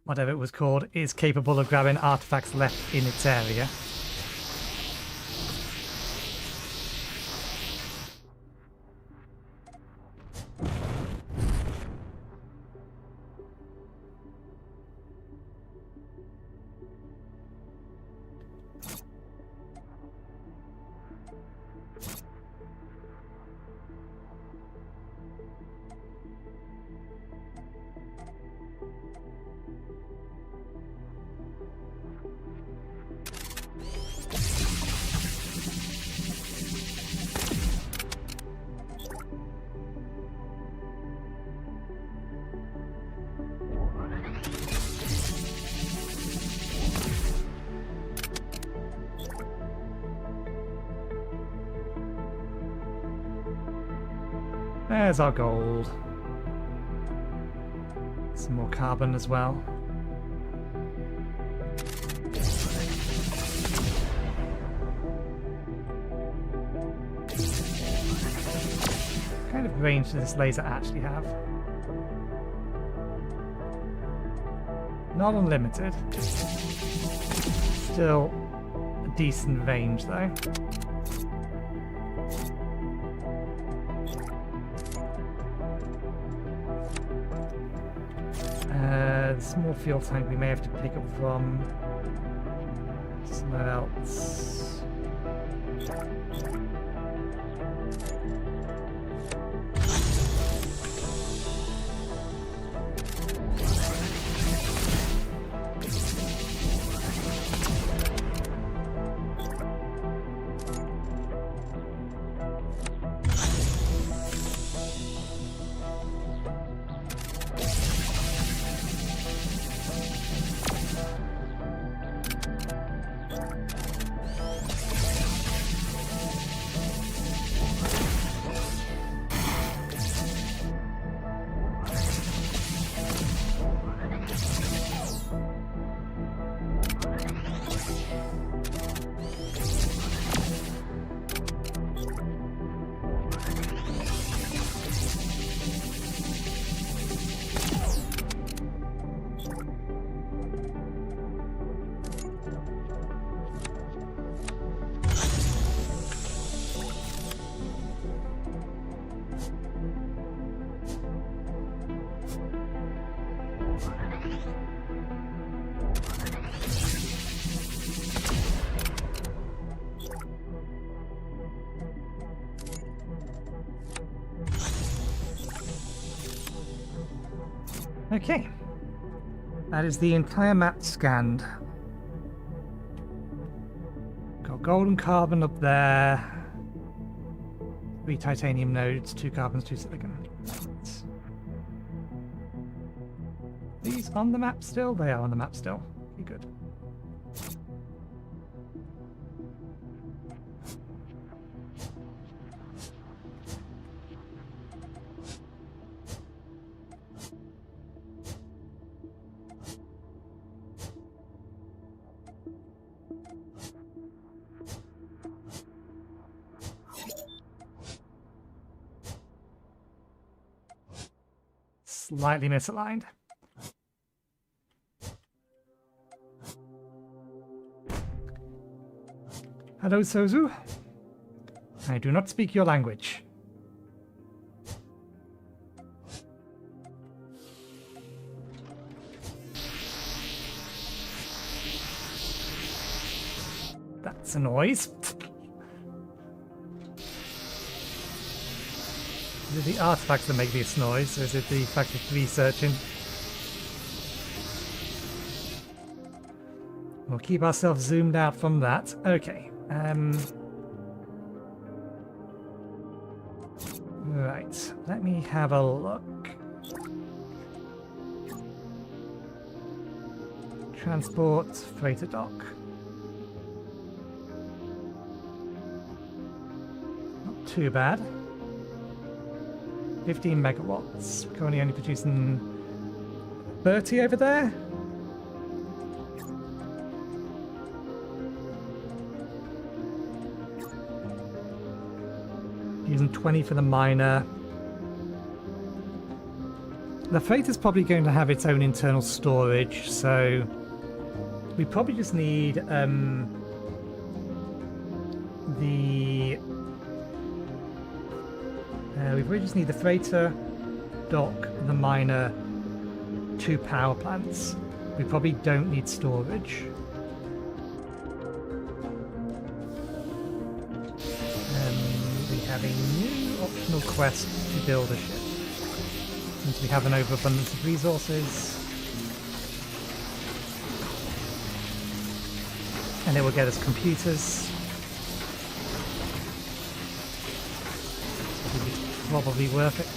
whatever it was called, is capable of grabbing artifacts left in its area. There's our gold. Some more carbon as well. What kind of range does this laser actually have? Not unlimited. Still a decent range though. The small fuel tank we may have to pick up from somewhere else. Okay. That is the entire map scanned. Got gold and carbon up there. 3 titanium nodes, 2 carbons, 2 silicon. These on the map still? They are on the map still. Okay, good. Slightly misaligned. Hello, Sozu. I do not speak your language. That's a noise. Is it the artifacts that make this noise, or is it the fact of researching? We'll keep ourselves zoomed out from that. Okay. Right. Let me have a look. Transport, freighter dock. Not too bad. 15 megawatts. Currently only producing 30 over there. Using 20 for the miner. The freighter's probably going to have its own internal storage, so we probably just need we probably just need the freighter, dock, the miner, 2 power plants. We probably don't need storage. We have a new optional quest to build a ship. Since we have an overabundance of resources. And it will get us computers. Probably worth it.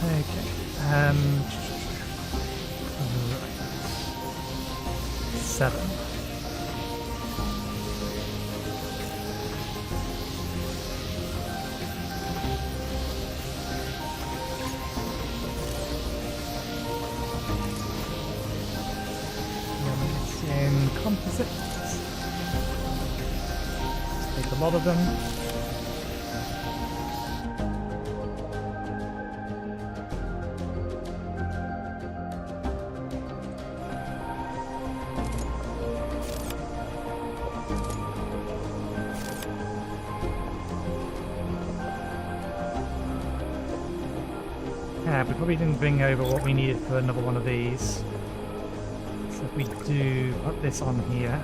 Okay. 7. It's in composites. Let's take a lot of them. We probably didn't bring over what we needed for another one of these. So if we do put this on here.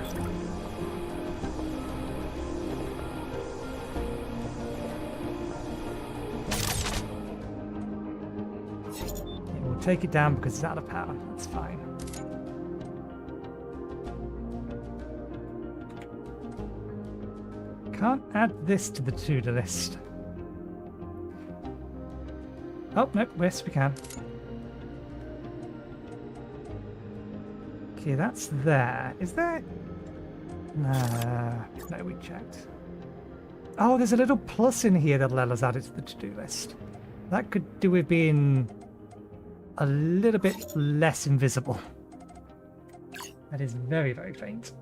It will take it down because it's out of power. That's fine. Can't add this to the to-do list. Oh, no, yes, we can. Okay, that's there. Is there... no, we checked. Oh, there's a little plus in here that'll let us add it to the to-do list. That could do with being a little bit less invisible. That is very, very faint.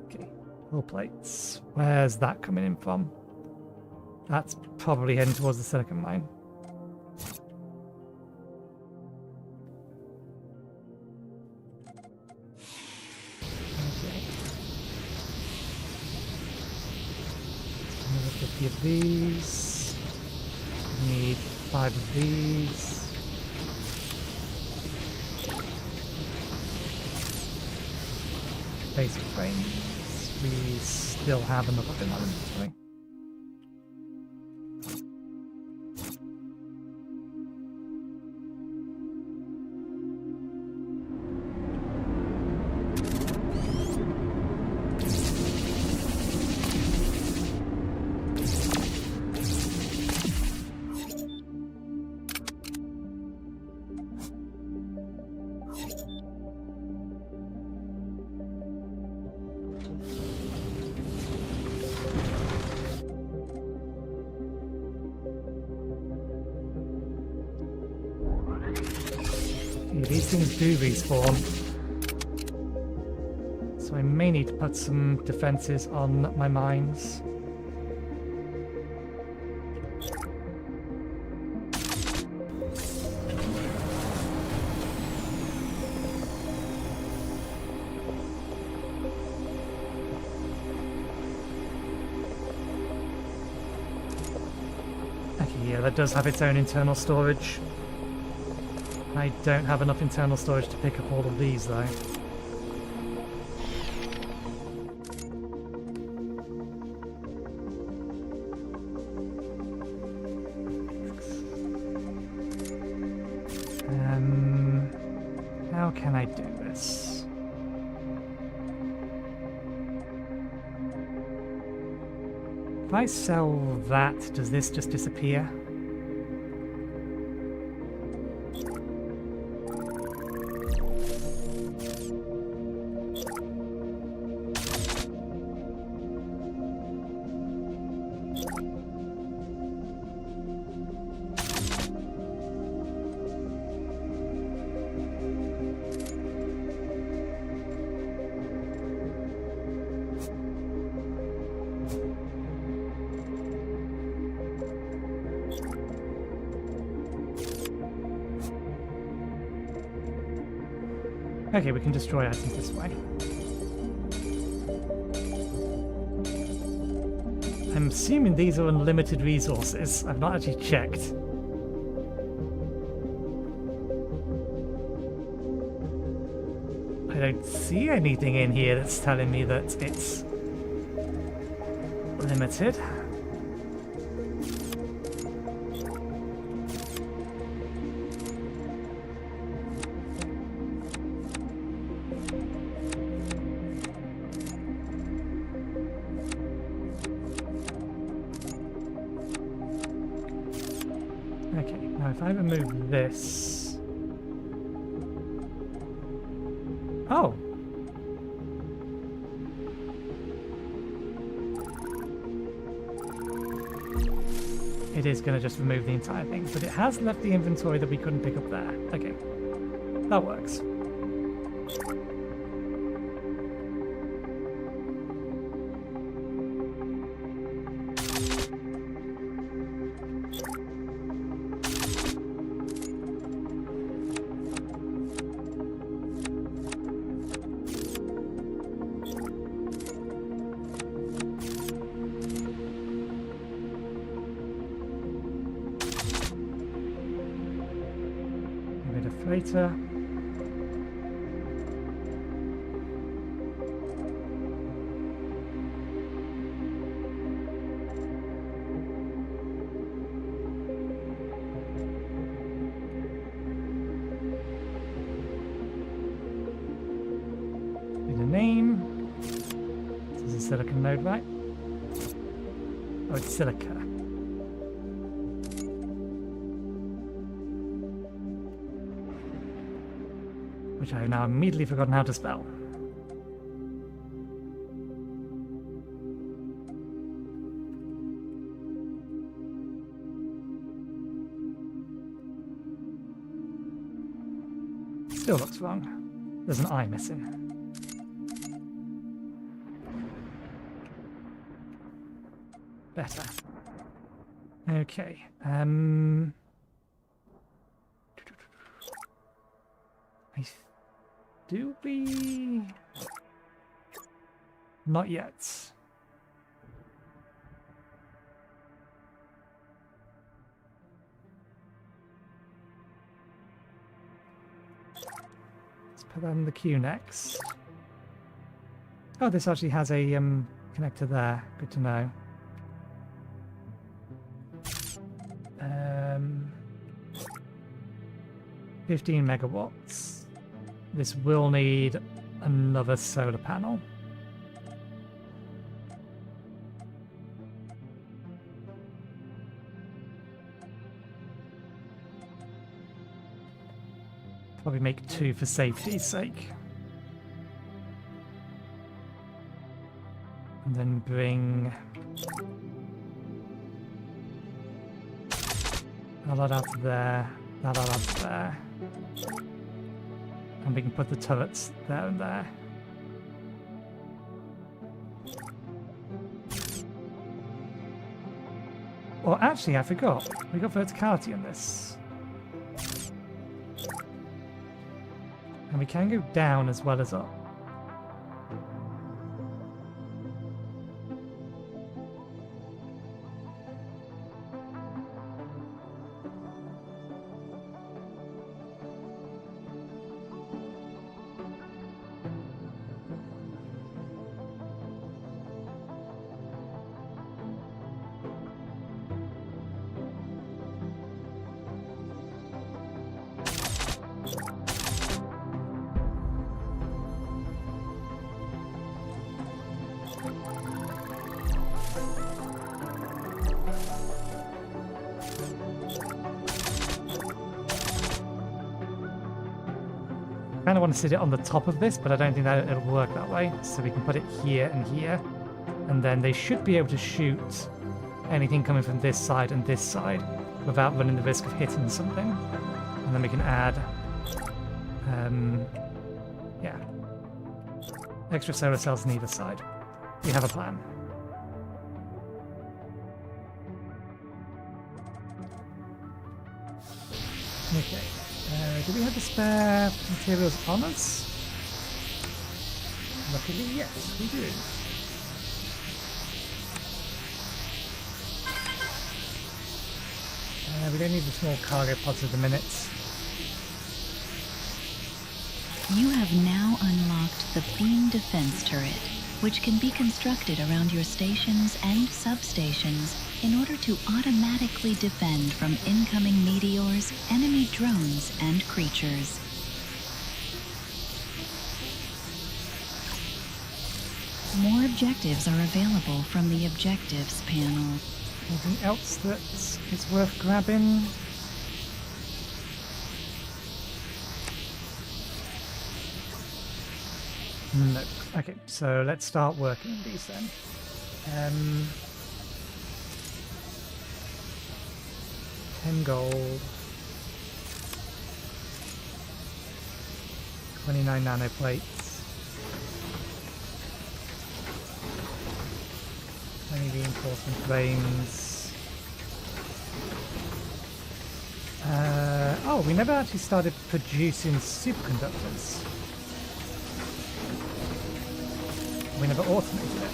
Okay, full plates. Where's that coming in from? That's probably heading towards the silicon mine. 50 of these. Need 5 of these. Basic frames. We still have enough in our inventory. These things do respawn, so I may need to put some defenses on my mines. Okay, yeah, that does have its own internal storage. I don't have enough internal storage to pick up all of these, though. How can I do this? If I sell that, does this just disappear? Okay, we can destroy items this way. I'm assuming these are unlimited resources. I've not actually checked. I don't see anything in here that's telling me that it's limited. Okay, now if I remove this... Oh! It is going to just remove the entire thing, but it has left the inventory that we couldn't pick up there. Okay, that works. Freighter. Need a name. This is a silicon node, right? Oh, it's silica. Which I have now immediately forgotten how to spell. Still looks wrong. There's an I missing. Better. Okay. Do we? Not yet. Put that in the queue next. Oh, this actually has a connector there. Good to know. 15 megawatts. This will need another solar panel. Probably make 2 for safety's sake. And then bring a lot out there, that lot out there. And we can put the turrets there and there. Or actually, I forgot. We got verticality on this. And we can go down as well as up. I kind of want to sit it on the top of this, but I don't think that it'll work that way. So we can put it here and here. And then they should be able to shoot anything coming from this side and this side without running the risk of hitting something. And then we can add, yeah, extra solar cells on either side. We have a plan. Okay. Do we have the spare materials on us? Luckily, yes, we do. We don't need the small cargo pods at the minute. You have now unlocked the beam defense turret, which can be constructed around your stations and substations in order to automatically defend from incoming meteors, enemy drones, and creatures. More objectives are available from the objectives panel. Anything else that is worth grabbing? No. Okay, so let's start working these then. 10 gold. 29 nanoplates. 20 reinforcement frames. Oh, we never actually started producing superconductors. We never automated it.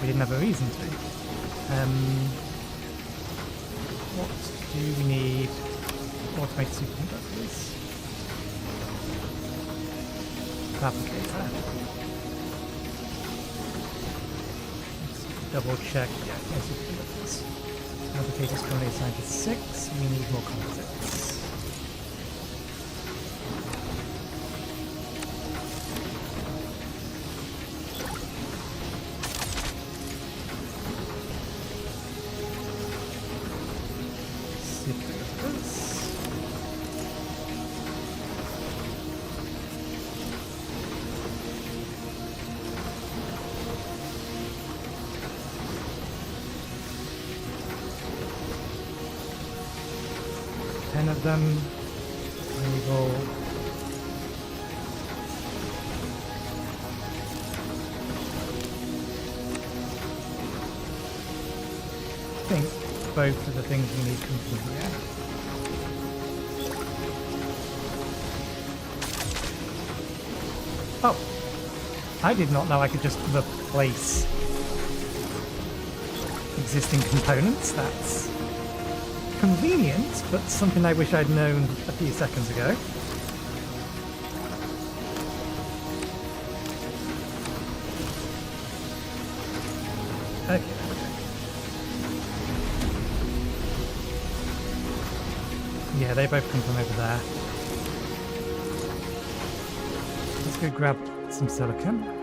We didn't have a reason to. What do we need? Automated superconductors. Fabricator. Let's double check. Yeah, no superconductors. Fabricator's currently assigned to 6. We need more composites. Of them. We will think both of the things we need come from here. Oh, I did not know I could just replace existing components. That's convenient, but something I wish I'd known a few seconds ago. Yeah, they both come from over there. Let's go grab some silicon.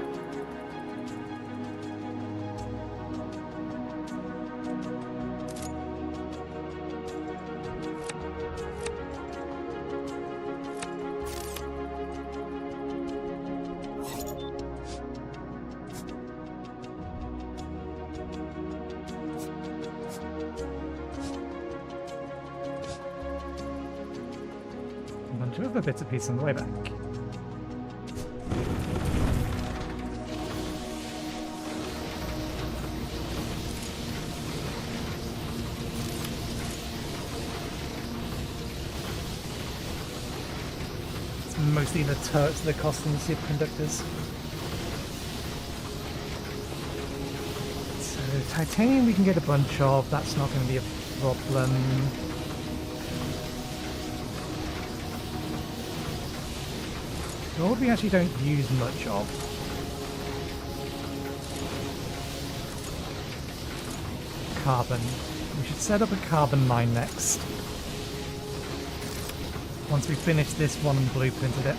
Other bits of pieces on the way back. It's mostly the turrets that are costing the superconductors. So titanium we can get a bunch of, that's not going to be a problem. Gold we actually don't use much of. Carbon. We should set up a carbon mine next. Once we finish this one and blueprinted it.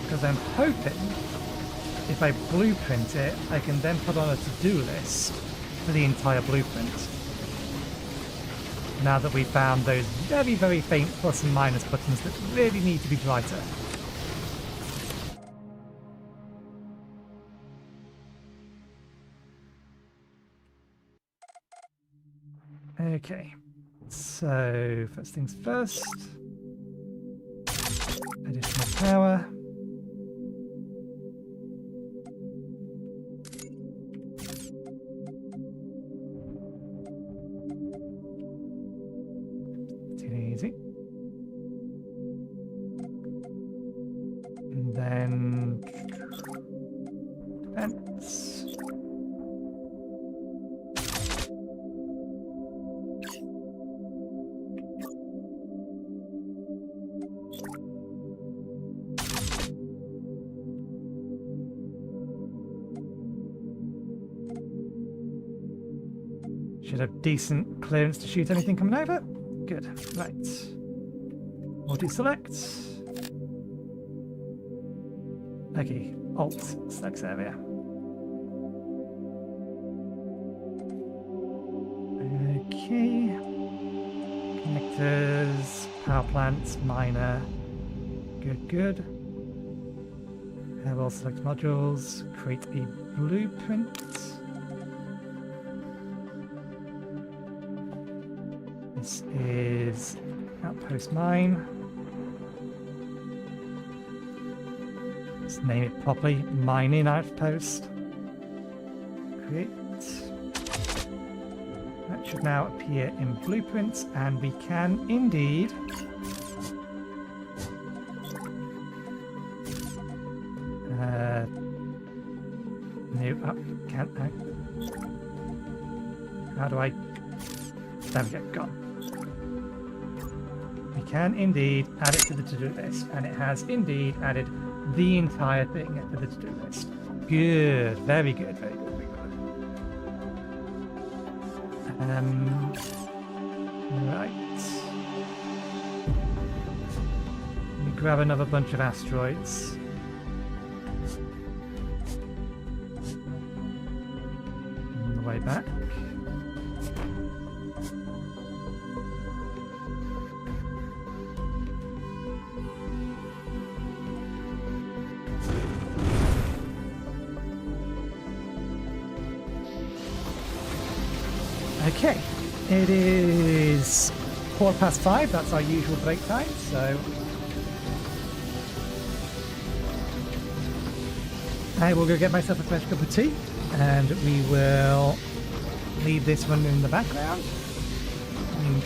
Because I'm hoping if I blueprint it, I can then put on a to-do list for the entire blueprint. Now that we've found those very, very faint plus and minus buttons that really need to be brighter. Okay, so first things first. Additional power. Easy. And then defense. Should have decent clearance to shoot anything coming over. Good. Right. We'll deselect. Okay. Alt selects area. Okay. Connectors, power plants, miner. Good, good. All select modules. Create a blueprint. This is Outpost Mine. Let's name it properly. Mining Outpost. Create. That should now appear in blueprints, and we can indeed can't. How do I? There we go. Gone. We can indeed add it to the to-do list, and it has indeed added the entire thing to the to-do list. Good, very good, very good, very good. Right. Let me grab another bunch of asteroids. On the way back. Okay, it is 5:15, that's our usual break time, so I will go get myself a fresh cup of tea, and we will leave this one in the background and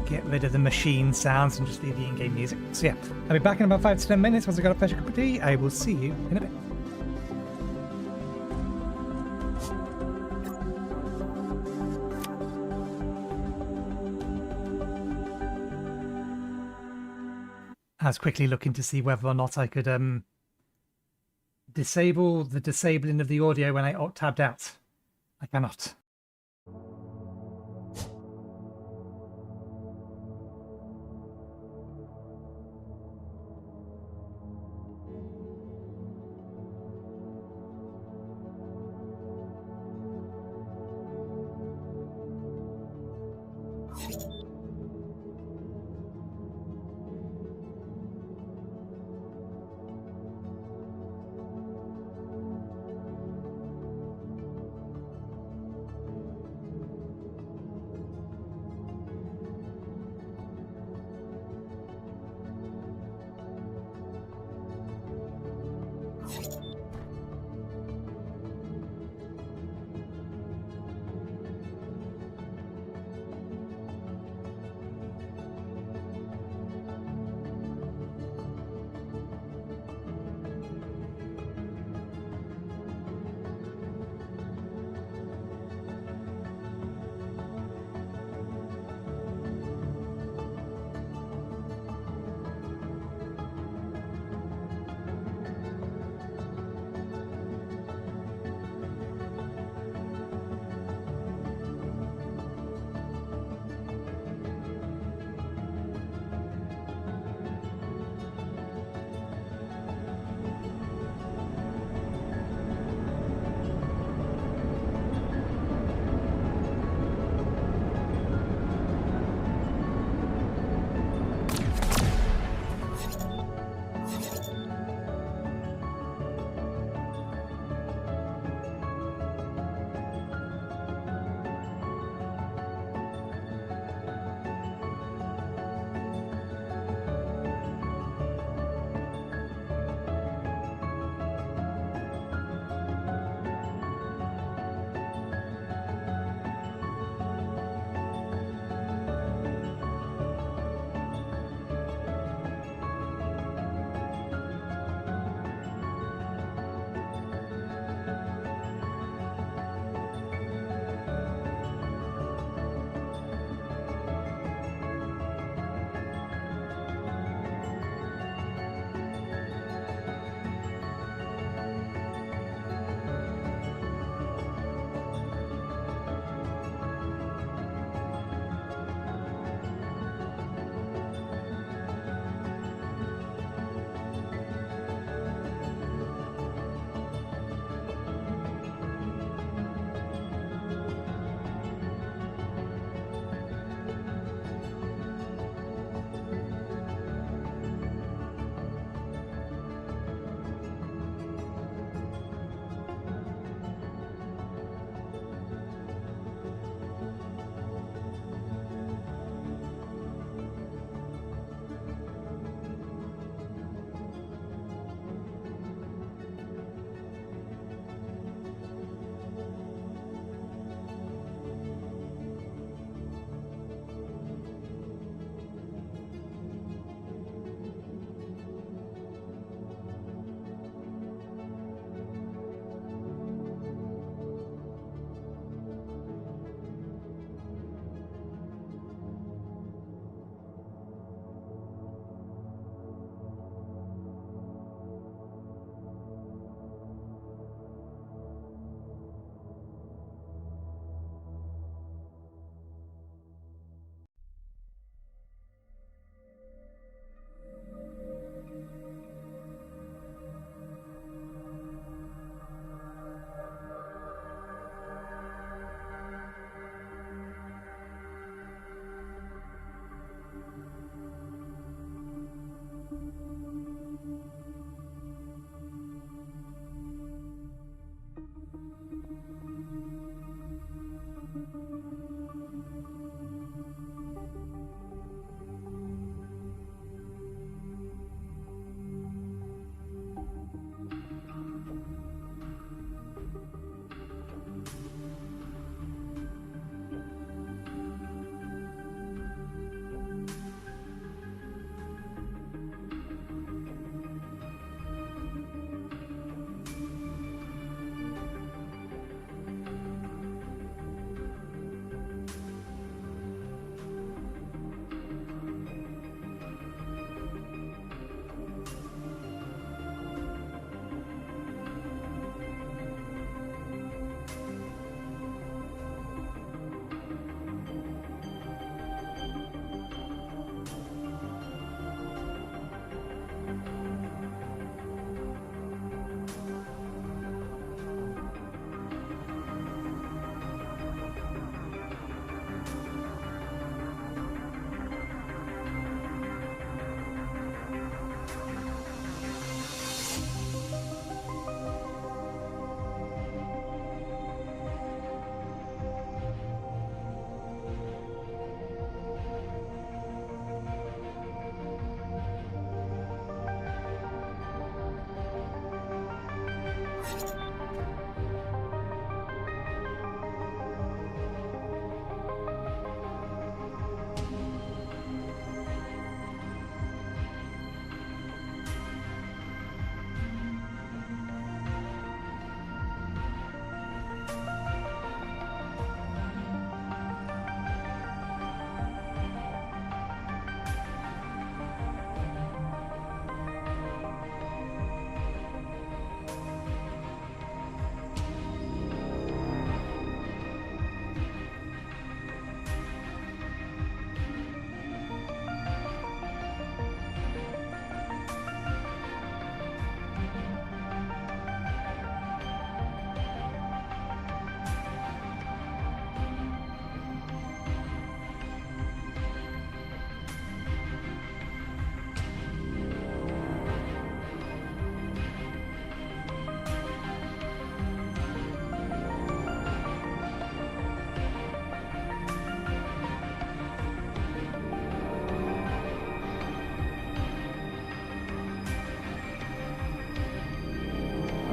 get rid of the machine sounds and just leave the in-game music. So yeah, I'll be back in about 5 to 10 minutes. Once I've got a fresh cup of tea, I will see you in a bit. I was quickly looking to see whether or not I could disable the disabling of the audio when I alt-tabbed out. I cannot.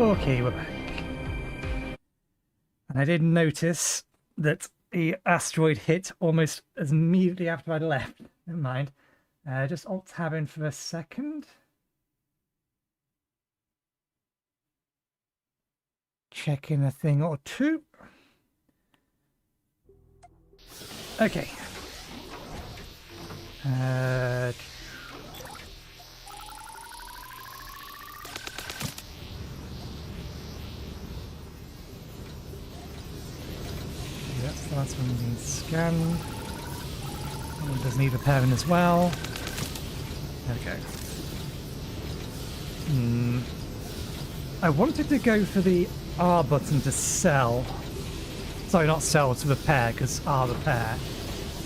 Okay, we're back. And I did notice that the asteroid hit almost as immediately after I'd left. Never mind. Just alt-tab in for a second. Check in a thing or two. Okay. Yep, so that's one being scanned. It does need repairing as well. There we go. I wanted to go for the R button to sell. Sorry, not sell, to repair, because R repair.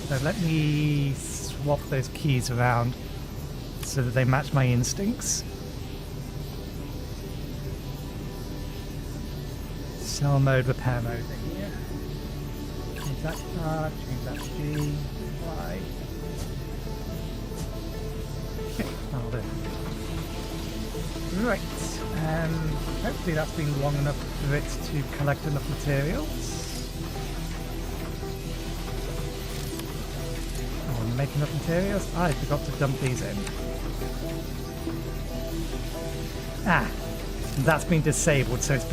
So let me swap those keys around so that they match my instincts. Sell mode, repair mode. Yeah. Change that R, change that G, Y. Okay, that'll do. Right. Hopefully that's been long enough for it to collect enough materials. Oh, make enough materials? I forgot to dump these in. Ah, that's been disabled, so it's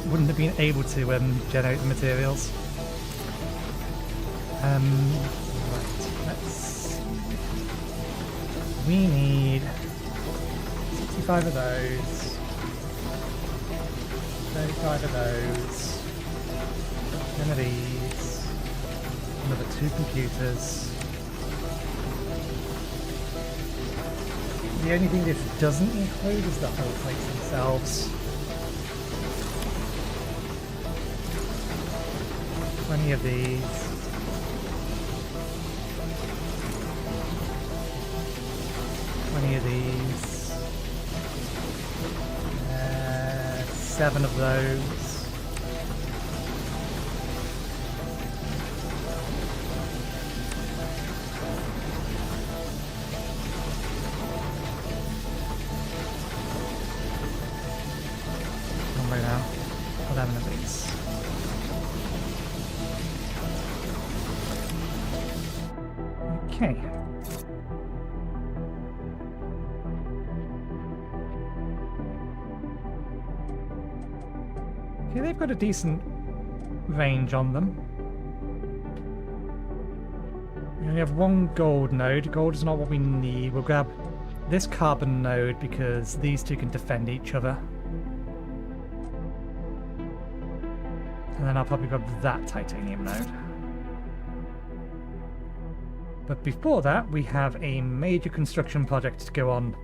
wouldn't have been able to generate the materials. Right, we need 65 of those, 35 of those, 10 of these, another 2 computers. The only thing this doesn't include is the hull plates themselves. 20 of these. 20 of these. 7 of those. One way now. 11 of these. Okay. Okay, they've got a decent range on them. We only have one gold node. Gold is not what we need. We'll grab this carbon node because these two can defend each other. And then I'll probably grab that titanium node. But before that, we have a major construction project to go on.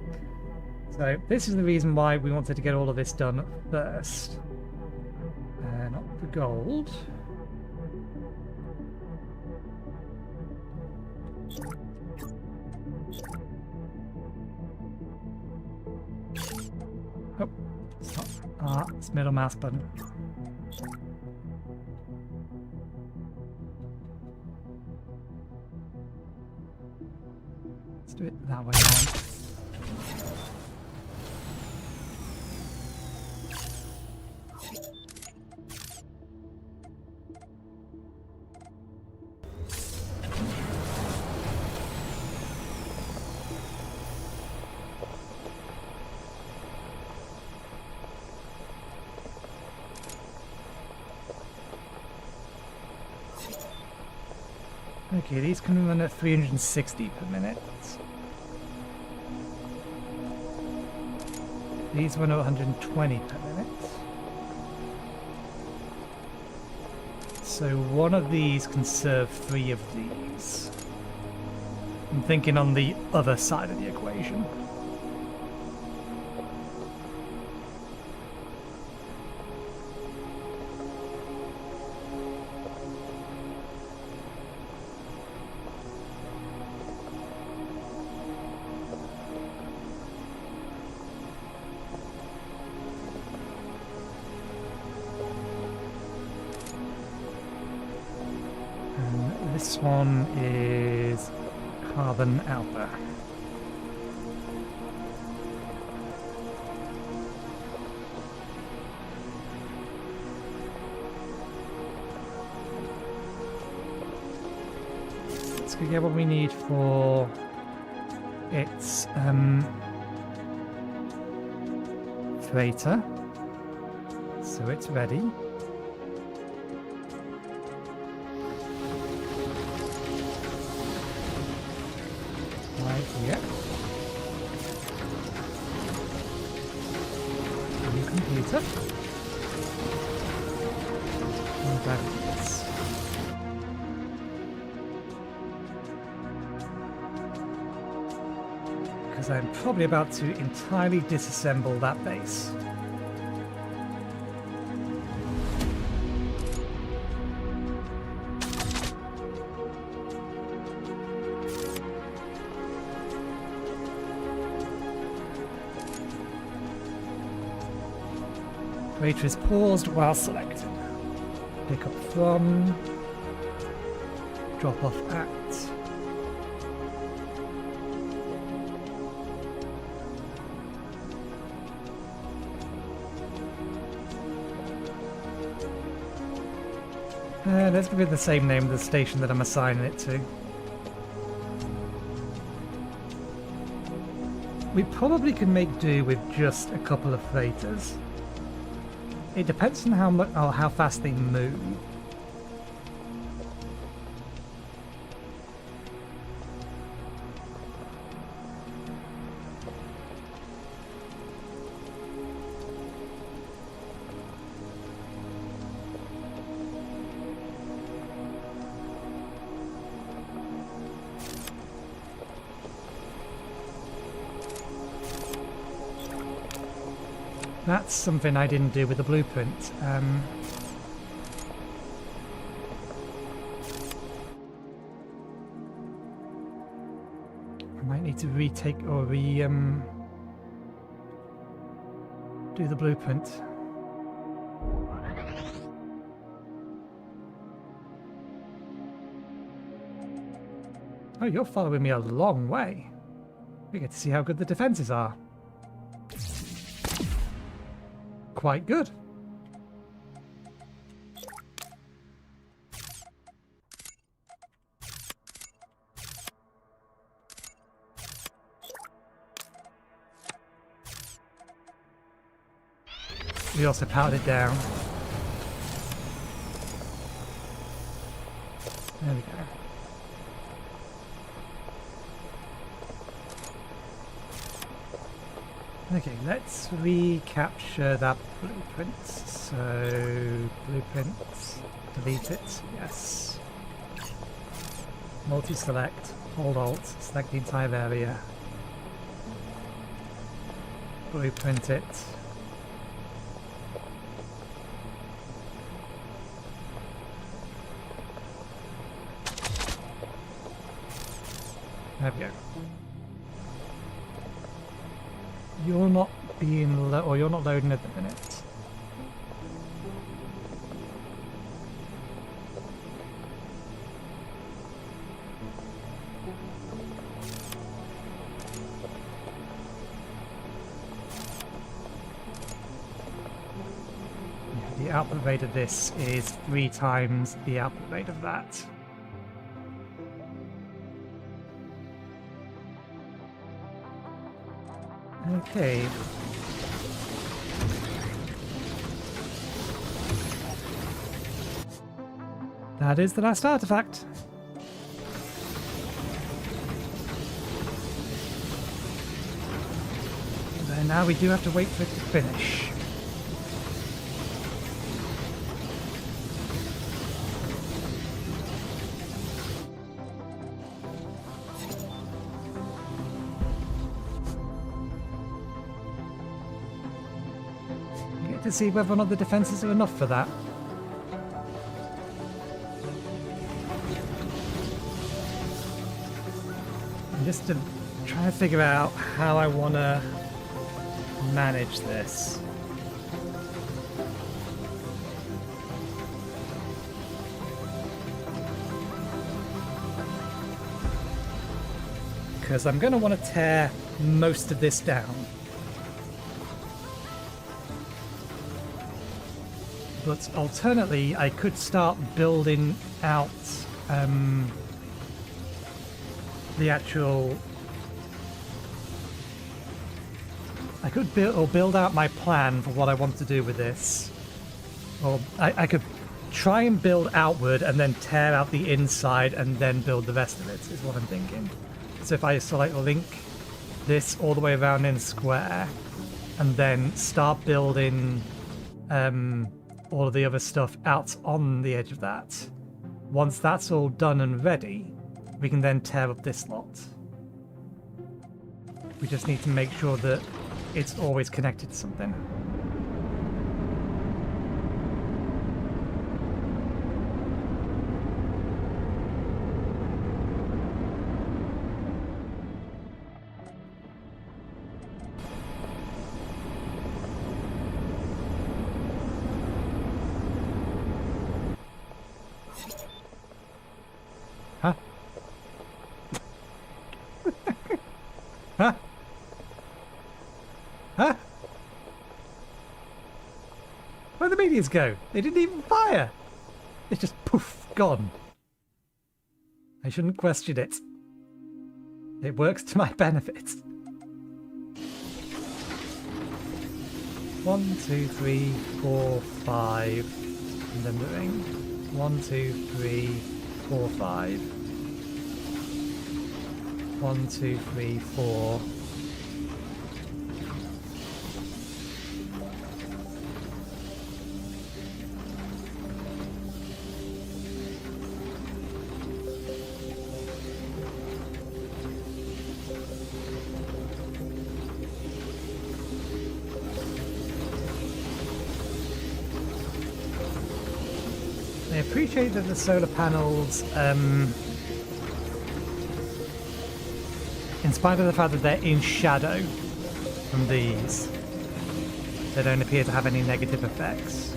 So this is the reason why we wanted to get all of this done first. Not the gold. Oh, it's not. Ah, it's middle mouse button. Let's do it that way around. Okay, these can run at 360 per minute. These run at 120 per minute. So one of these can serve 3 of these. I'm thinking on the other side of the equation. This one is carbon alpha. we get what we need for its freighter. So it's ready. Right here. New computer. And batteries. Because I'm probably about to entirely disassemble that base. Freighter is paused while selected. Pick up from. Drop off at. Let's give it the same name of the station that I'm assigning it to. We probably can make do with just a couple of freighters. It depends on how much or how fast they move. That's something I didn't do with the blueprint. I might need to retake or do the blueprint. Oh, you're following me a long way. We get to see how good the defenses are. Quite good. We also powered it down. There we go. Okay, let's recapture that blueprint. So, blueprint, delete it, yes. Multi-select, hold Alt, select the entire area. Blueprint it. There we go. You're not being or you're not loading at the minute. Yeah, the output rate of this is 3 times the output rate of that. Okay. That is the last artifact. And now we do have to wait for it to finish. To see whether or not the defenses are enough for that. And just to try to figure out how I want to manage this. Because I'm going to want to tear most of this down. But alternately, I could start building out the actual... I could build out my plan for what I want to do with this. Or I could try and build outward and then tear out the inside and then build the rest of it, is what I'm thinking. So if I select link this all the way around in square and then start building all of the other stuff out on the edge of that. Once that's all done and ready, we can then tear up this lot. We just need to make sure that it's always connected to something. Huh? Huh? Huh? Where'd the meteors go? They didn't even fire! It's just poof, gone. I shouldn't question it. It works to my benefit. 1, 2, 3, 4, 5. And then the ring. 1, 2, 3, 4, 5. 1, 2, 3, 4. I appreciate that the solar panels, in spite of the fact that they're in shadow from these, they don't appear to have any negative effects.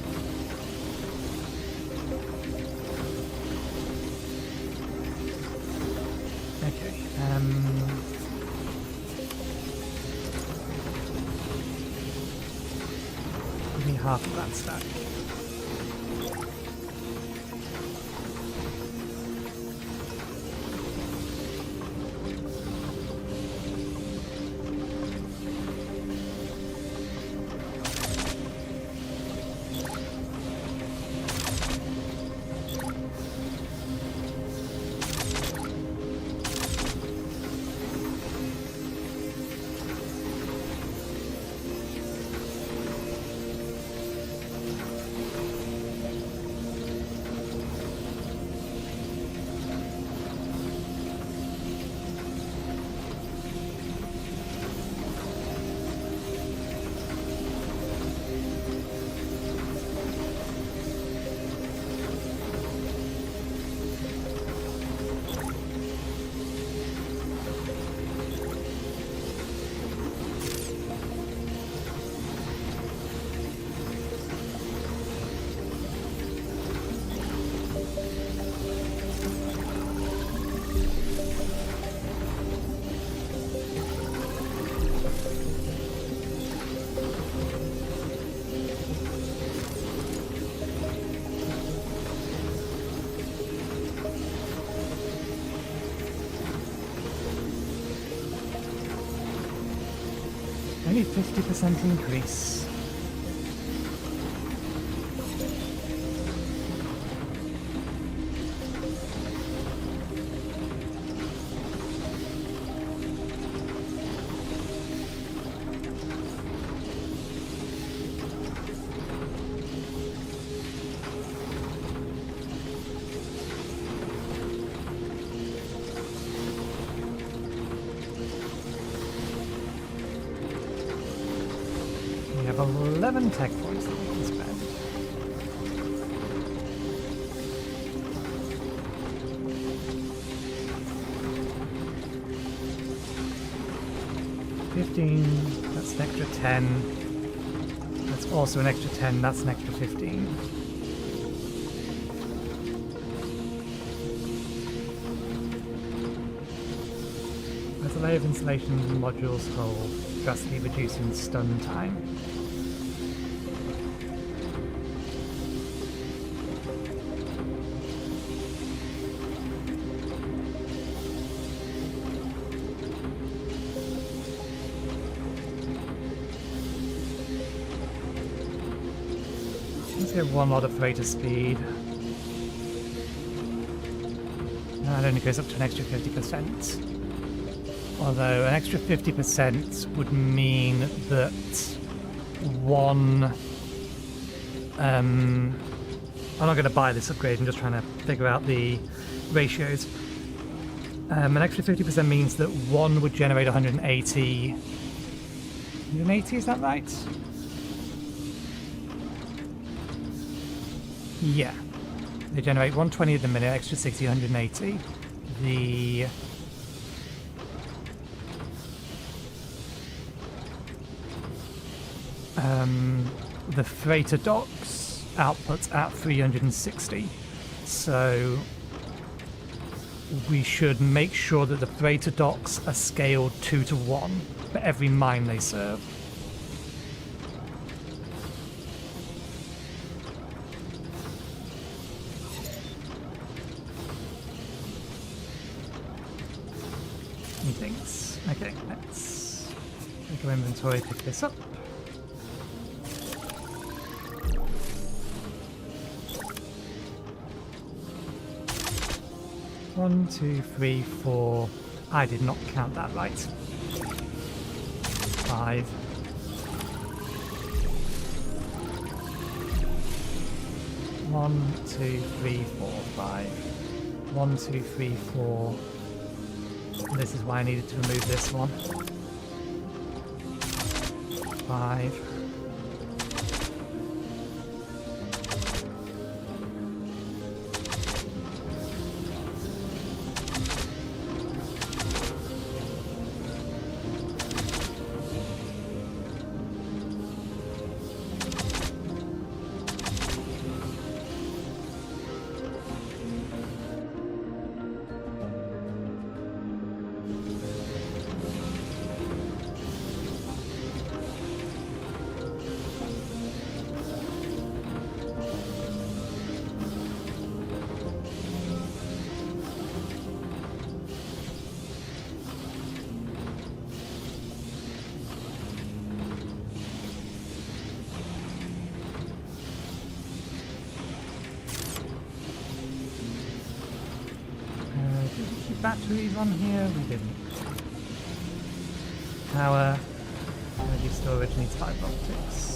Okay, give me half of that stack. Only 50% increase. We have 11 tech points that we can spend. $15, that's an extra 10. That's also an extra 10, that's an extra 15. As a layer of insulation modules hold, drastically reducing stun time. get one lot of freighter speed. That only goes up to an extra 50%. Although an extra 50% would mean that one... I'm not going to buy this upgrade, I'm just trying to figure out the ratios. An extra 50% means that one would generate 180. 180, is that right? Yeah. They generate 120 at the minute, extra 60, 180. The freighter docks outputs at 360. So we should make sure that the freighter docks are scaled 2 to 1 for every mine they serve. Methinks. Okay, let's make our inventory, pick this up. One, two, three, four. I did not count that right. 5. One, two, three, four, 5. 1, 2, 3, 4. This is why I needed to remove this one. 5. Batteries on here? We didn't. Power. Energy storage needs fiber optics.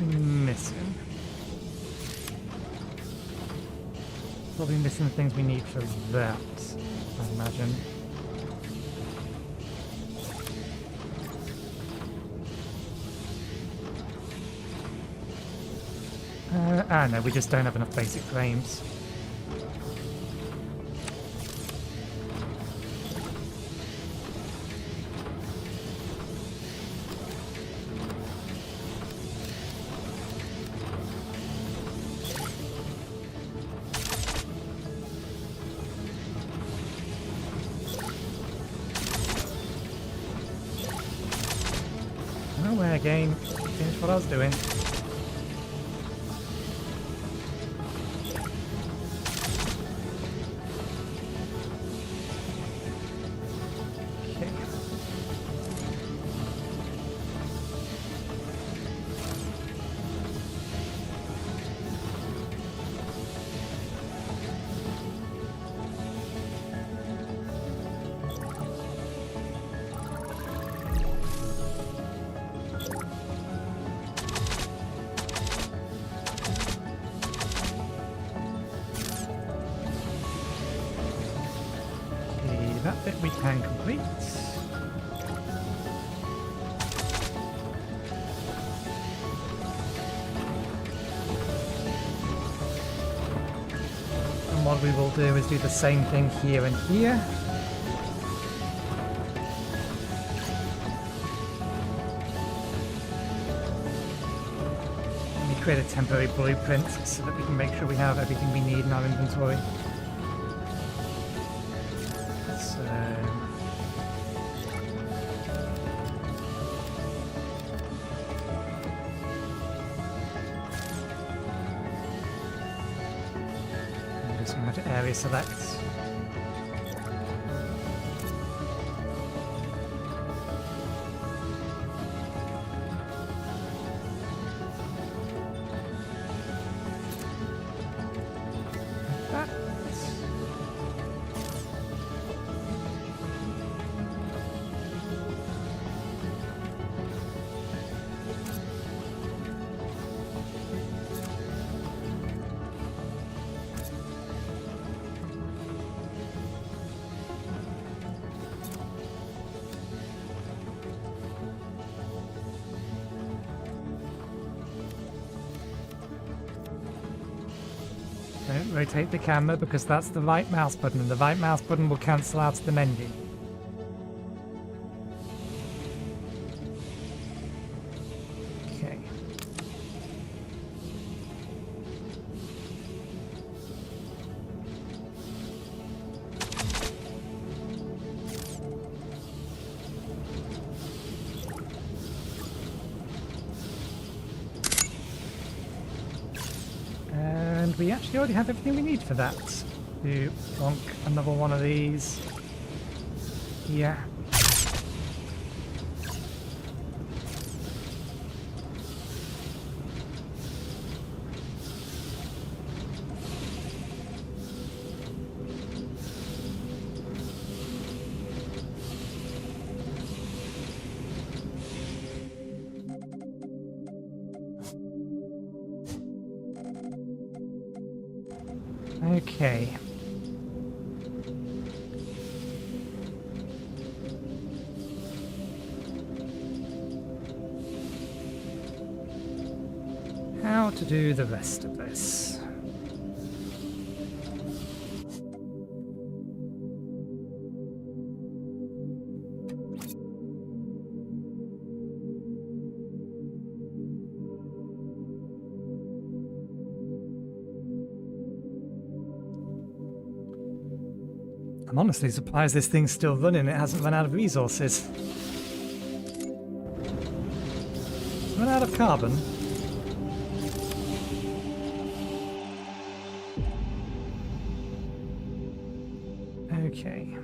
we missing? Probably missing the things we need for that, I imagine. No, we just don't have enough basic frames. Nowhere again. Finish what I was doing. That bit we can complete. And what we will do is do the same thing here and here. And we create a temporary blueprint so that we can make sure we have everything we need in our inventory. Area select. Like that. Don't rotate the camera because that's the right mouse button, and the right mouse button will cancel out the menu. Okay. And we actually already have everything we need for that. To plonk another one of these. Yeah. Okay. How to do the rest of this? I'm honestly surprised this thing's still running. It hasn't run out of resources. It's run out of carbon. Okay.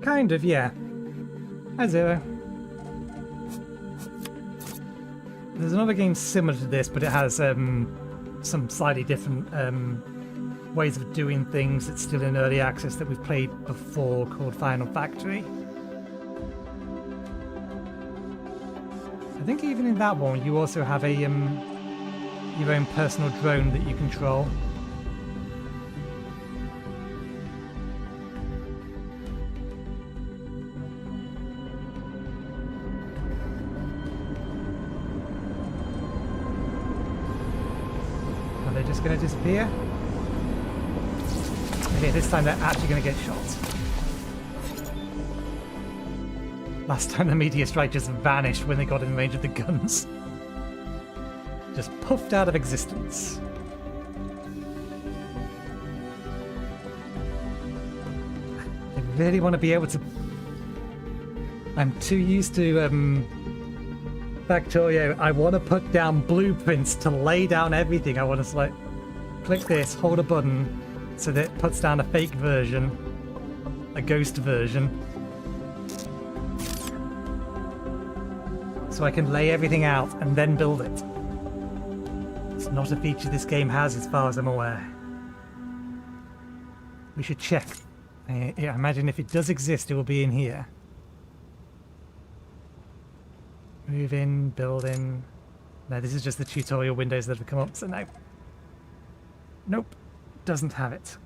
Kind of, yeah. Hi, Zero. There's another game similar to this, but it has some slightly different ways of doing things. It's still in early access that we've played before, called Final Factory. I think even in that one, you also have a your own personal drone that you control. Are they just going to disappear? Okay, this time they're actually going to get shot. Last time the meteor strike just vanished when they got in range of the guns. Just puffed out of existence. I really want to be able to... I'm too used to Factorio. I want to put down blueprints to lay down everything. I want to like click this, hold a button, so that it puts down a fake version, a ghost version. So I can lay everything out and then build it. It's not a feature this game has as far as I'm aware. We should check. I imagine if it does exist, it will be in here. Move in, build in. No, this is just the tutorial windows that have come up, so no. Nope, doesn't have it.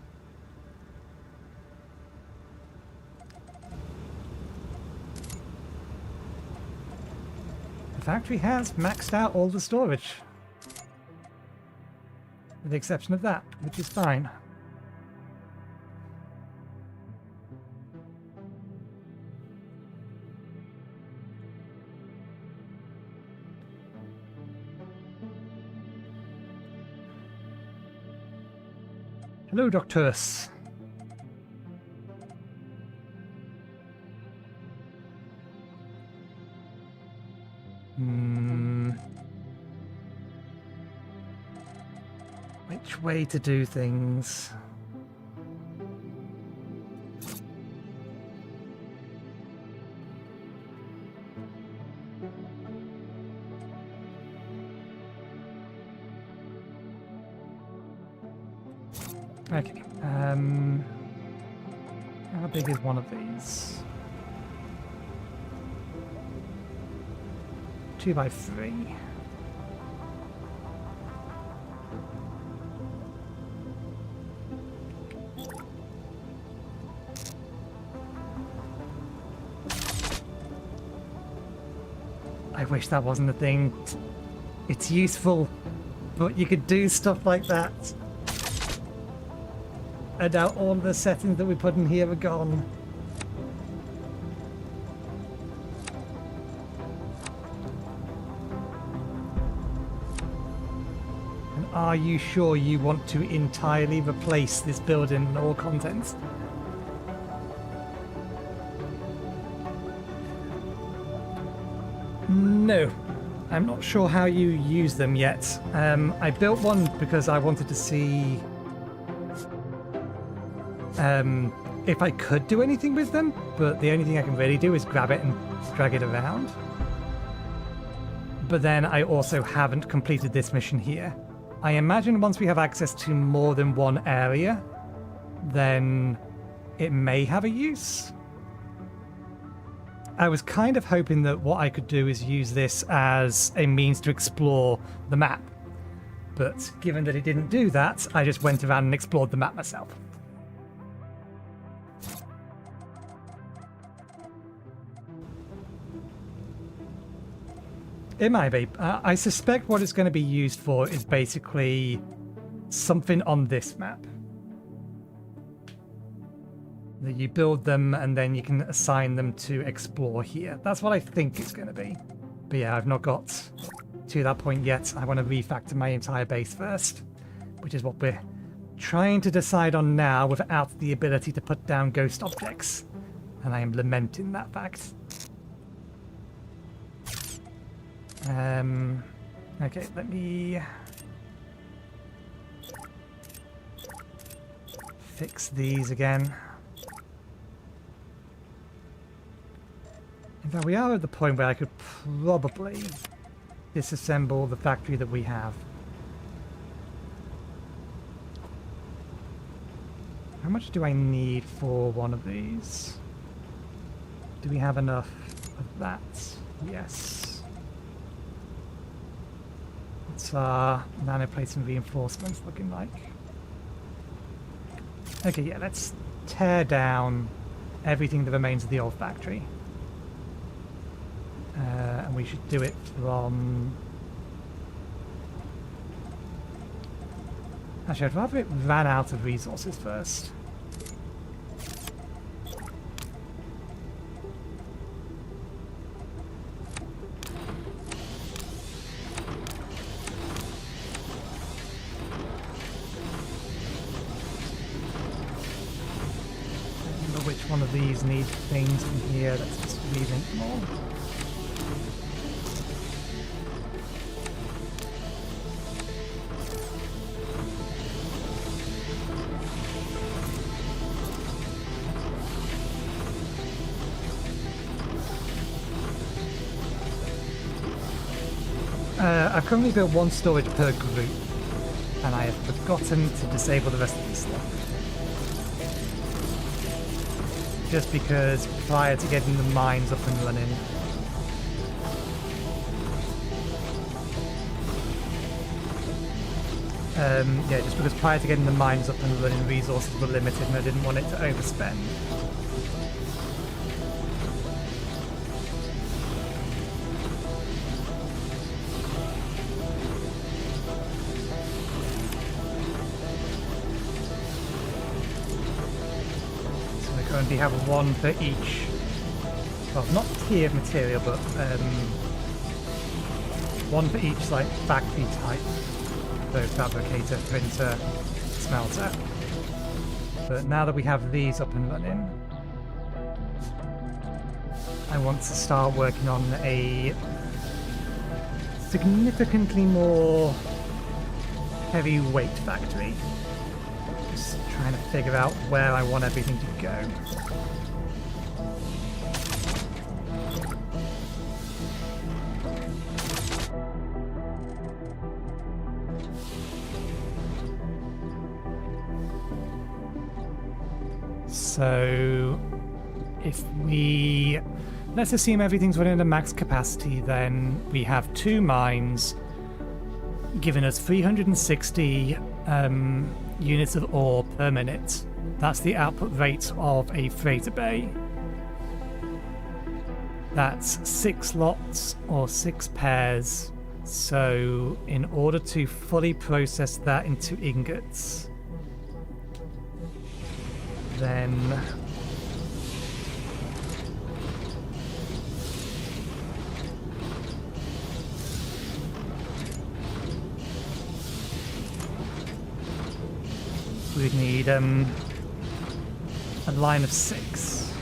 The factory has maxed out all the storage. With the exception of that, which is fine. Hello, Doctors. Which way to do things? Okay. How big is one of these? 2 by 3. I wish that wasn't a thing. It's useful, but you could do stuff like that. And now all the settings that we put in here are gone. And are you sure you want to entirely replace this building and all contents? No. I'm not sure how you use them yet. I built one because I wanted to see if I could do anything with them, but the only thing I can really do is grab it and drag it around. But then I also haven't completed this mission here. I imagine once we have access to more than one area, then it may have a use. I was kind of hoping that what I could do is use this as a means to explore the map. But given that it didn't do that, I just went around and explored the map myself. It might be. I suspect what it's going to be used for is basically something on this map. That you build them and then you can assign them to explore here. That's what I think it's going to be. But yeah, I've not got to that point yet. I want to refactor my entire base first, which is what we're trying to decide on now without the ability to put down ghost objects. And I am lamenting that fact. Okay, let me fix these again. Now we are at the point where I could probably disassemble the factory that we have. How much do I need for one of these? Do we have enough of that? Yes. What's our nanoplates and reinforcements looking like? Okay, yeah, let's tear down everything that remains of the old factory. And we should do it from... Actually, I'd rather it ran out of resources first. Which one of these needs things from here? Let's just relink them all. I've currently built one storage per group, and I have forgotten to disable the rest of this stuff. Just because prior to getting the mines up and running, yeah, just because prior to getting the mines up and running, resources were limited and I didn't want it to overspend. Currently have one for each, well, not tier of material, but one for each like factory type, so fabricator, printer, smelter. But now that we have these up and running, I want to start working on a significantly more heavyweight factory. Just trying to figure out where I want everything to go. So if let's assume everything's running at max capacity, then we have 2 mines giving us 360 units of ore per minute. That's the output rate of a freighter bay. That's 6 lots or 6 pairs. So in order to fully process that into ingots, then we'd need a line of 6.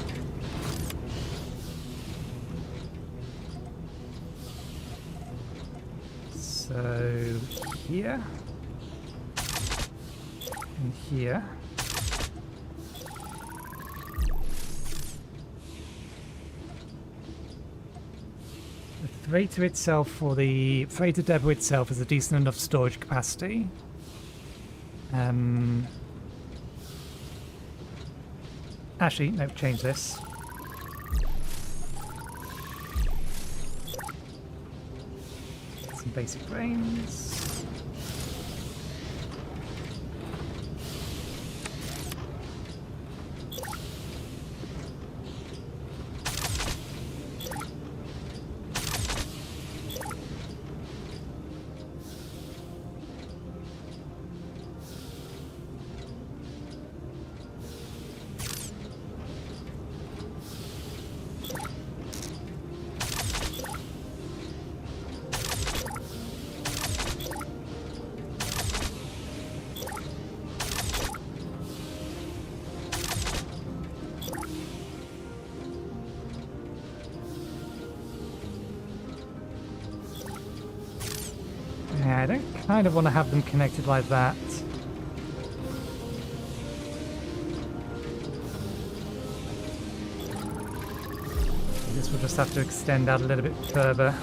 So here and here. The freighter itself, or the freighter depot itself, is a decent enough storage capacity. Actually, no, change this. Some basic brains. Yeah, I don't kind of want to have them connected like that. This will just have to extend out a little bit further.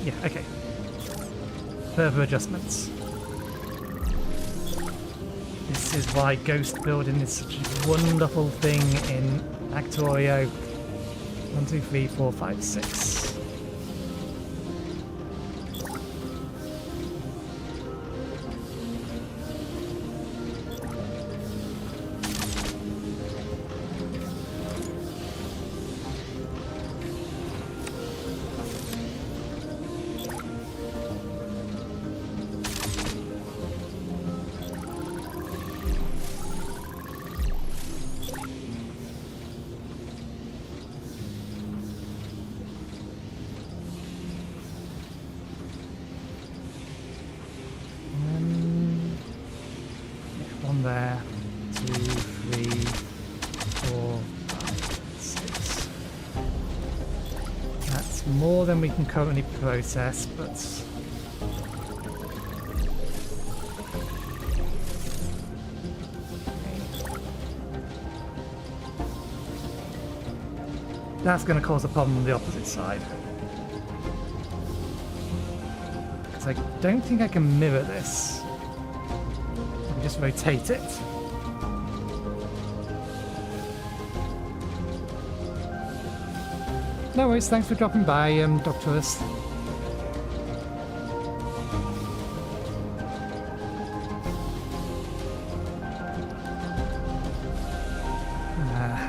Yeah, okay. Further adjustments. This is why ghost building is such a wonderful thing in Factorio. 1, 2, 3, 4, 5, 6. There, 2, 3, 4, 5, 6. That's more than we can currently process, but that's going to cause a problem on the opposite side. Because I don't think I can mirror this. Just rotate it. No worries, thanks for dropping by, Doctorist.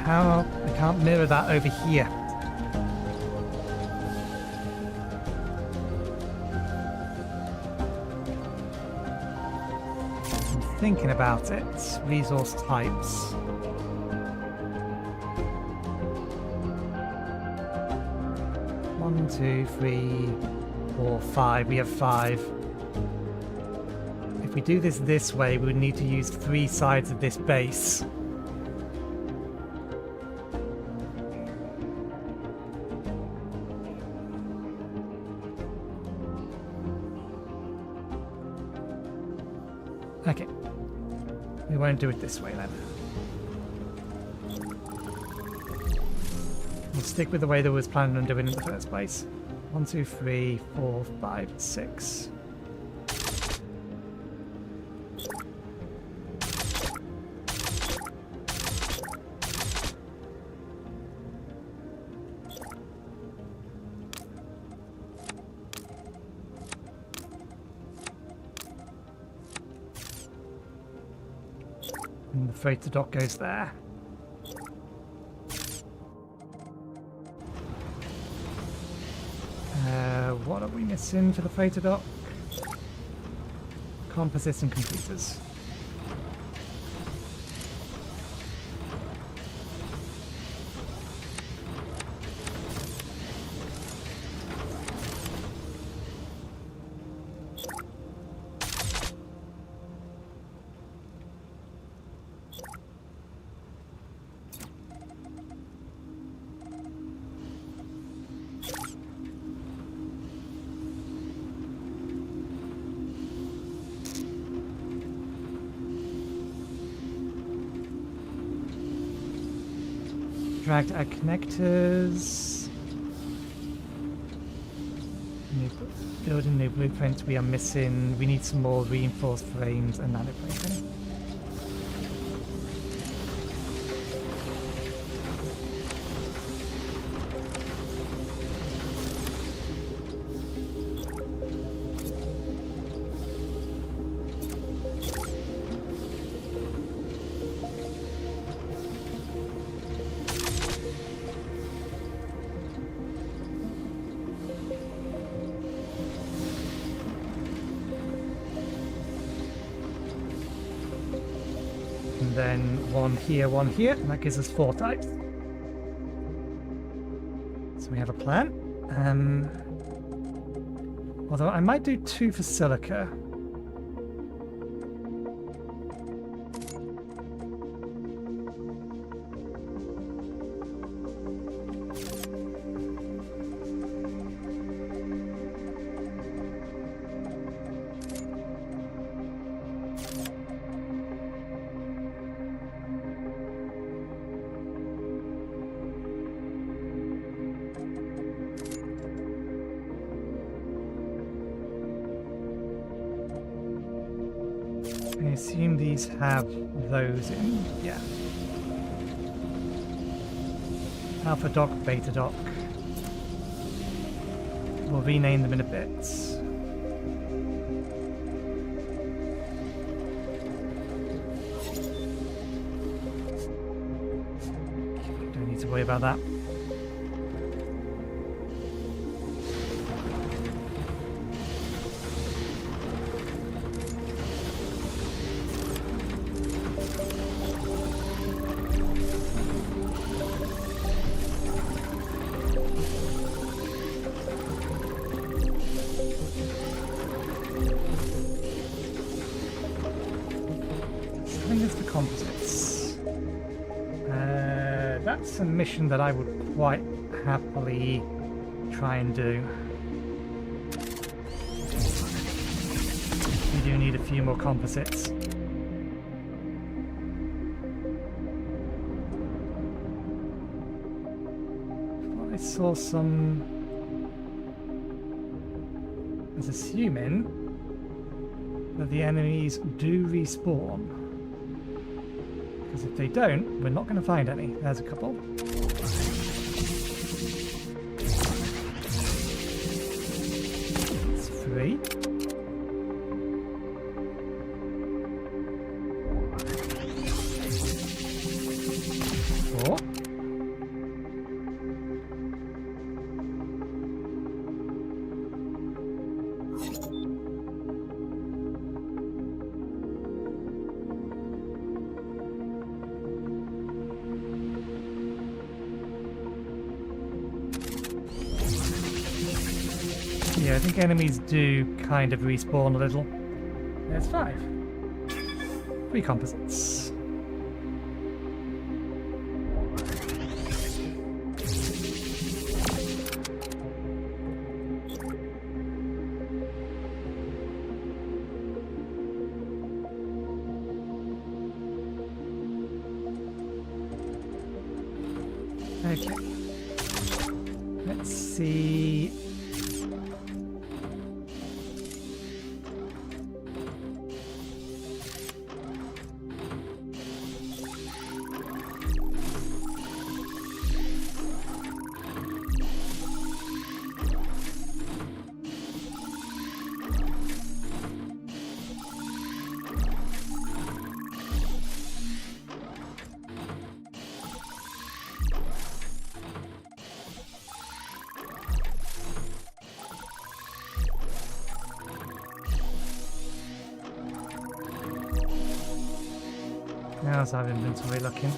How I can't mirror that over here. Thinking about it, resource types. One, 2, 3, 4, 5. We have 5. If we do this way, we would need to use 3 sides of this base. Okay. We won't do it this way then. We'll stick with the way that was planned on doing it in the first place. 1, 2, 3, 4, 5, 6. And the freighter dock goes there. What are we missing for the freighter dock? Composites and computers. Dragged our connectors. Building new blueprints. We are missing. We need some more reinforced frames and nanoplating. And then one here, and that gives us 4 types. So we have a plan. Although I might do 2 for silica. assume these have those in. Yeah. Alpha dock, beta dock. We'll rename them in a bit. Don't need to worry about that. That's a mission that I would quite happily try and do. We do need a few more composites. I saw some... I was assuming that the enemies do respawn. Because if they don't, we're not going to find any. There's a couple. That's 3. 4. 5. I think enemies do kind of respawn a little. There's 5. 3 composites. Okay. Let's see. How's our inventory looking?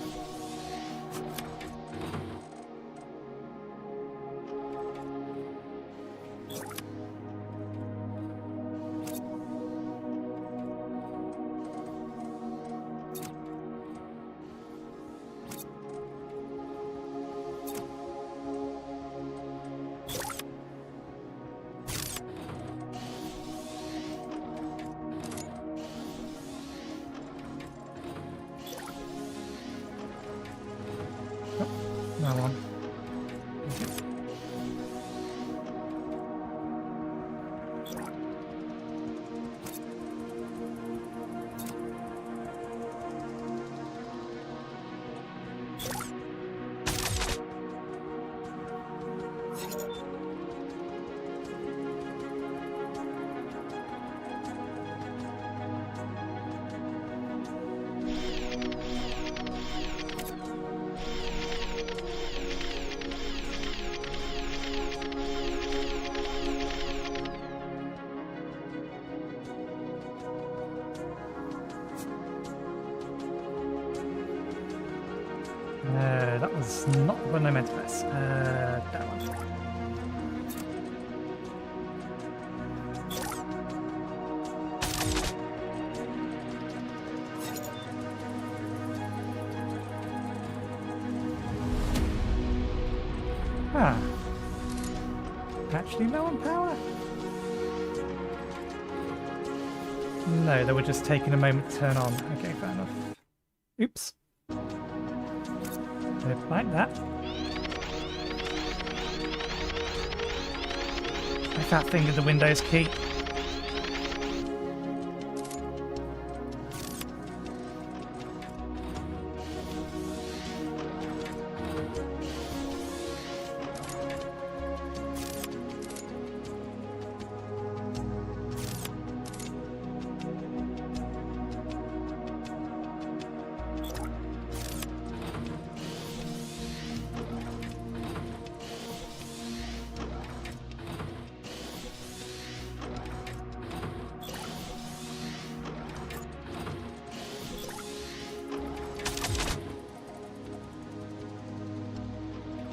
No one. That was not the one I meant to press. That one. Ah. Actually low on power? No, they were just taking a moment to turn on. Okay, fair enough. Oops. Like that. I fat fingered the Windows key.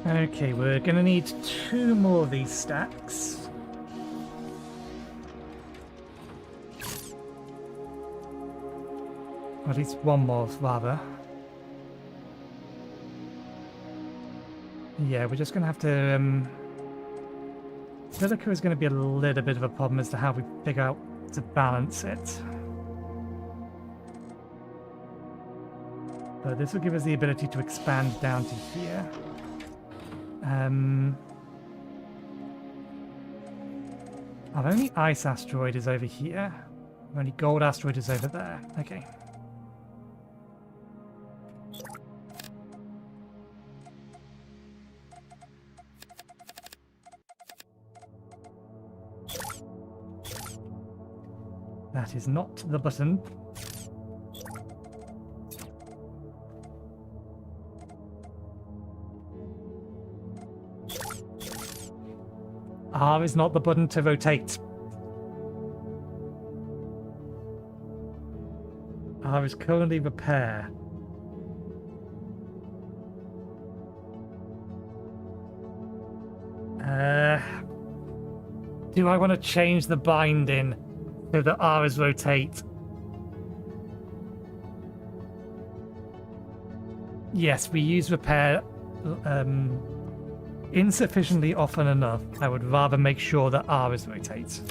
Okay, we're going to need 2 more of these stacks. Or at least 1 more, rather. Yeah, we're just going to have to... Silica is going to be a little bit of a problem as to how we figure out to balance it. But this will give us the ability to expand down to here. Our only ice asteroid is over here. Our only gold asteroid is over there. Okay. That is not the button. R is not the button to rotate. R is currently repair. Do I want to change the binding so that R is rotate? Yes, we use repair insufficiently often enough. I would rather make sure that R is rotate.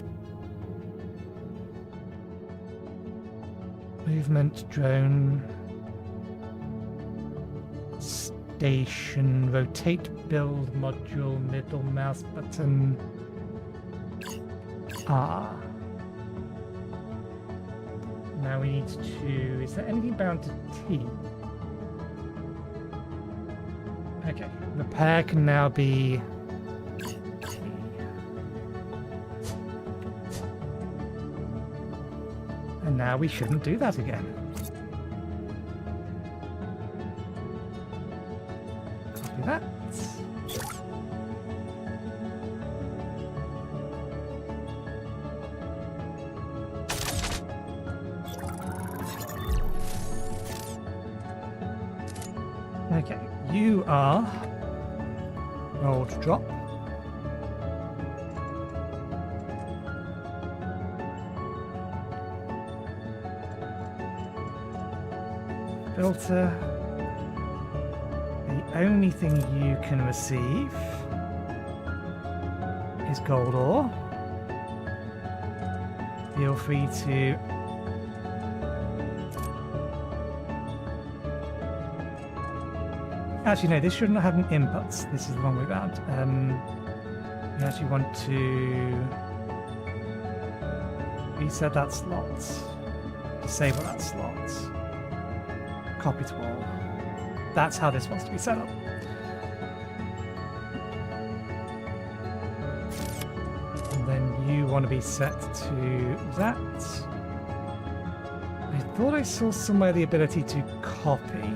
Movement, drone, station, rotate, build, module, middle mouse button, R. Now we need to... Is there anything bound to T? Okay, repair can now be... T. And now we shouldn't do that again. Copy that. Okay, you are gold drop. Filter. The only thing you can receive is gold ore. Feel free to actually, no, this shouldn't have an inputs. This is the wrong way around. We actually want to reset that slot, disable that slot, copy to all. That's how this wants to be set up. And then you want to be set to that. I thought I saw somewhere the ability to copy.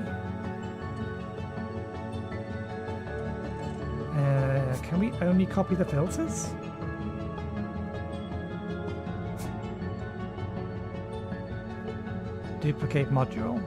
Can we only copy the filters? Duplicate module.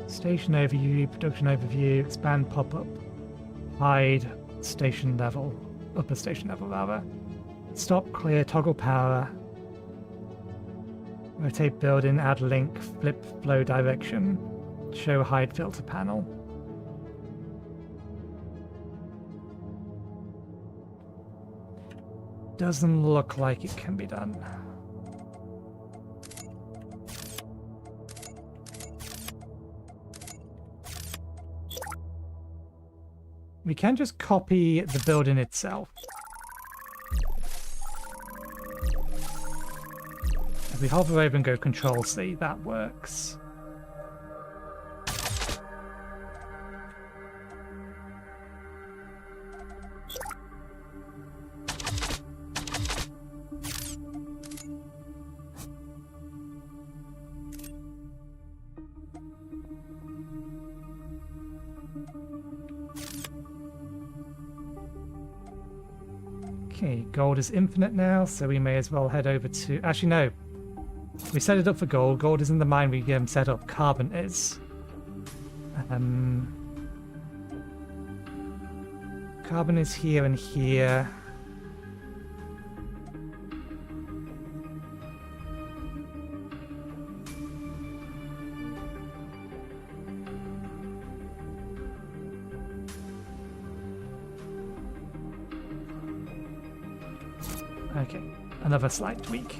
Station overview, production overview, expand pop-up, hide station level, upper station level rather. Stop, clear, toggle power, rotate building, add link, flip flow direction, show hide filter panel. Doesn't look like it can be done. We can just copy the building itself. If we hover over and go Control-C, that works. Okay, gold is infinite now, so we may as well head over to... Actually, no. We set it up for gold. Gold is in the mine we set up. Carbon is. Carbon is here and here. Okay, another slight tweak.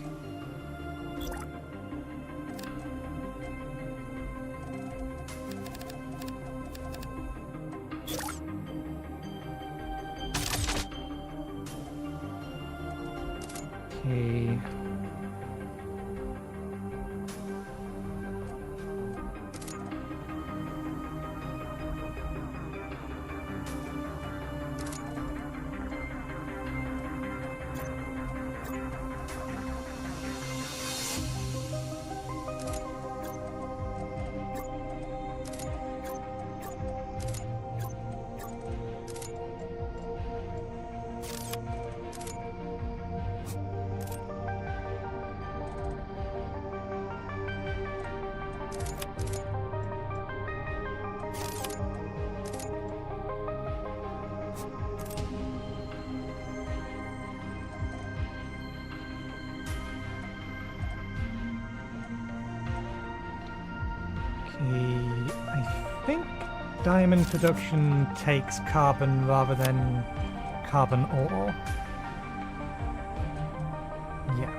Okay. I think diamond production takes carbon rather than carbon ore. Yeah.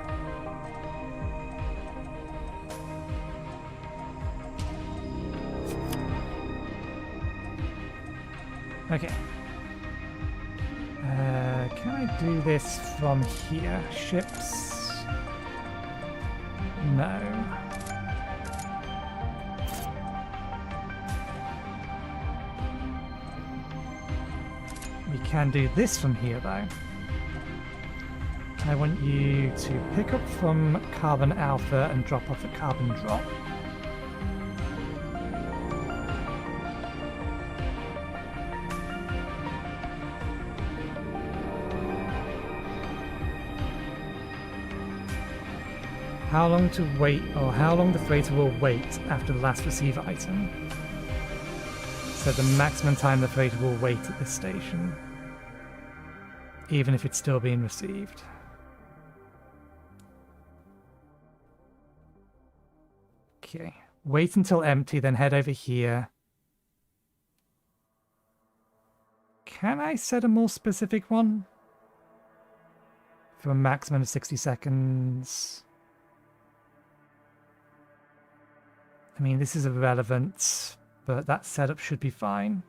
Okay. Can I do this from here? Ships? No. We can do this from here, though. I want you to pick up from Carbon Alpha and drop off at Carbon Drop. How long to wait, or how long the freighter will wait after the last receive item. So the maximum time the freighter will wait at this station, even if it's still being received. Okay, wait until empty, then head over here. Can I set a more specific one? For a maximum of 60 seconds. I mean, this is irrelevant, but that setup should be fine.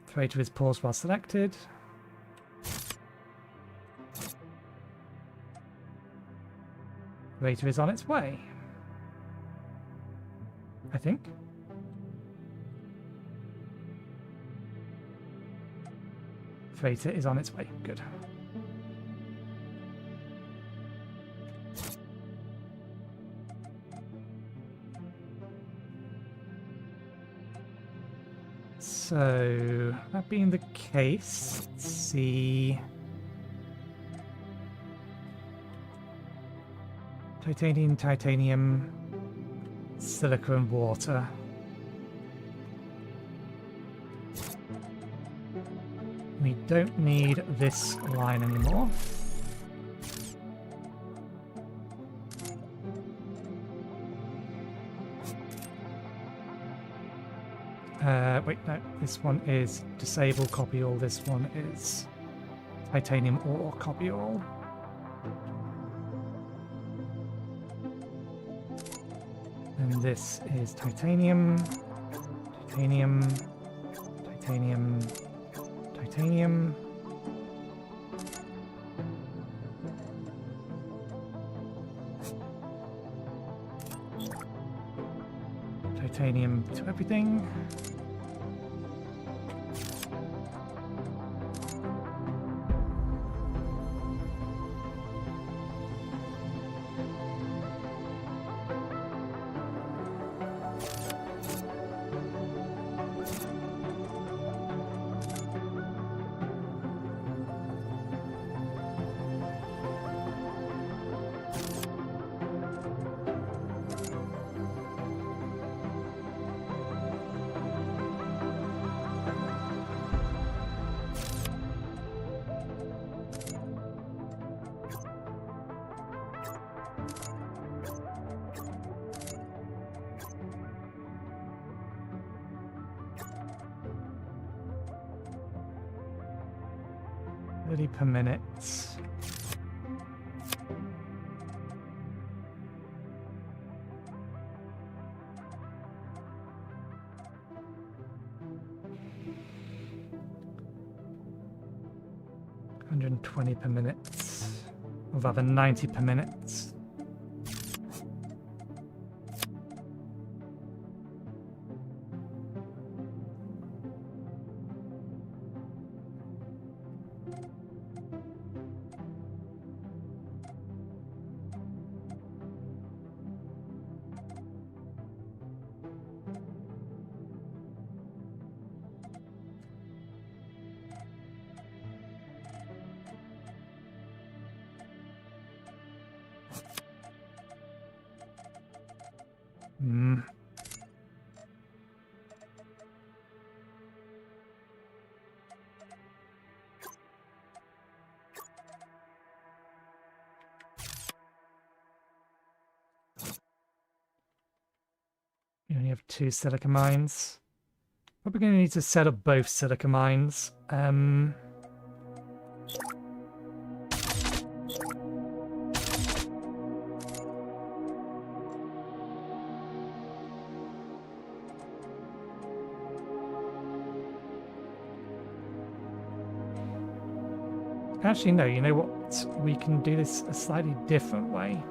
Freighter is paused while selected. Freighter is on its way, I think. Freighter is on its way. Good. So, that being the case, let's see. Titanium, titanium, silica and water. We don't need this line anymore. Wait, no, this one is disable copy all, this one is titanium ore copy all. And this is titanium, titanium, titanium, titanium. Titanium to everything. 30 per minute. $120 per minute. Or rather 90 per minute. You only have 2 silica mines. Probably going to need to set up both silica mines. Actually, no, you know what? We can do this a slightly different way.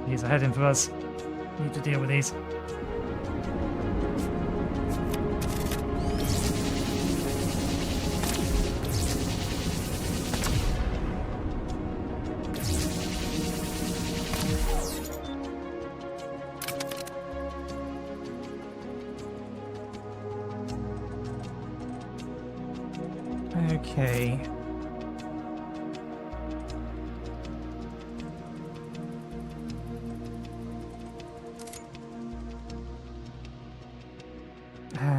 These are heading for us. Need to deal with these. Okay.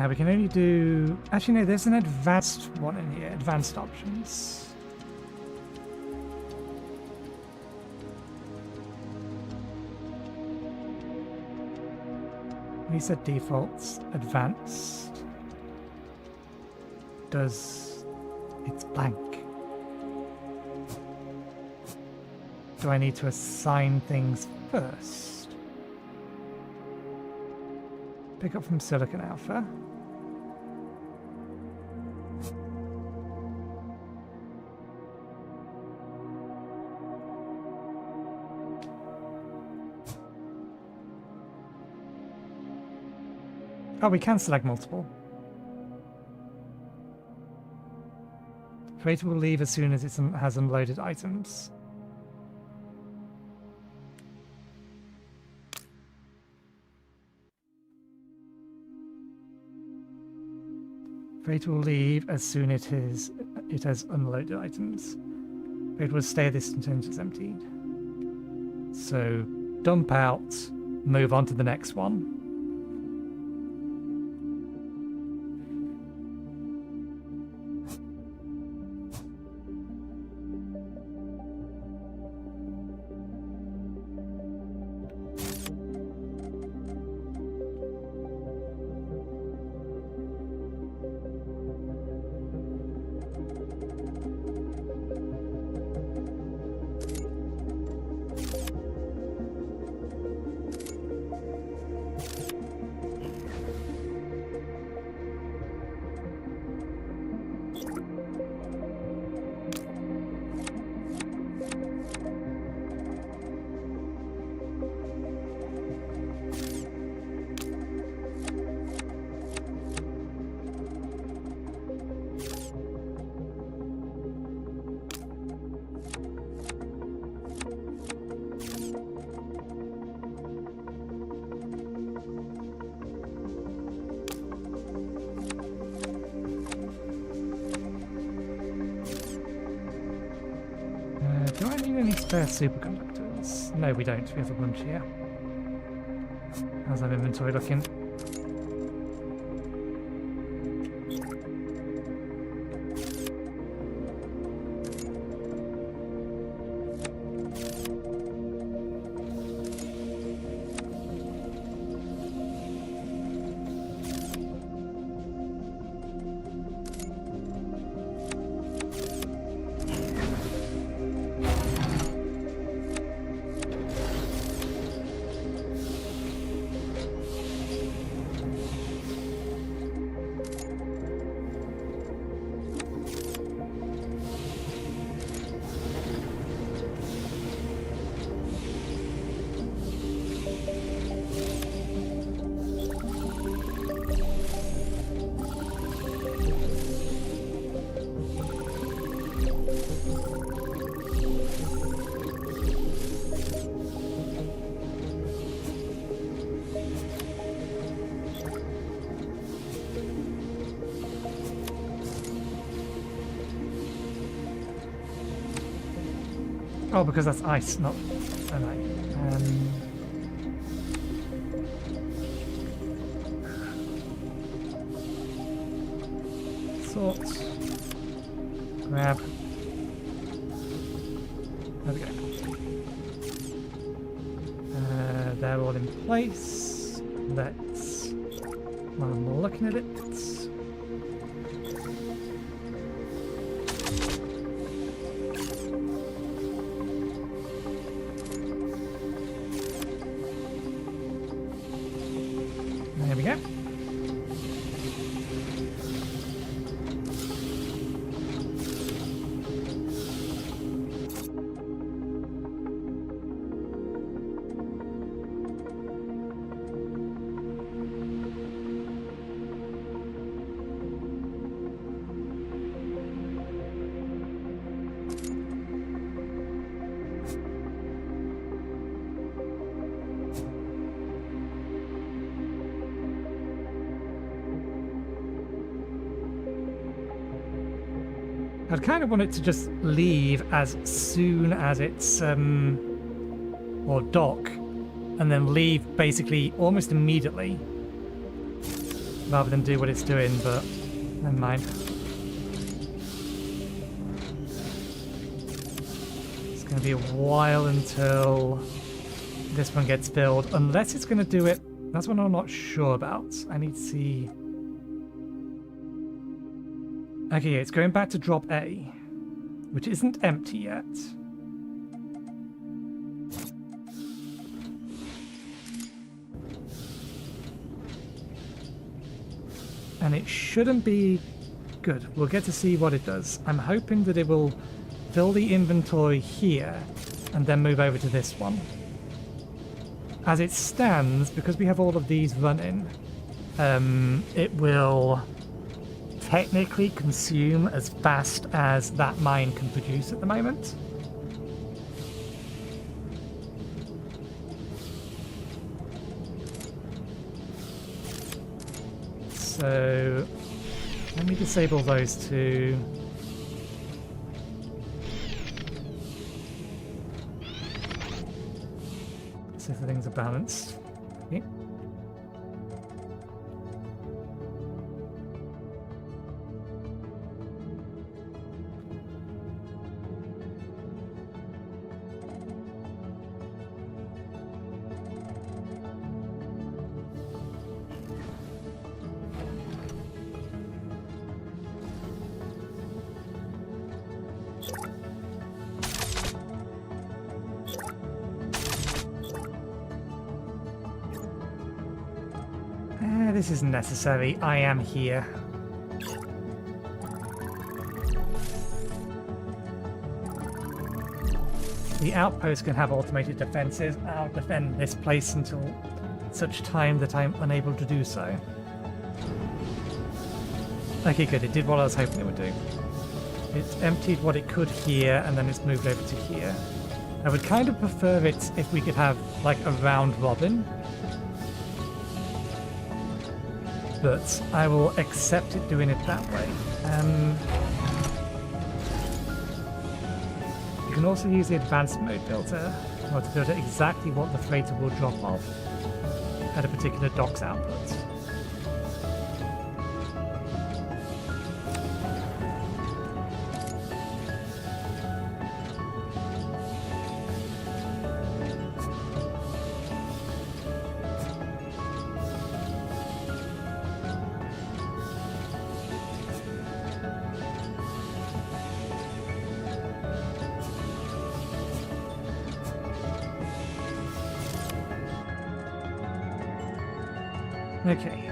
We can only do... Actually, no, there's an advanced one in here. Advanced options. Reset defaults. Advanced. Does... It's blank. Do I need to assign things first? Pick up from Silicon Alpha. Oh, we can select multiple. Freighter will leave as soon as it has unloaded items. Freighter will leave as soon as it has unloaded items. Freighter will stay this until it's emptied. So, dump out, move on to the next one. need spare superconductors? No, we don't. We have a bunch here. How's our inventory looking? Oh, because that's ice, not... Oh, no. Sort. Grab. There we go. They're all in place. Let's... While I'm looking at it... There we go. I'd kind of want it to just leave as soon as it's, or dock, and then leave basically almost immediately, rather than do what it's doing, but never mind. It's going to be a while until this one gets filled, unless it's going to do it. That's what I'm not sure about. I need to see... Okay, it's going back to drop A, which isn't empty yet. And it shouldn't be good. We'll get to see what it does. I'm hoping that it will fill the inventory here and then move over to this one. As it stands, because we have all of these running, it will... technically consume as fast as that mine can produce at the moment. So let me disable those two. See if the things are balanced. Okay. This isn't necessary. I am here. The outpost can have automated defenses. I'll defend this place until such time that I'm unable to do so. Okay, good. It did what I was hoping it would do. It emptied what it could here, and then it's moved over to here. I would kind of prefer it if we could have, like, a round robin. But I will accept it doing it that way. can also use the advanced mode filter in order to filter exactly what the freighter will drop off at a particular dock's output. Okay,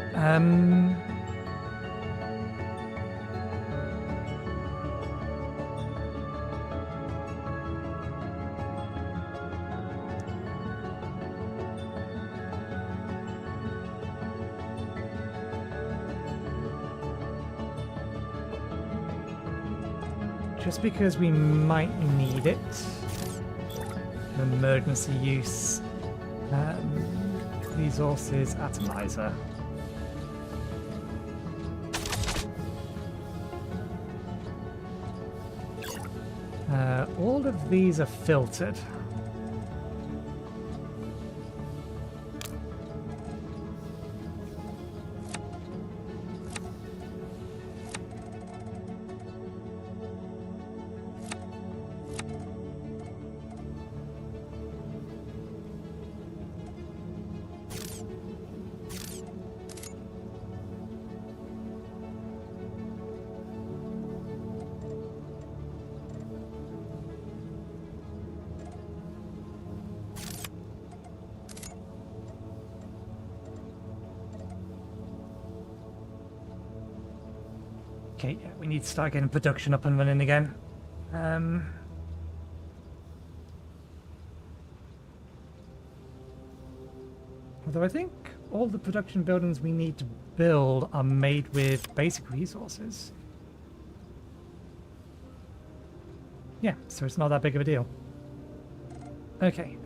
just because we might need it, an emergency use resources atomizer. All of these are filtered. Okay, yeah, we need to start getting production up and running again. Although I think all the production buildings we need to build are made with basic resources. Yeah, so it's not that big of a deal. Okay,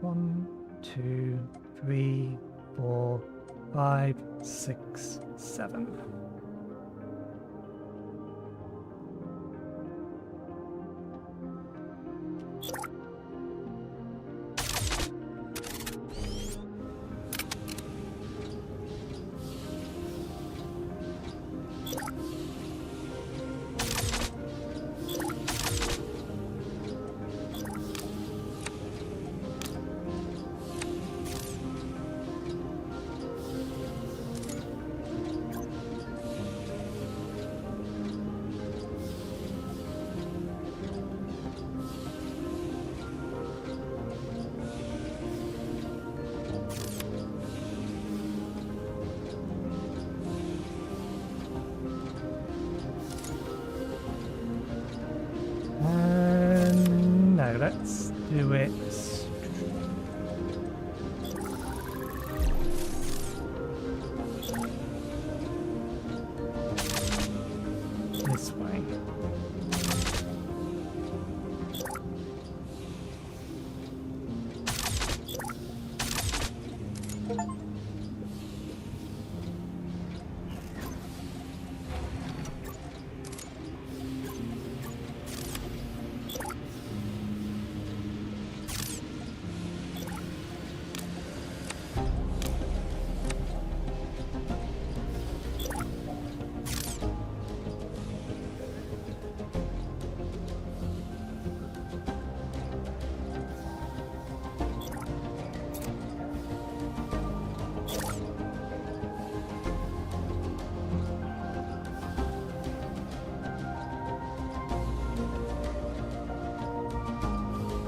one, 2, 3, 4, 5, 6, 7. No, let's do it. This way.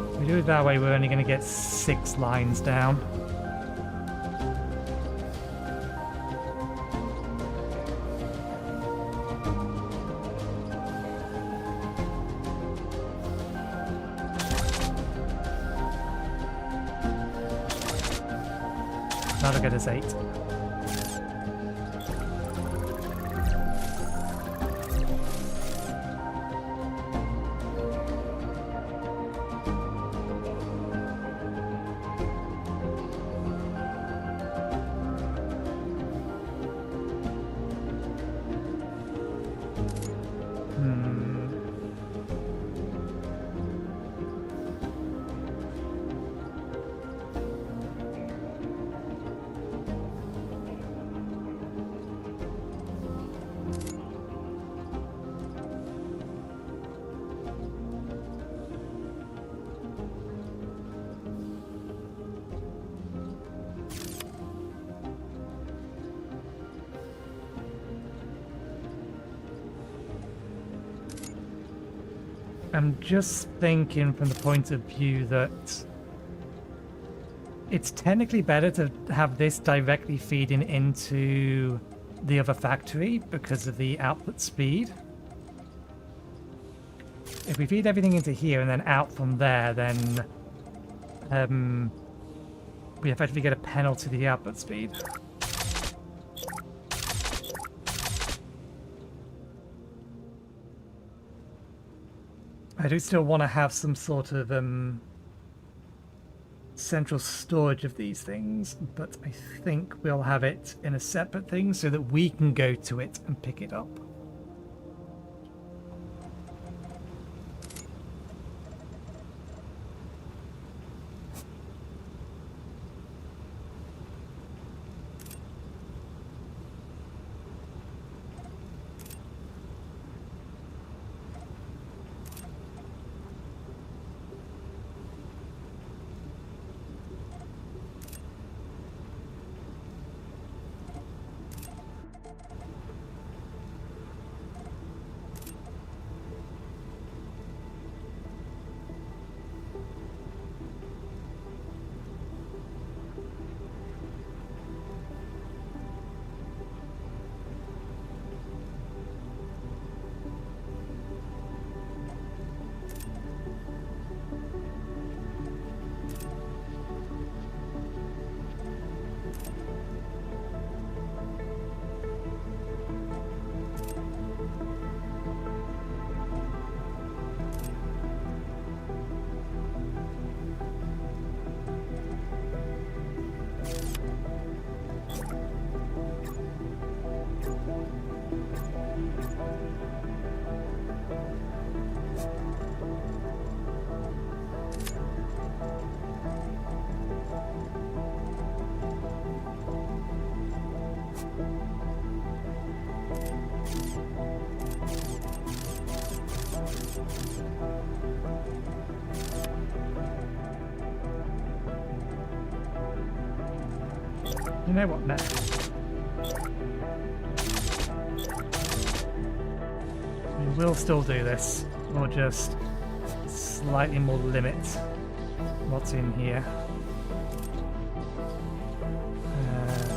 If we do it that way, we're only going to get 6 lines down. That'll get us 8. I'm just thinking from the point of view that it's technically better to have this directly feeding into the other factory because of the output speed. If we feed everything into here and then out from there, then we effectively get a penalty to the output speed. I do still want to have some sort of central storage of these things, but I think we'll have it in a separate thing so that we can go to it and pick it up. You know what, Matt? We will still do this. We'll just slightly more limit what's in here.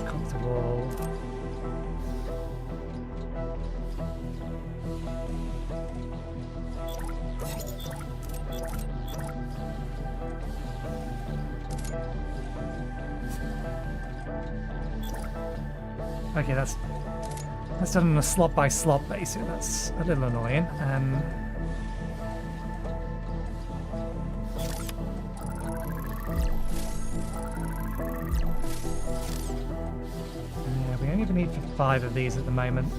Comfortable. Okay, that's done on a slot by slot basis. That's a little annoying. Yeah, we only have a need for 5 of these at the moment.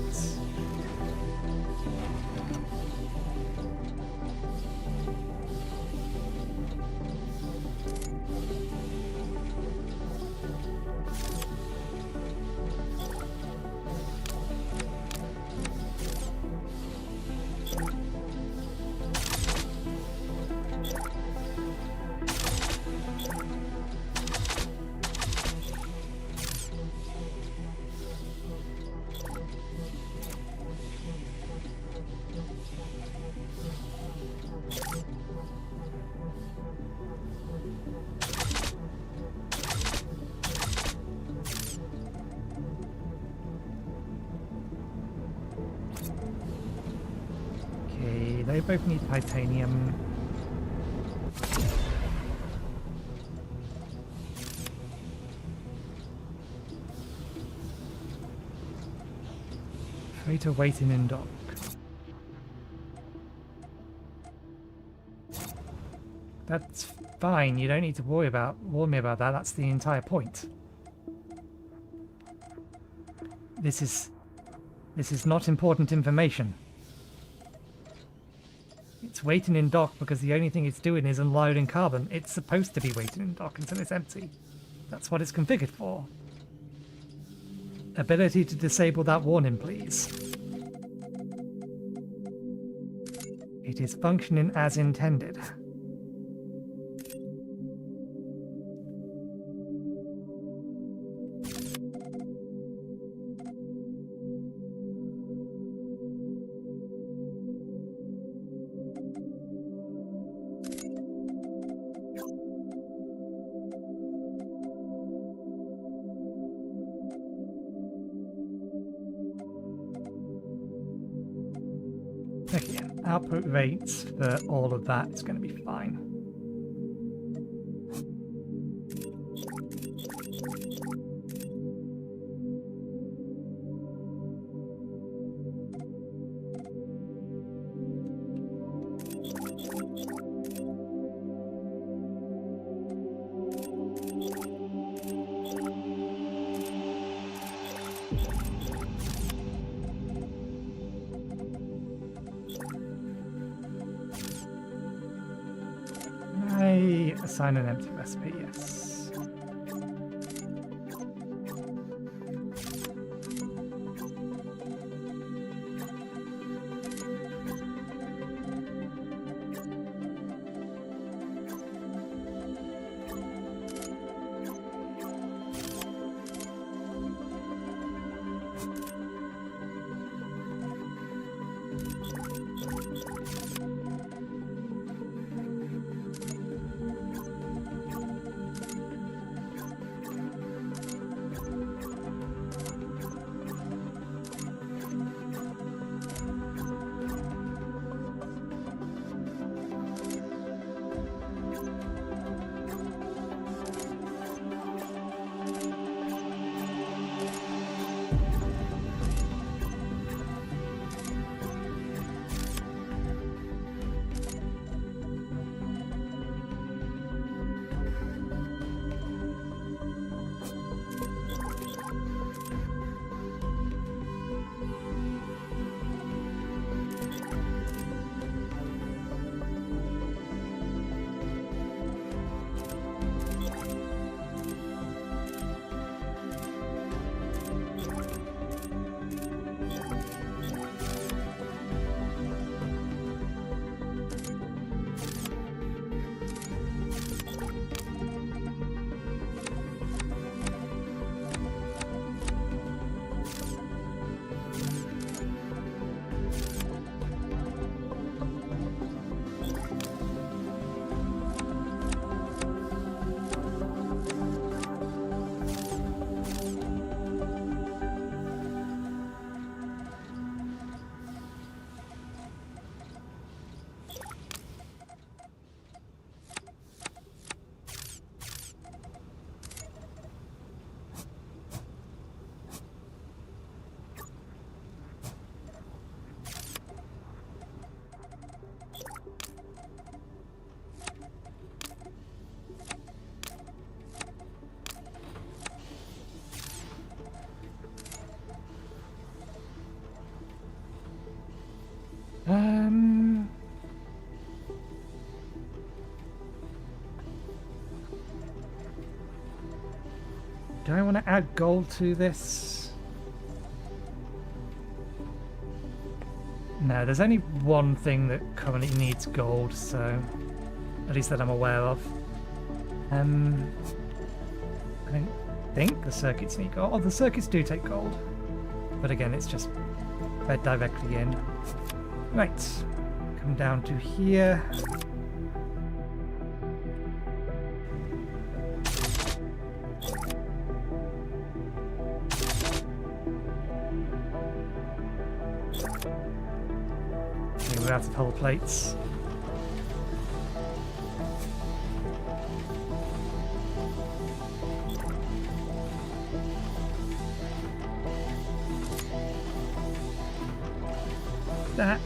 They both need titanium. Freighter waiting in dock. That's fine. You don't need to warn me about that. That's the entire point. This is not important information. It's waiting in dock because the only thing it's doing is unloading carbon. It's supposed to be waiting in dock until it's empty. That's what it's configured for. Ability to disable that warning, please. It is functioning as intended. output rates for all of that is going to be fine. Assign an empty recipe, yes. Do I want to add gold to this? No, there's only one thing that currently needs gold, so at least that I'm aware of. I don't think the circuits need gold. Oh, the circuits do take gold, but again, it's just fed directly in. Right, come down to here. We're out of hull plates. That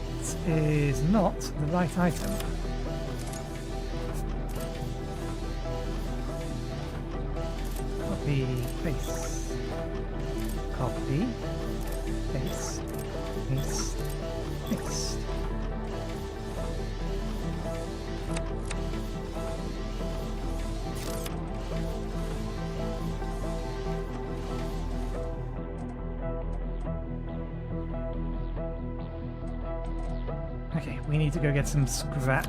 is not the right item. Copy, paste. Copy, paste, paste, paste. Okay, we need to go get some scrap.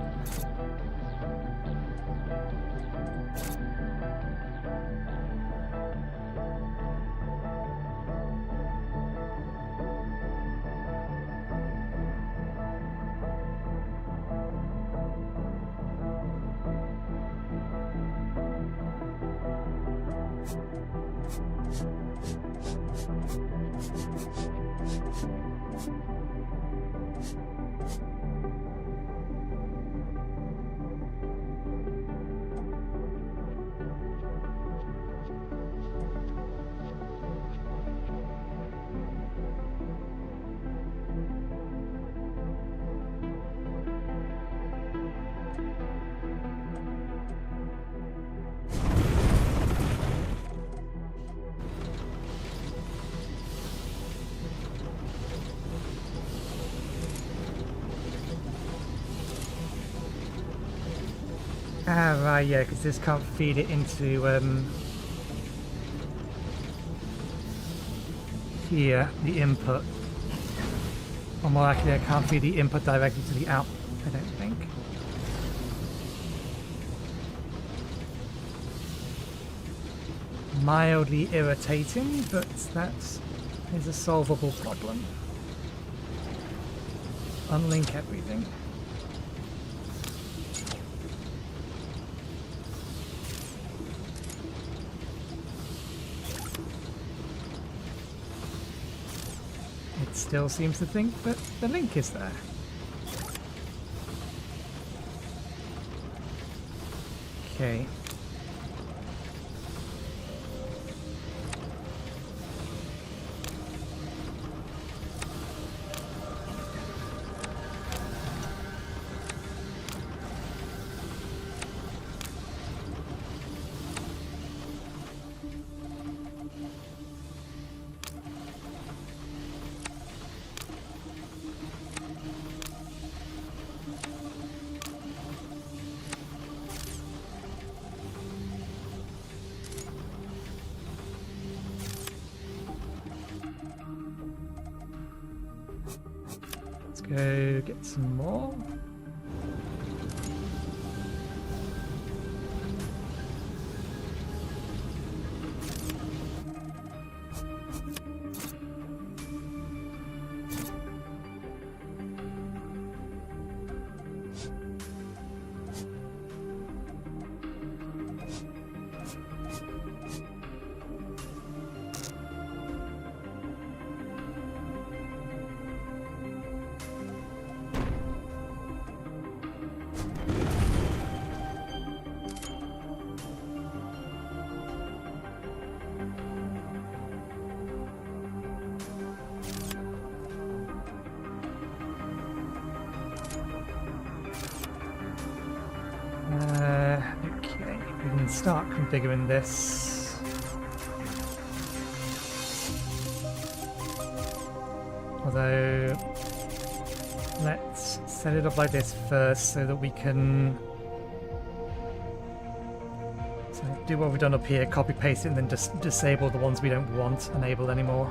Ah, right, yeah, because this can't feed it into here, the input. Or more likely, I can't feed the input directly to the output, I don't think. Mildly irritating, but that is a solvable problem. Unlink everything. It still seems to think that the link is there. Okay. Go get some more. Okay, we can start configuring this. Although, let's set it up like this first so that we can do what we've done up here, copy paste it and then just disable the ones we don't want enabled anymore.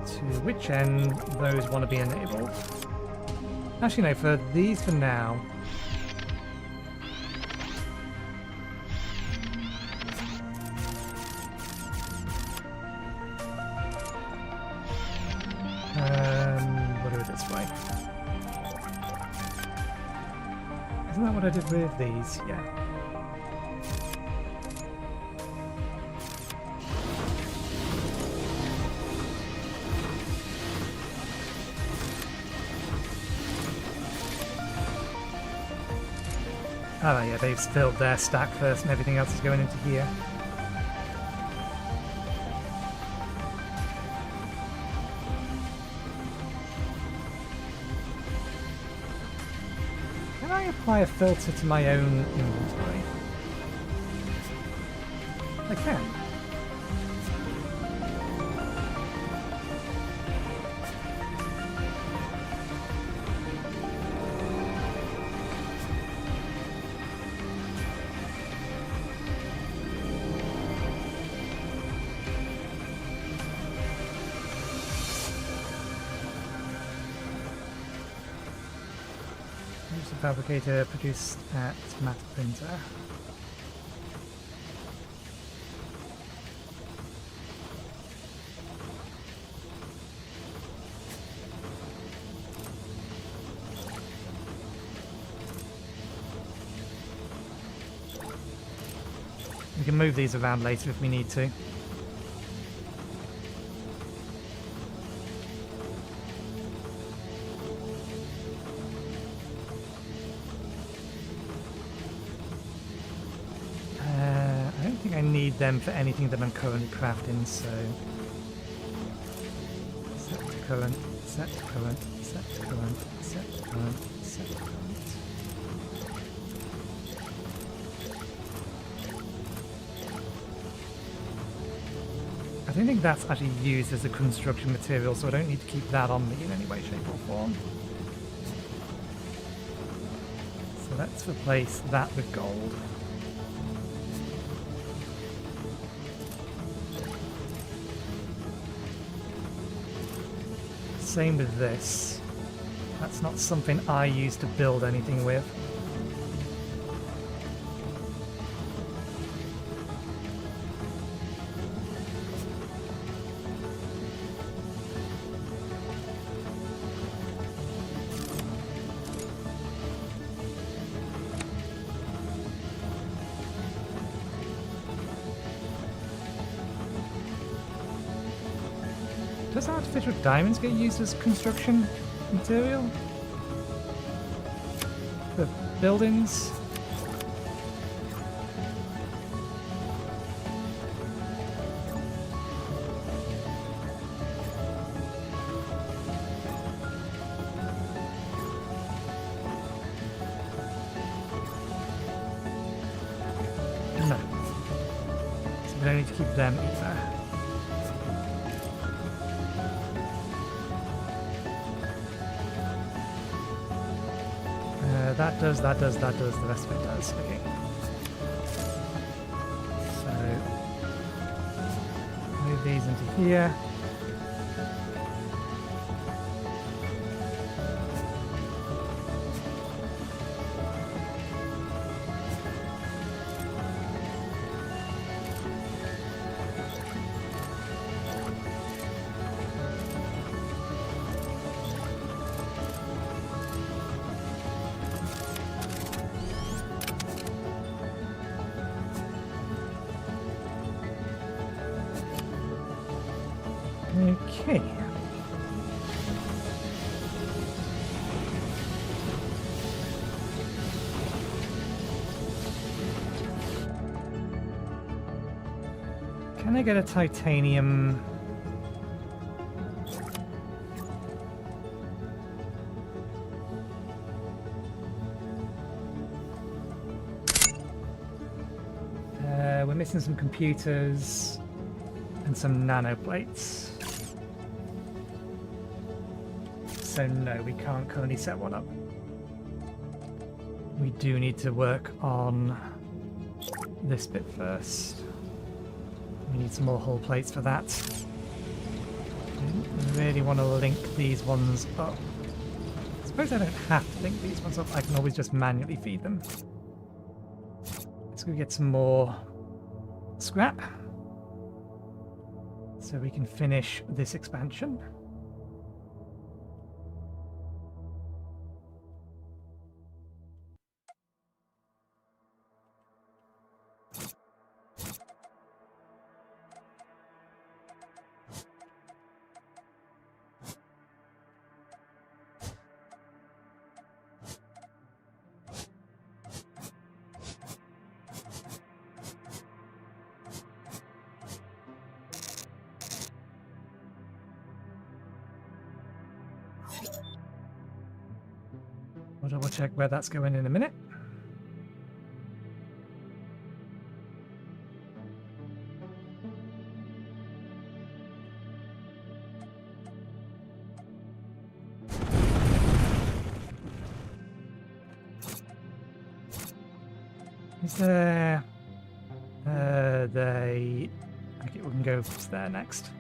To which end those want to be enabled. Actually no, for these for now. We'll do it this way. Isn't that what I did with these? Yeah. Oh yeah, they've filled their stack first and everything else is going into here. Can I apply a filter to my own inventory? I can. Fabricator produced at matte printer. We can move these around later if we need to. I need them for anything that I'm currently crafting, so set to current, set to current, set to current, set to current, set to current. I don't think that's actually used as a construction material, so I don't need to keep that on me in any way, shape or form. let's replace that with gold. Same with this. That's not something I use to build anything with. Does artificial diamonds get used as construction material? For buildings? No. So we don't need to keep them either. That does, the rest of it does. Okay. So, move these into here. Okay. Can I get a titanium? We're missing some computers and some nanoplates. So no, we can't currently set one up. We do need to work on this bit first. We need some more hull plates for that. I really want to link these ones up. I suppose I don't have to link these ones up. I can always just manually feed them. Let's go get some more scrap so we can finish this expansion. We'll double check where that's going in a minute. Is there... okay, we can go there next.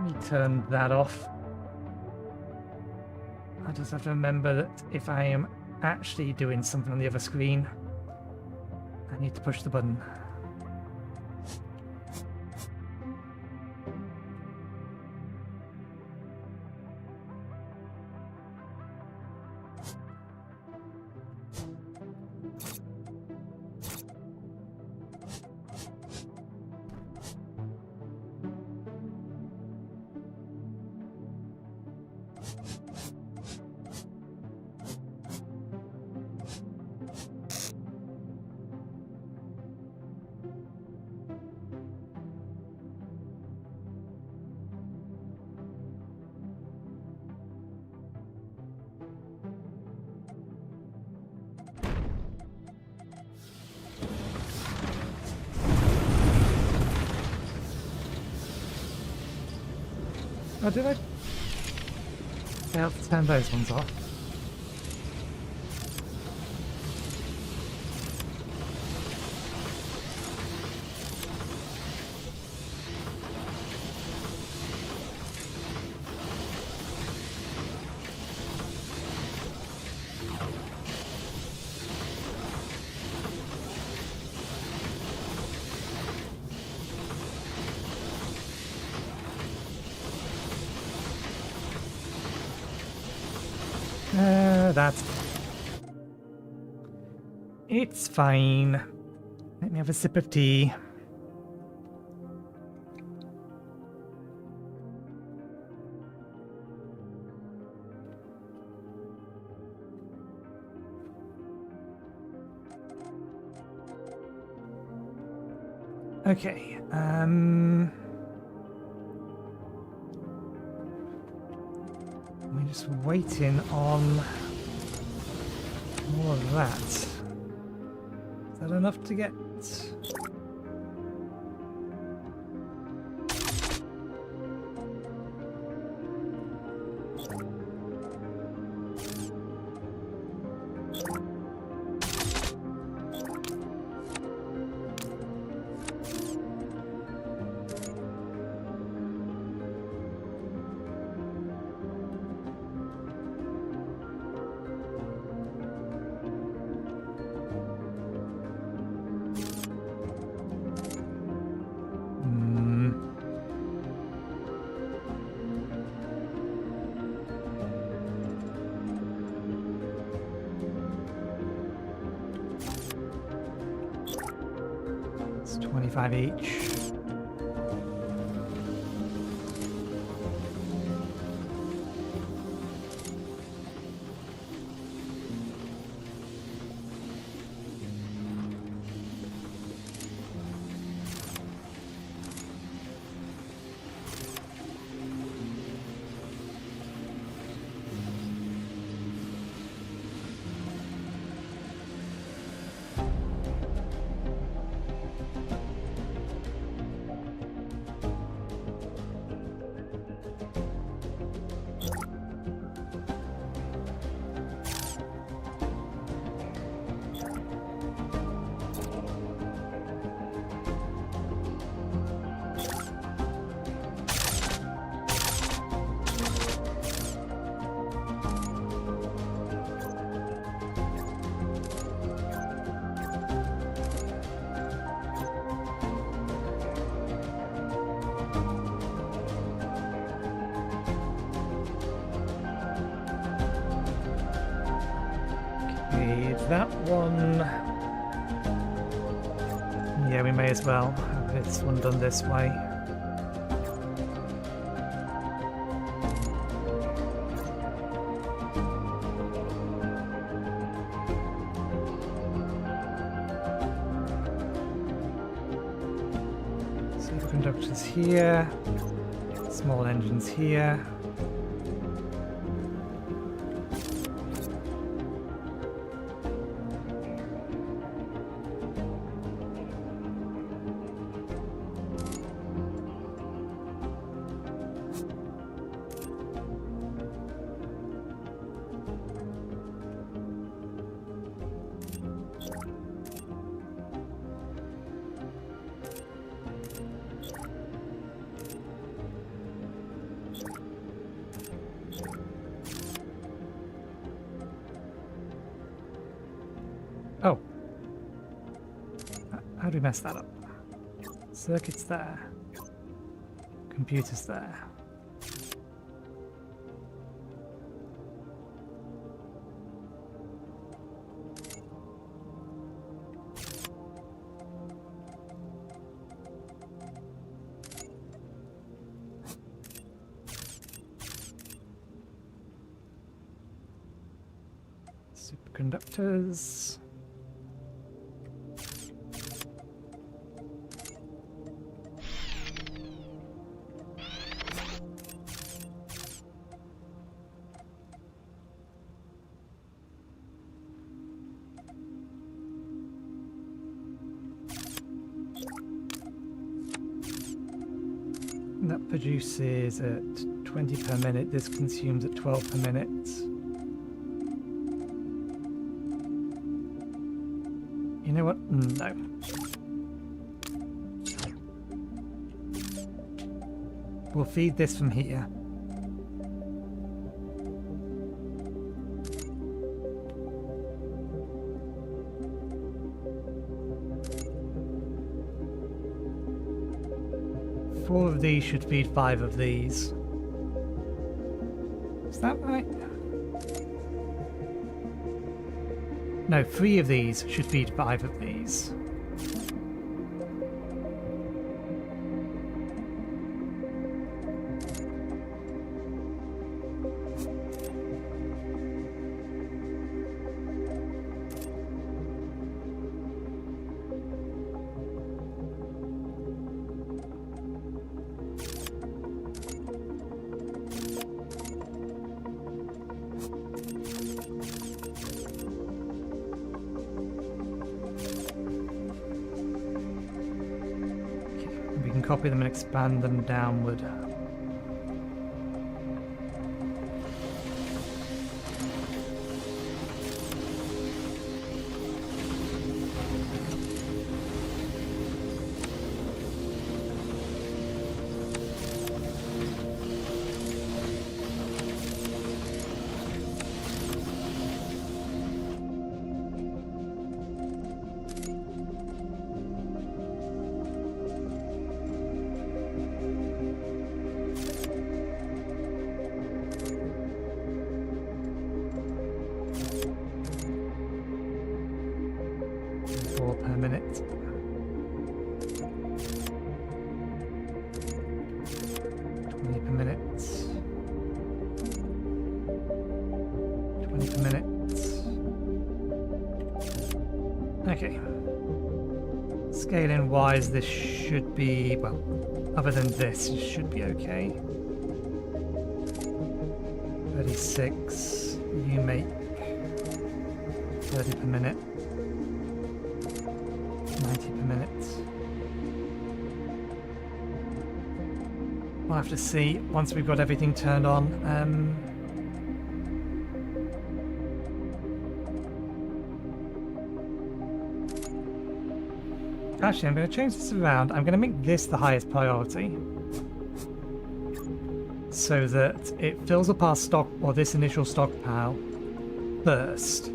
Let me turn that off. I just have to remember that if I am actually doing something on the other screen, I need to push the button. Oh, did I fail to turn those ones off? That's... It's fine. Let me have a sip of tea. Okay, we're just waiting on more of that. Is that enough to get? It's 25 each. That one... Yeah, we may as well have this one done this way. Superconductors here, small engines here. did we mess that up? Circuits there. Computers there. Superconductors. That produces at 20 per minute, this consumes at 12 per minute. You know what? No. We'll feed this from here. Four of these should feed 5 of these. Is that right? No, 3 of these should feed 5 of these. Copy them and expand them downward. Per minute. Per minute. 20 per minute. Okay. Scaling wise, this should be, well, other than this, it should be okay. 36. You make 30 per minute. 90 per minute. We'll have to see once we've got everything turned on. Actually, I'm going to change this around. I'm going to make this the highest priority so that it fills up our stock, or this initial stockpile, first.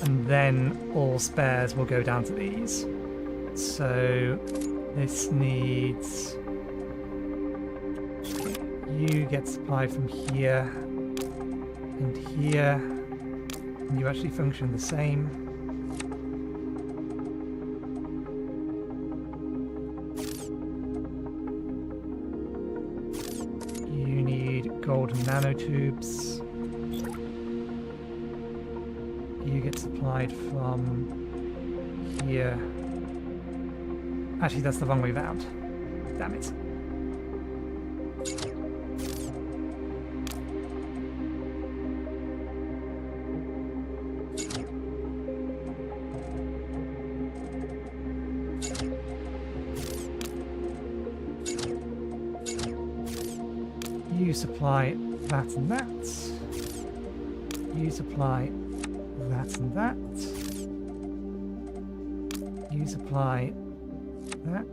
And then all spares will go down to these. So this needs... Okay, you get supplied from here and here. And you actually function the same. You need golden nanotubes. You get supplied from here. Actually, that's the wrong way round. Damn it. You supply that and that. You supply that and that. You supply that.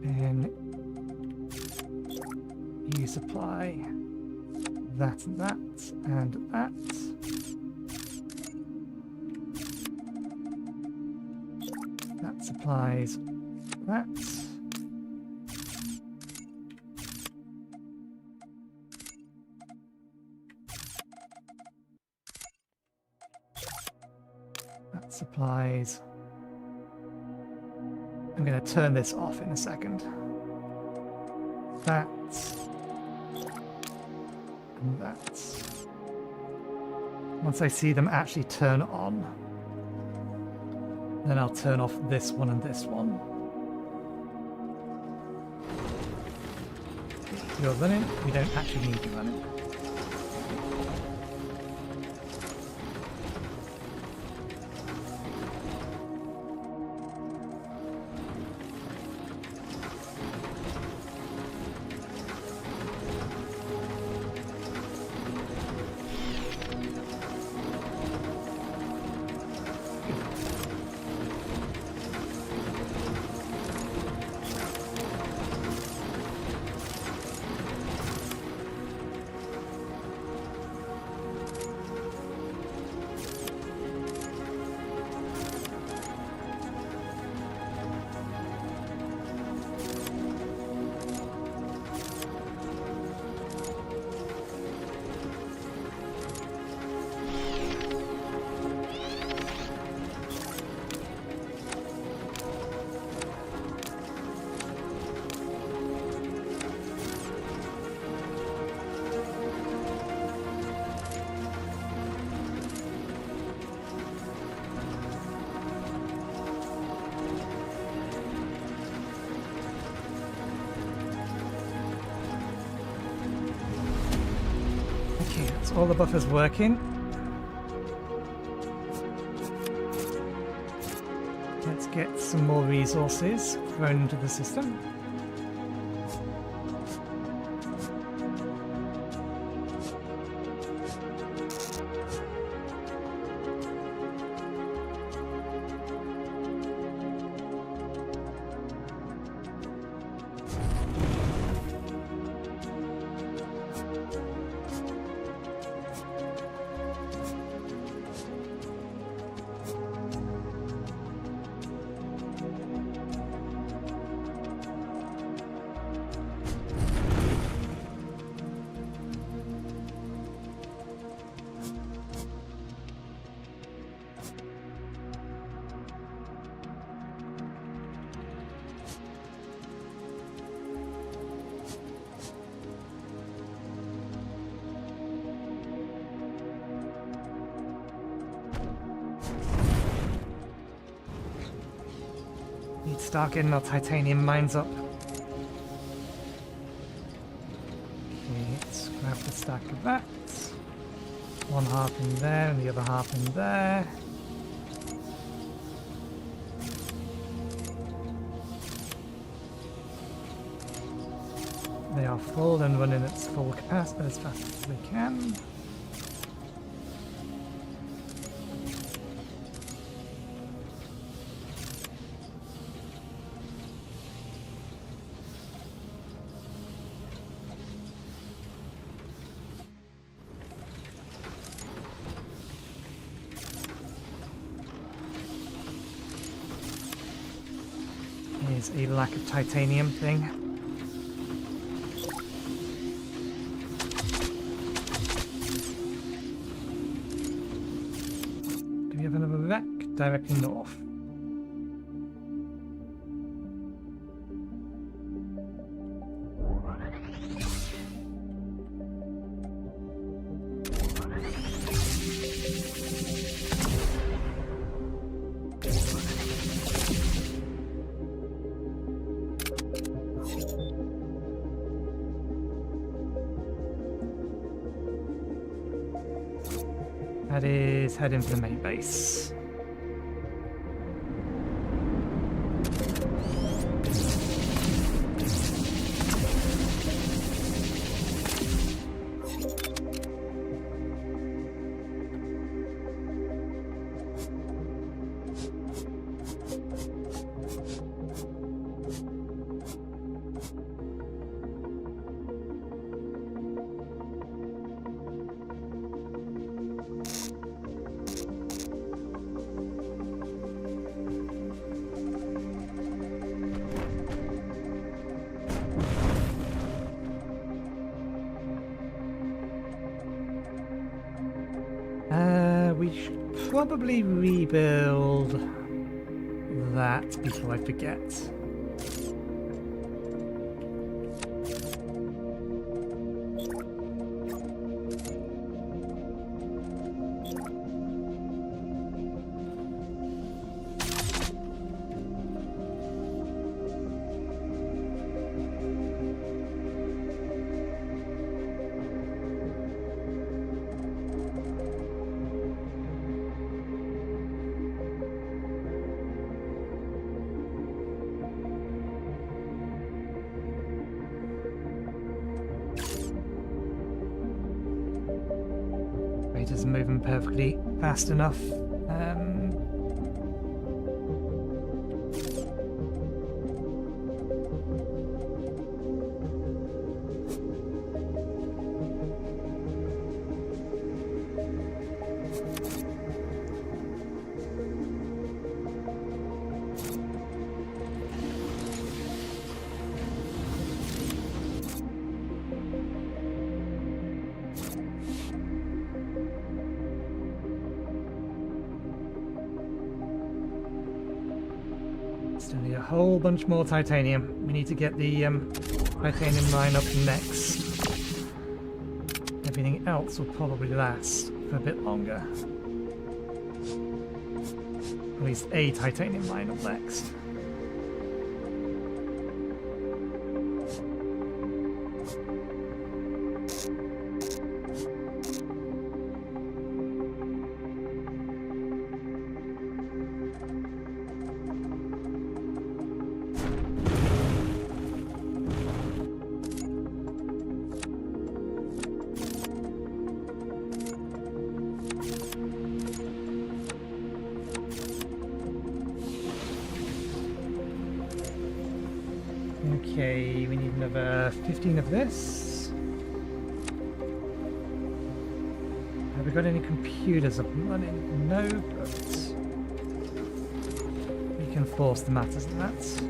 And you supply that and that and that. supplies. That. That supplies. I'm going to turn this off in a second. That. And that. Once I see them actually turn on, then I'll turn off this one and this one. You're running. We don't actually need you running. All the buffers working. Let's get some more resources thrown into the system. Need to start getting our titanium mines up. Okay, let's grab the stack of that. One half in there and the other half in there. They are full and running at full capacity as fast as they can. Here's a lack of titanium thing. Do we have another wreck directly north? That is heading for the main base. we should probably rebuild that before I forget. Is moving perfectly fast enough. Still need a whole bunch more titanium. We need to get the titanium line up next. Everything else will probably last for a bit longer. At least a titanium line up next. Okay, we need another 15 of this. Have we got any computers up and running? No, but we can force the matters of that.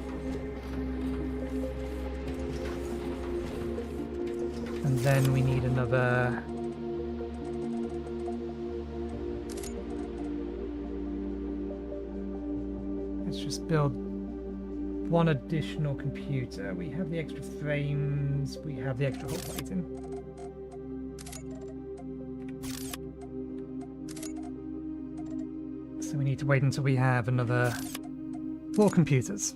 And then we need another... Let's just build one additional computer. We have the extra frames, we have the extra hot plating. So we need to wait until we have another 4 computers.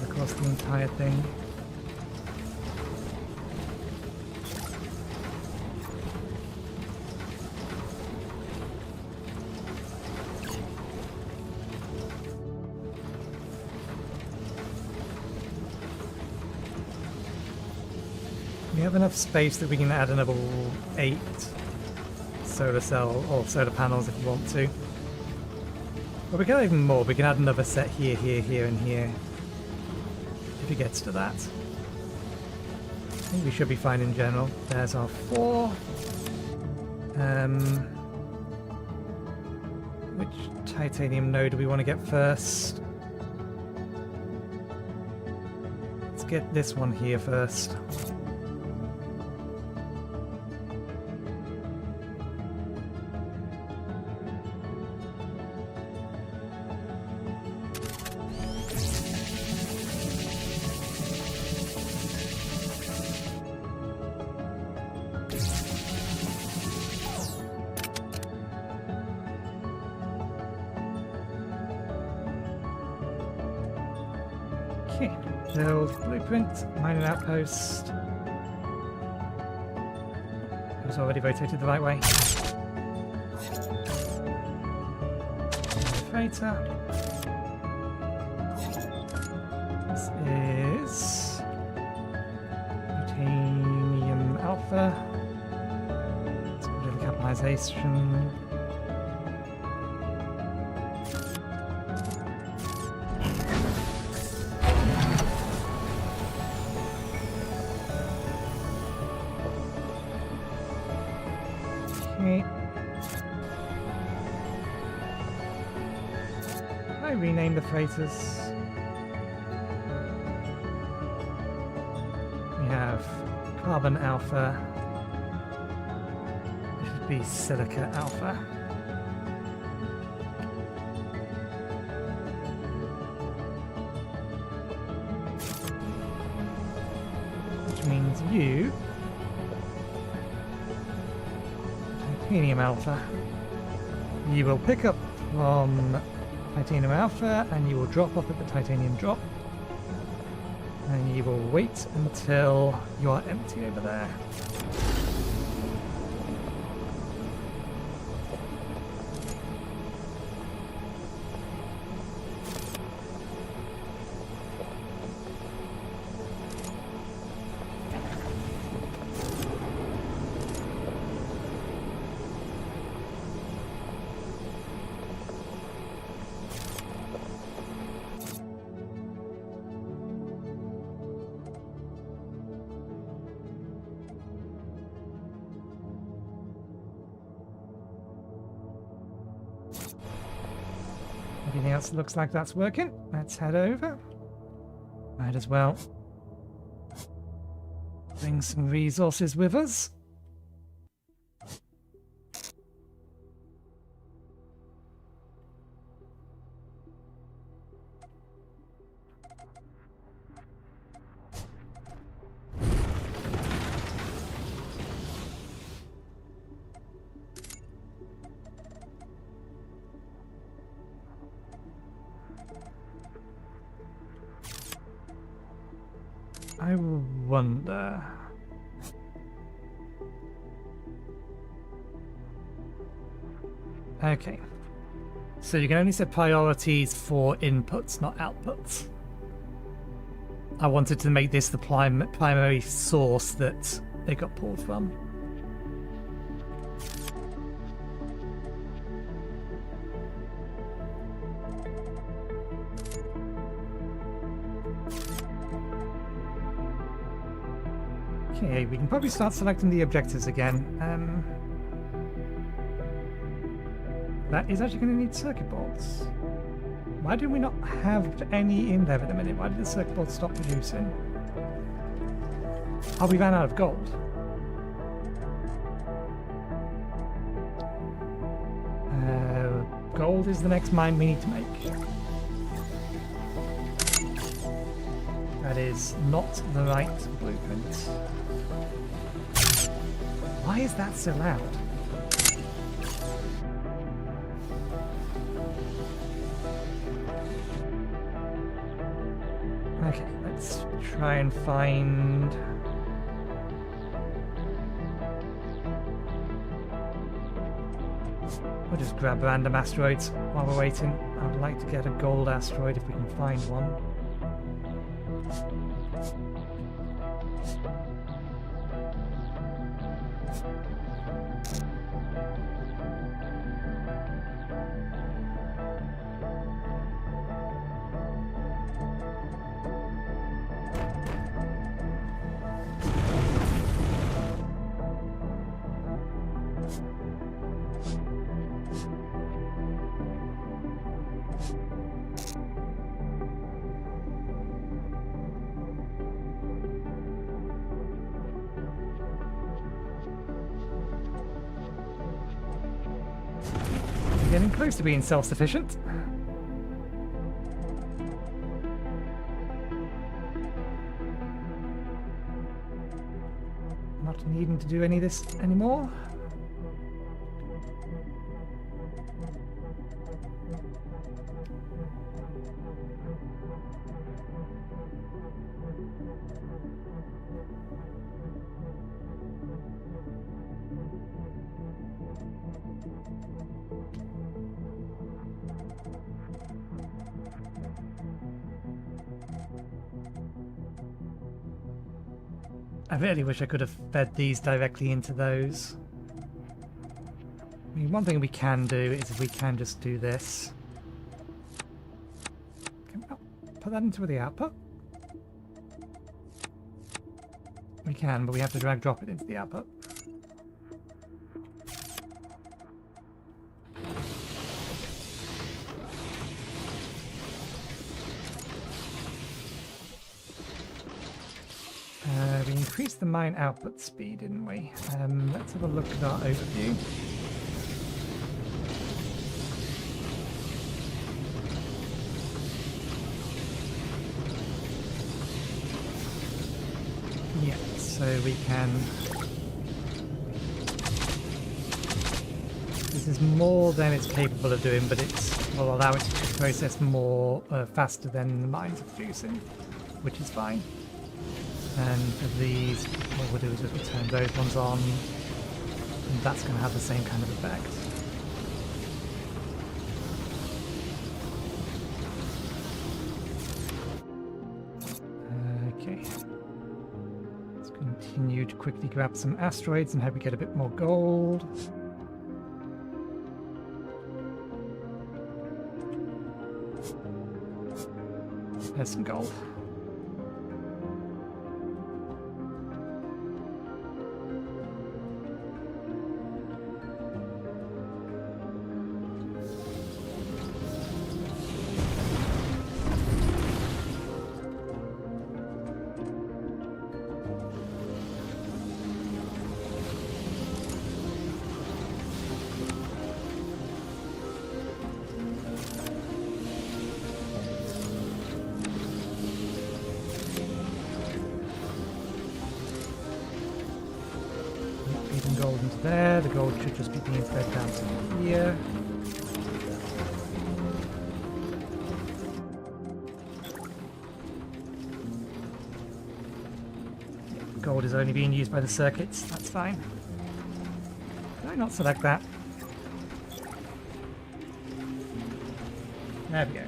Across the entire thing. We have enough space that we can add another 8 solar cell or solar panels if you want to. But we can add even more. We can add another set here, here, here, and here. If it gets to that. I think we should be fine in general. There's our 4. Which titanium node do we want to get first? Let's get this one here first. Okay, build blueprint, mining outpost. It was already rotated the right way. freighter. This is Titanium Alpha. Let's put in capitalization. Okay. I rename the freighters. We have Carbon Alpha. This should be Silica Alpha. Which means you, Titanium Alpha, you will pick up from Titanium Alpha and you will drop off at the Titanium drop. And you will wait until you are empty over there. Everything else looks like that's working. Let's head over. Might as well bring some resources with us. I wonder... Okay. So you can only set priorities for inputs, not outputs. I wanted to make this the primary source that it got pulled from. Okay, we can probably start selecting the objectives again. That is actually going to need circuit boards. Why do we not have any in there at the minute? Why did the circuit board stop producing? Oh, we ran out of gold. Gold is the next mine we need to make. That is not the right blueprint. Why is that so loud? Okay, let's try and find... We'll just grab random asteroids while we're waiting. I would like to get a gold asteroid if we can find one. Getting close to being self-sufficient. Not needing to do any of this anymore. I really wish I could have fed these directly into those. I mean, one thing we can do is if we can just do this. Can we not put that into the output? We can, but we have to drag drop it into the output. We increased the mine output speed, didn't we? Let's have a look at our overview. Yeah, so we can... This is more than it's capable of doing, but it will allow it to process more faster than the mines are producing, which is fine. And for these, what we'll do is just return those ones on, and that's going to have the same kind of effect. Okay. Let's continue to quickly grab some asteroids and hope we get a bit more gold. There's some gold. Gold into there, the gold should just be being fed down to here. Gold is only being used by the circuits, that's fine. Did I not select that? There we go.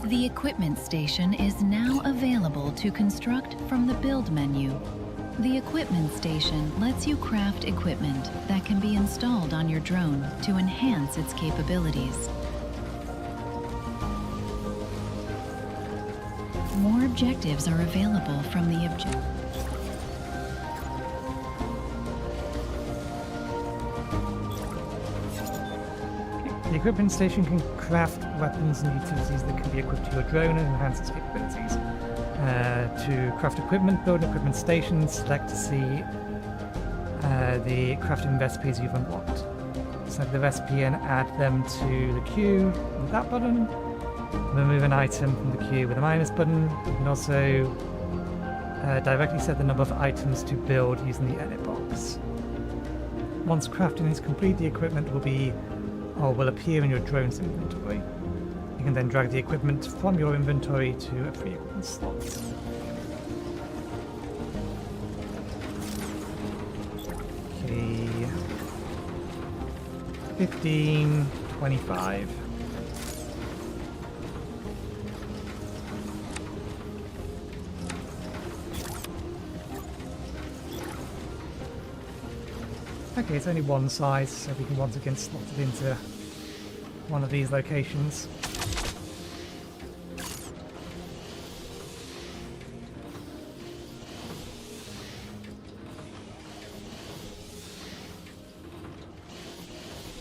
The equipment station is now available to construct from the build menu. The equipment station lets you craft equipment that can be installed on your drone to enhance its capabilities. More objectives are available from the objective. The equipment station can craft weapons and utilities that can be equipped to your drone and enhance its capabilities. To craft equipment, build an equipment station, select to see the crafting recipes you've unlocked. Select the recipe and add them to the queue with that button. Remove an item from the queue with the minus button. You can also directly set the number of items to build using the edit box. Once crafting is complete, the equipment will appear in your drone's inventory. You can then drag the equipment from your inventory to a free equipment slot. Okay. 15, 25. Okay, it's only one size, so we can once again slot it into one of these locations.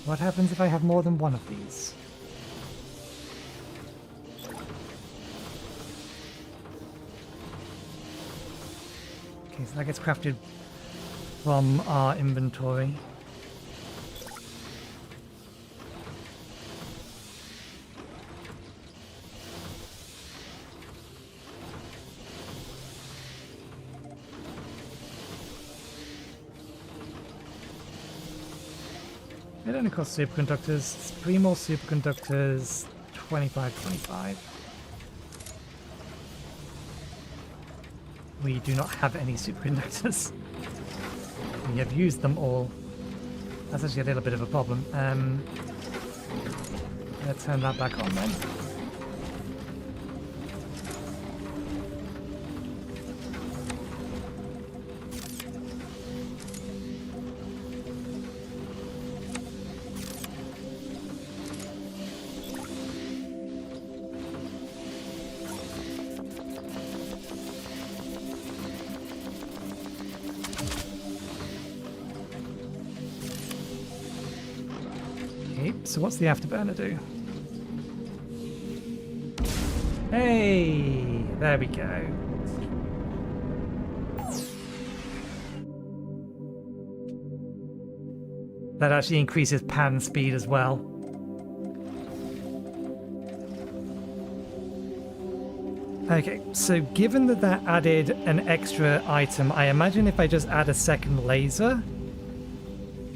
What happens if I have more than one of these? Okay, so that gets crafted from our inventory. It only costs superconductors. 3 more superconductors, 25. we do not have any superconductors. We have used them all. That's actually a little bit of a problem. Let's turn that back on then. So what's the afterburner do? Hey, there we go. That actually increases pan speed as well. Okay, so given that that added an extra item, I imagine if I just add a second laser.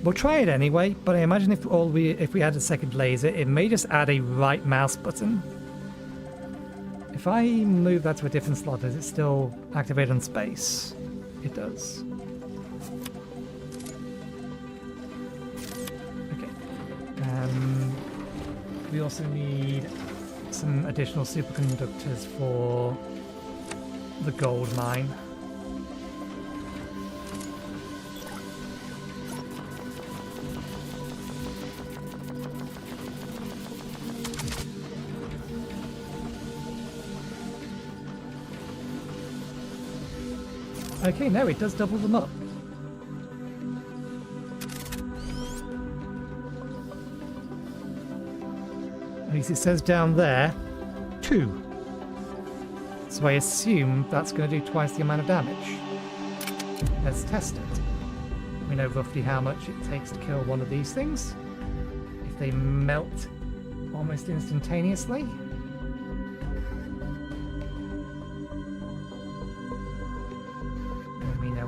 We'll try it anyway, but I imagine if we add a second laser, it may just add a right mouse button. If I move that to a different slot, does it still activate on space? It does. Okay. We also need some additional superconductors for the gold mine. Okay, no, it does double them up. At least it says down there, 2. So I assume that's going to do twice the amount of damage. Let's test it. We know roughly how much it takes to kill one of these things. If they melt almost instantaneously.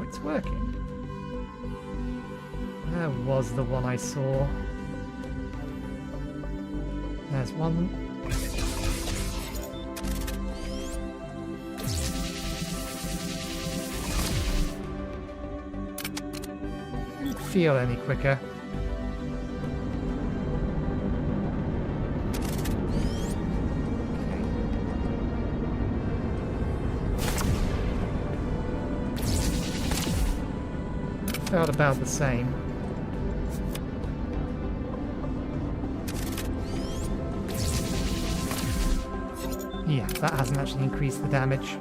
It's working. Where was the one I saw? There's one. Didn't feel any quicker. Felt about the same. Yeah, that hasn't actually increased the damage.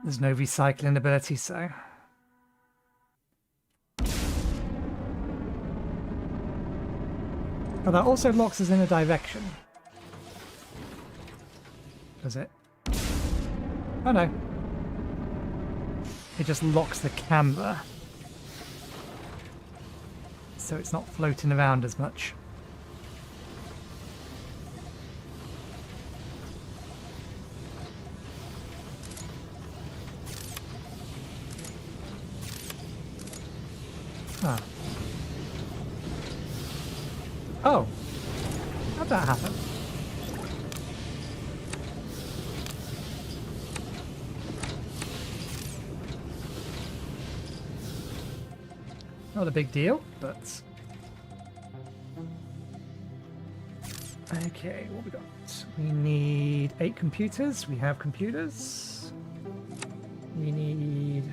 There's no recycling ability, so... Oh, that also locks us in a direction. Does it? Oh no. It just locks the camera. So it's not floating around as much. Huh. Oh. How'd that happen? Not a big deal, but... Okay, what we got? We need 8 computers. We have computers. We need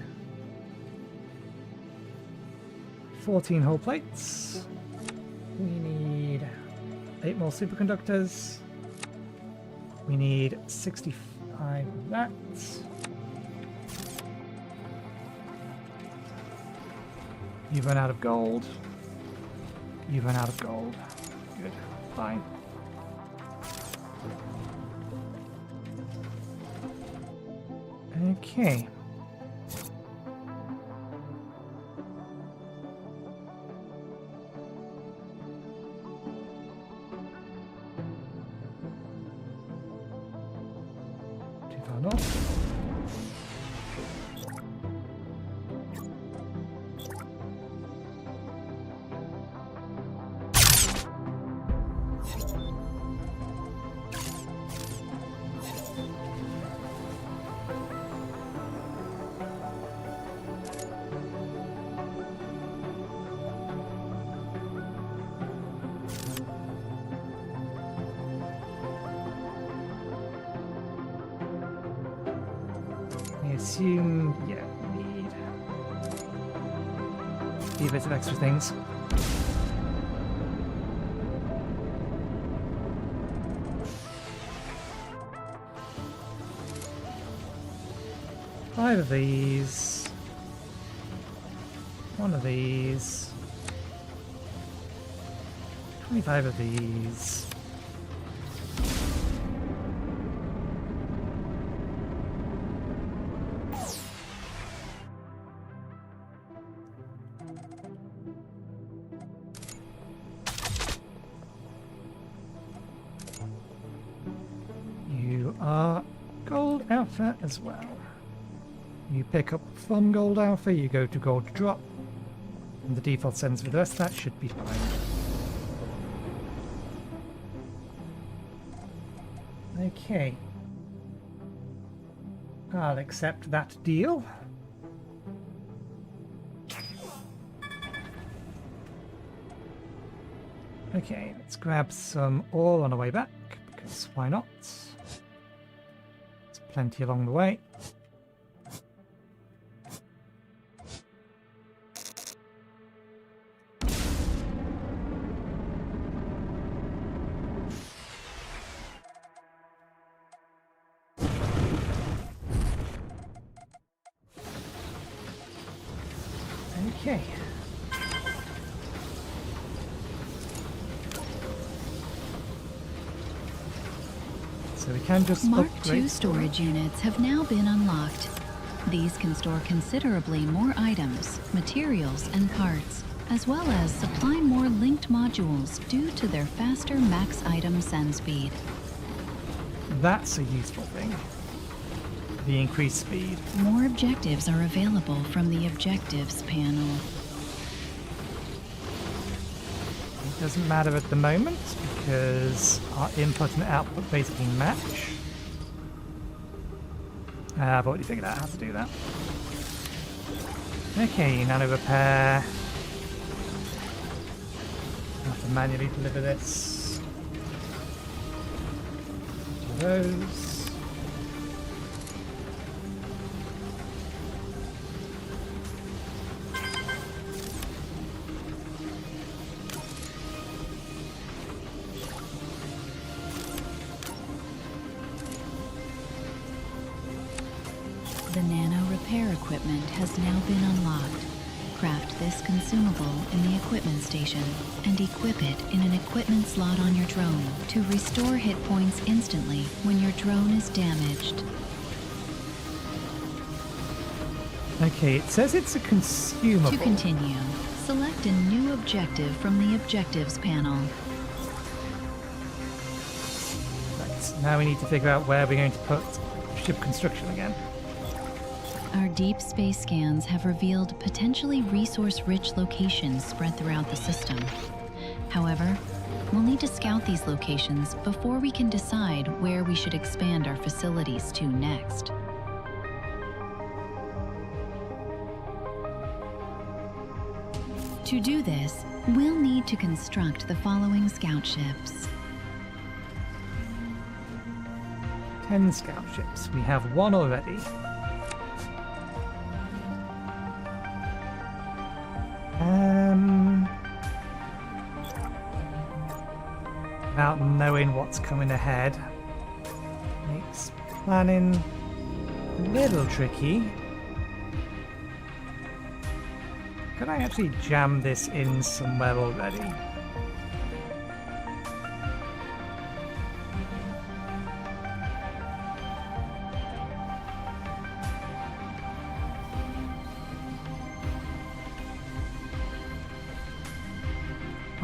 14 hull plates. We need 8 more superconductors. We need 65 of that. You've run out of gold. You've run out of gold. Good. Fine. Okay. Too far north. assume, yeah, we need a few bits of extra things. Five of these. One of these. 25 of these. You are gold alpha as well. You pick up from gold alpha, you go to gold drop, and the default settings for the rest of that should be fine. Okay. I'll accept that deal. Okay, let's grab some ore on the way back, because why not? There's plenty along the way. Okay. So we can just Mark upgrade II storage units have now been unlocked. These can store considerably more items, materials, and parts, as well as supply more linked modules due to their faster max item send speed. That's a useful thing. The increased speed. More objectives are available from the objectives panel. It doesn't matter at the moment because our input and output basically match. I've already figured out how to do that. Okay, nano repair. I have to manually deliver this. To those. The nano repair equipment has now been unlocked. Craft this consumable in the equipment station and equip it in an equipment slot on your drone to restore hit points instantly when your drone is damaged. Okay, it says it's a consumable. To continue, select a new objective from the objectives panel. Right, now we need to figure out where we're going to put ship construction again. Our deep space scans have revealed potentially resource-rich locations spread throughout the system. However, we'll need to scout these locations before we can decide where we should expand our facilities to next. To do this, we'll need to construct the following scout ships. 10 scout ships. We have one already. Without knowing what's coming ahead, makes planning a little tricky. Could I actually jam this in somewhere already?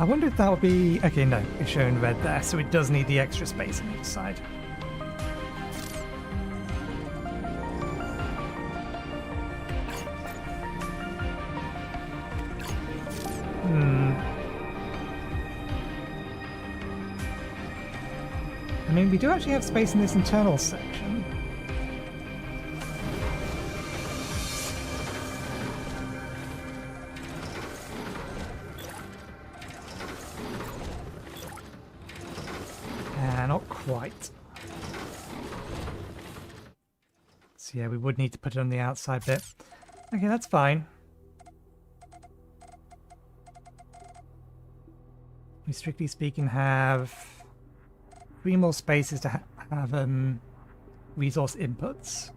I wonder if that would be... Okay, no, it's showing red there, so it does need the extra space on each side. I mean, we do actually have space in this internal section. Not quite. So yeah, we would need to put it on the outside bit. Okay, that's fine. We strictly speaking have 3 more spaces to have resource inputs.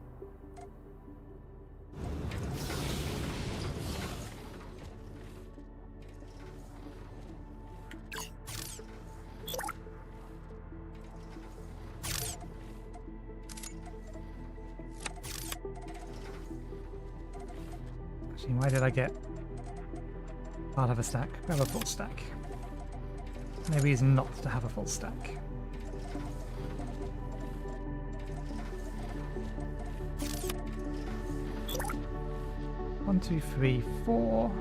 Actually, why did I get part of a stack? I have a full stack. No reason not to have a full stack. One, two, three, four.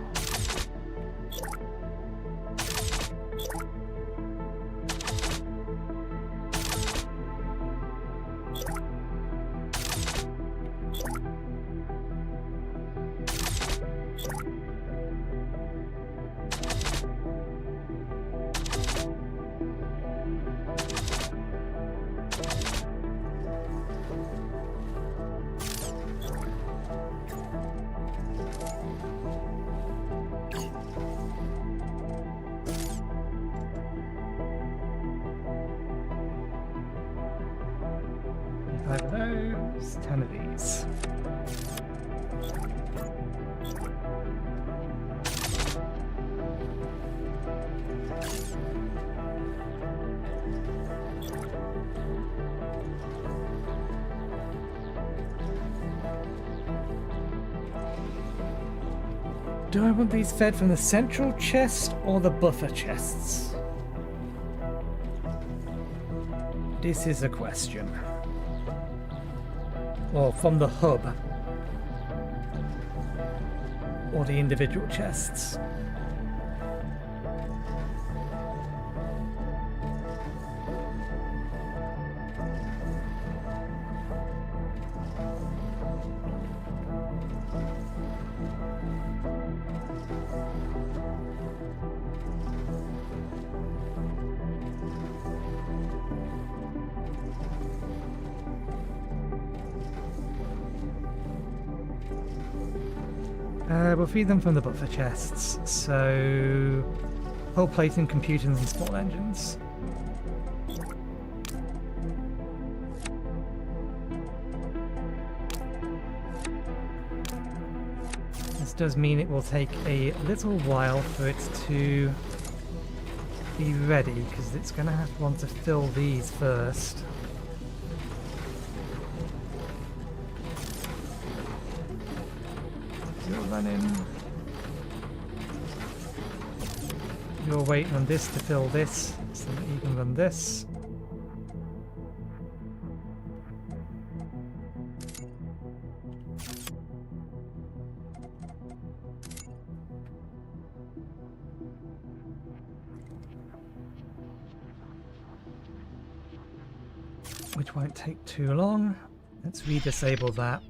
Five of those, 10 of these. Do I want these fed from the central chest or the buffer chests? This is a question. Or from the hub. Or the individual chests. We'll feed them from the buffer chests, so whole plating, computers and small engines. This does mean it will take a little while for it to be ready, because it's going to have to want to fill these first. You're waiting on this to fill this, so that you can run this. Which won't take too long. Let's re-disable that.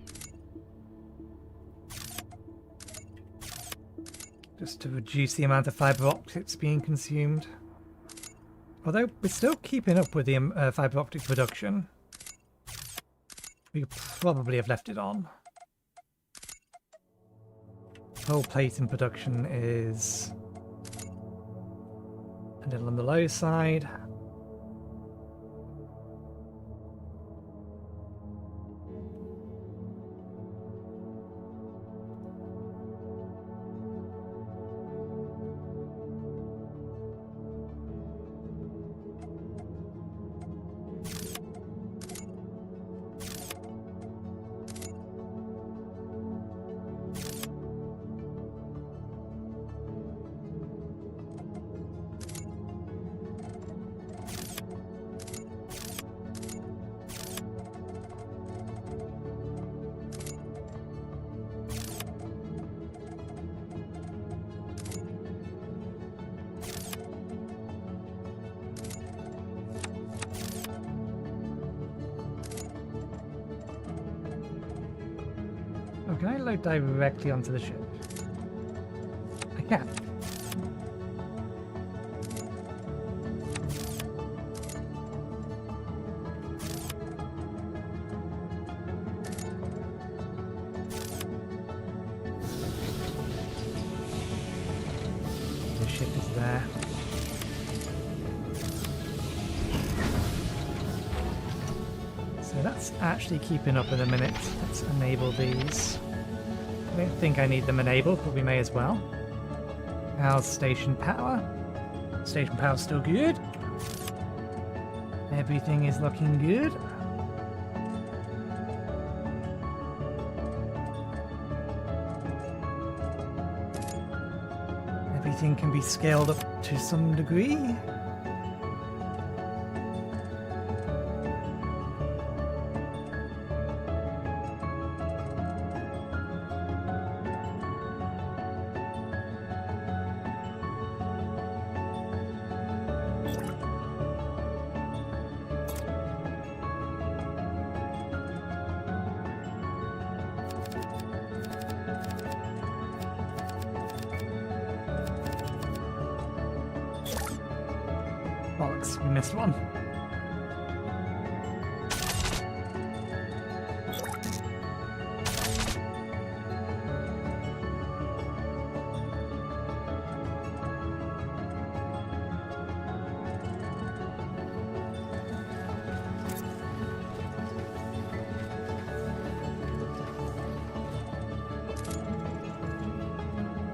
Just to reduce the amount of fiber optics being consumed. Although we're still keeping up with the fiber optic production. We could probably have left it on. Whole plate in production is a little on the low side. Can I load directly onto the ship? I can. there. So that's actually keeping up in a minute. Let's enable these. I don't think I need them enabled, but we may as well. How's station power? Station power's still good. Everything is looking good. Everything can be scaled up to some degree. Bollocks, we missed one.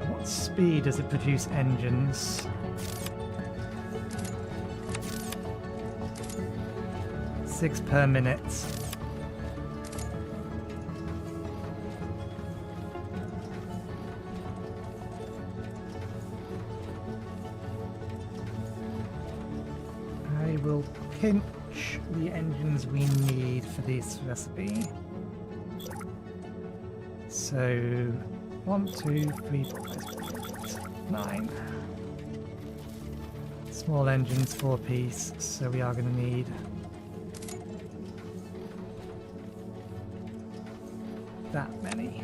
What speed does it produce engines? 6 per minute. I will pinch the engines we need for this recipe. So 1, 2, 3, 4, 5, 6, 9. Small engines, 4 piece, so we are going to need that many.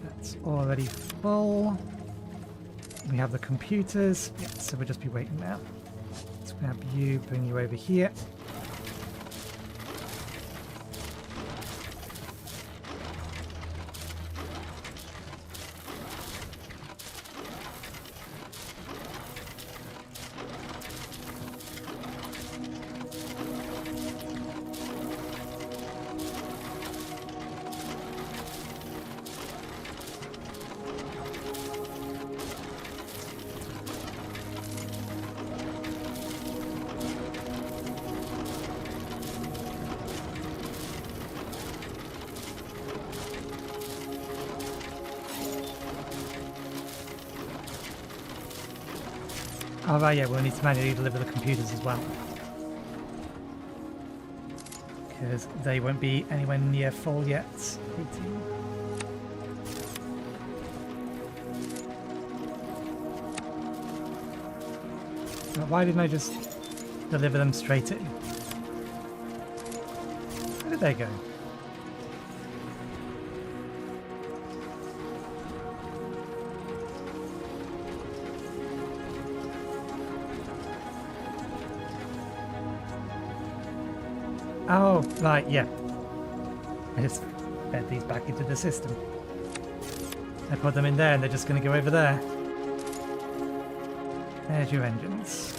That's already full. We have the computers. Yeah, so we'll just be waiting now. Let's grab you, bring you over here. Oh right, yeah, we'll need to manually deliver the computers as well. Because they won't be anywhere near full yet. 18. Now, why didn't I just deliver them straight in? Where did they go? Oh, right, yeah. I just fed these back into the system. I put them in there and they're just going to go over there. There's your engines.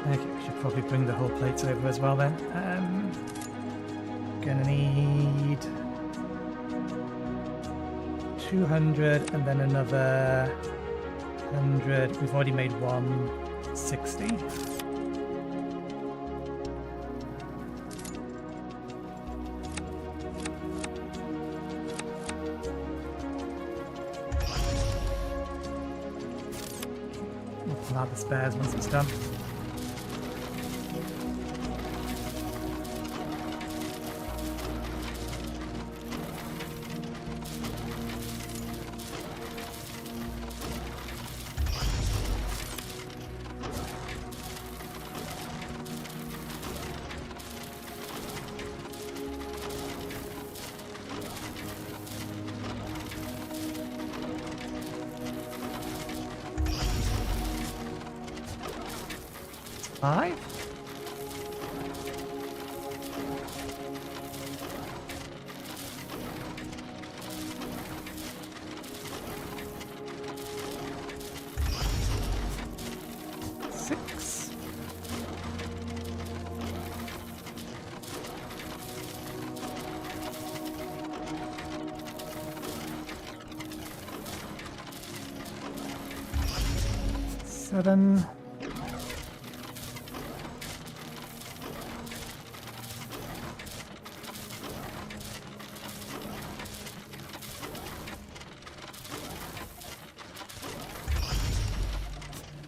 Okay, we should probably bring the whole plates over as well then. Gonna need 200 and then another 100. We've already made 160. We'll pull out the spares once it's done. 5. Six. Seven.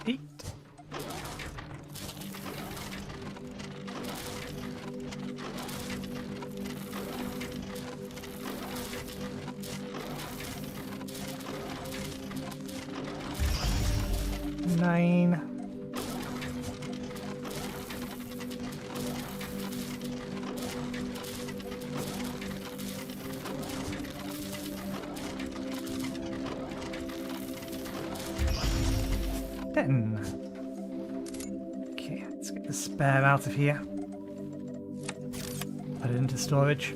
Eight. Nine. Ten. Okay, let's get the spare out of here. Put it into storage.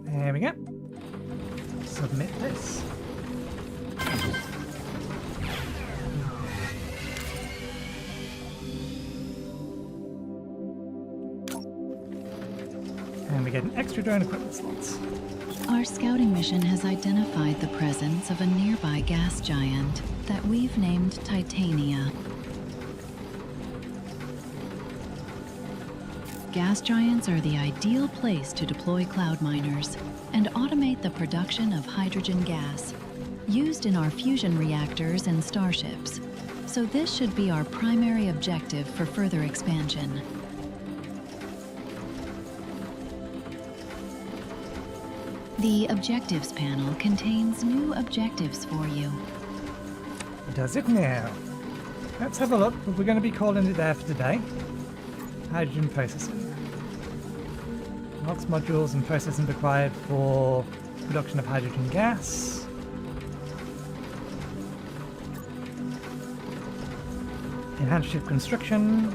There we go. Submit this. And we get an extra drone equipment slots. Our scouting mission has identified the presence of a nearby gas giant that we've named Titania. Gas giants are the ideal place to deploy cloud miners and automate the production of hydrogen gas, used in our fusion reactors and starships. So this should be our primary objective for further expansion. The objectives panel contains new objectives for you. Does it now? Let's have a look, but we're going to be calling it there for today. Hydrogen processing. NOx modules and processing required for production of hydrogen gas. Enhanced ship construction.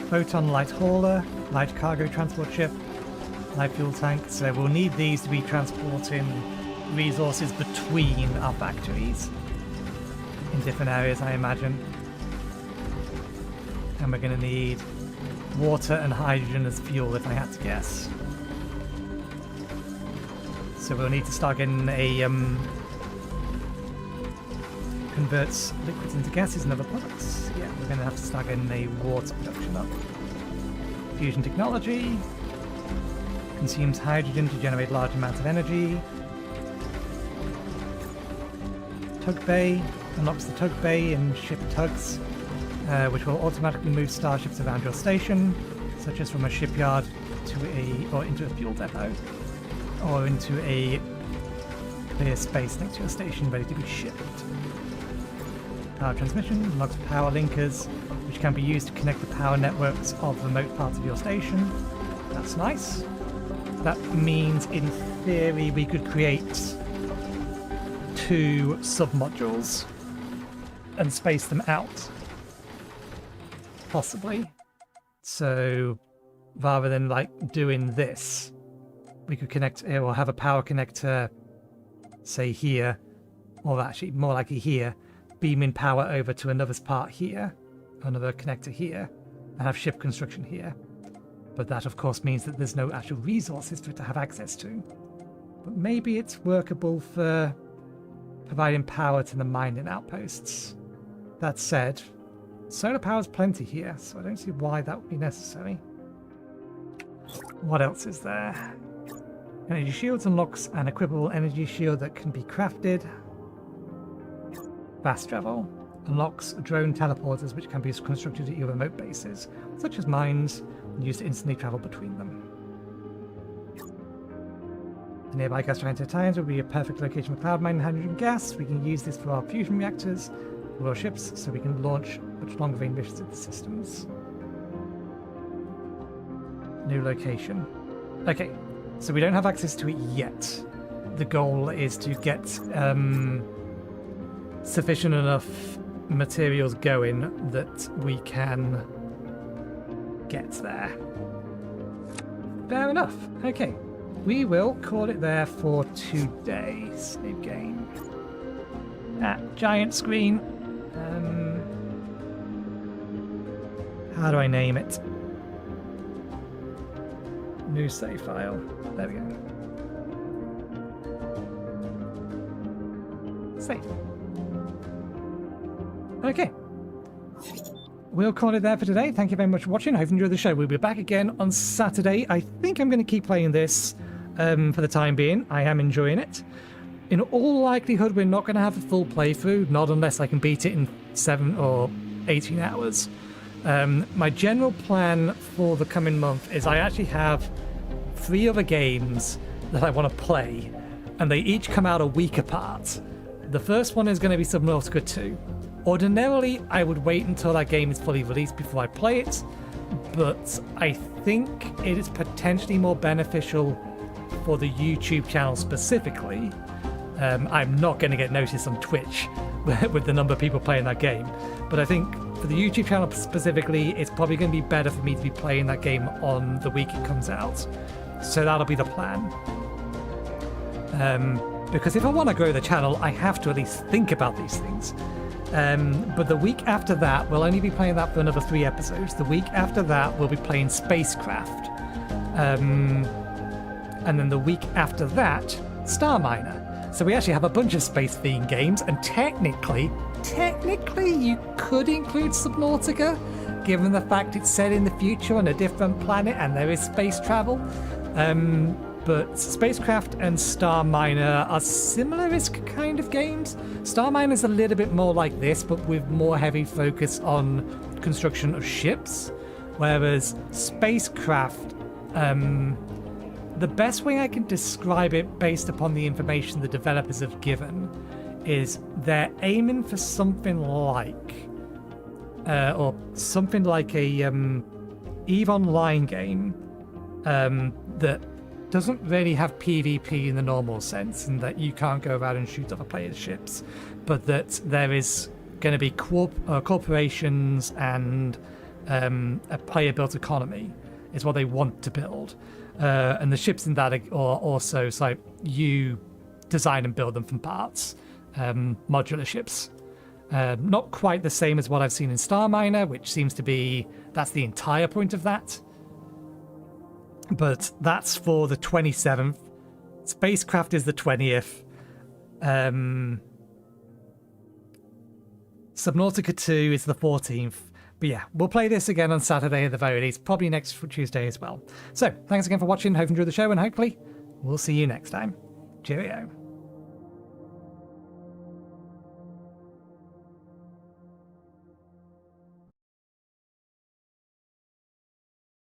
Photon light hauler, light cargo transport ship, light fuel tank. So we'll need these to be transporting resources between our factories in different areas, I imagine. And we're going to need water and hydrogen as fuel, if I had to guess. So we'll need to start getting a converts liquids into gases and other products. Yeah, we're going to have to start getting a water production up. Fusion technology consumes hydrogen to generate large amounts of energy. Tug bay unlocks the tug bay and ship tugs, which will automatically move starships around your station, such as from a shipyard to into a fuel depot, or into a clear space next to your station ready to be shipped. Power transmission unlocks power linkers, which can be used to connect the power networks of remote parts of your station. That's nice. That means, in theory, we could create 2 sub-modules and space them out. Possibly. So, rather than like doing this, we could connect, or have a power connector, say here, or actually more likely here, beaming power over to another part here, another connector here, and have ship construction here. But that of course means that there's no actual resources for it to have access to. But maybe it's workable for providing power to the mining outposts. That said, solar power's plenty here, so I don't see why that would be necessary. What else is there? Energy shields unlocks an equipable energy shield that can be crafted. Fast travel unlocks drone teleporters which can be constructed at your remote bases, such as mines, and used to instantly travel between them. The nearby gas giant Titanians will be a perfect location for cloud mining hydrogen gas. We can use this for our fusion reactors, for our ships, so we can launch much longer range missions into systems. New location. Okay, so we don't have access to it yet. the goal is to get sufficient enough materials going that we can get there. Fair enough. Okay. We will call it there for today. Save game. Giant screen. How do I name it? New save file. There we go. Save. Okay. We'll call it there for today. Thank you very much for watching. I hope you enjoyed the show. We'll be back again on Saturday. I think I'm going to keep playing this for the time being. I am enjoying it. In all likelihood, we're not going to have a full playthrough, not unless I can beat it in 7 or 18 hours. My general plan for the coming month is I actually have 3 other games that I want to play, and they each come out a week apart. The first one is going to be Subnautica 2. Ordinarily, I would wait until that game is fully released before I play it, but I think it is potentially more beneficial for the YouTube channel specifically. I'm not going to get noticed on Twitch with the number of people playing that game, but I think for the YouTube channel specifically, it's probably going to be better for me to be playing that game on the week it comes out. So that'll be the plan. Because if I want to grow the channel, I have to at least think about these things. But the week after that, we'll only be playing that for another 3 episodes. The week after that, we'll be playing Spacecraft. And then the week after that, Star Miner. So we actually have a bunch of space-themed games, and technically, you could include Subnautica, given the fact it's set in the future on a different planet and there is space travel. But Spacecraft and Star Miner are similar-ish kind of games. Star Miner is a little bit more like this, but with more heavy focus on construction of ships. Whereas Spacecraft, the best way I can describe it based upon the information the developers have given is they're aiming for something like, or something like a EVE Online game that doesn't really have PvP in the normal sense, and that you can't go around and shoot other players' ships, but that there is going to be corporations and a player-built economy is what they want to build. And the ships in that are also, it's like you design and build them from parts, modular ships. Not quite the same as what I've seen in Star Miner, which seems to be, that's the entire point of that. But that's for the 27th. Spacecraft is the 20th. Subnautica 2 is the 14th. But yeah, we'll play this again on Saturday at the very least, probably next Tuesday as well. So, thanks again for watching. Hope you enjoyed the show, and hopefully we'll see you next time. Cheerio.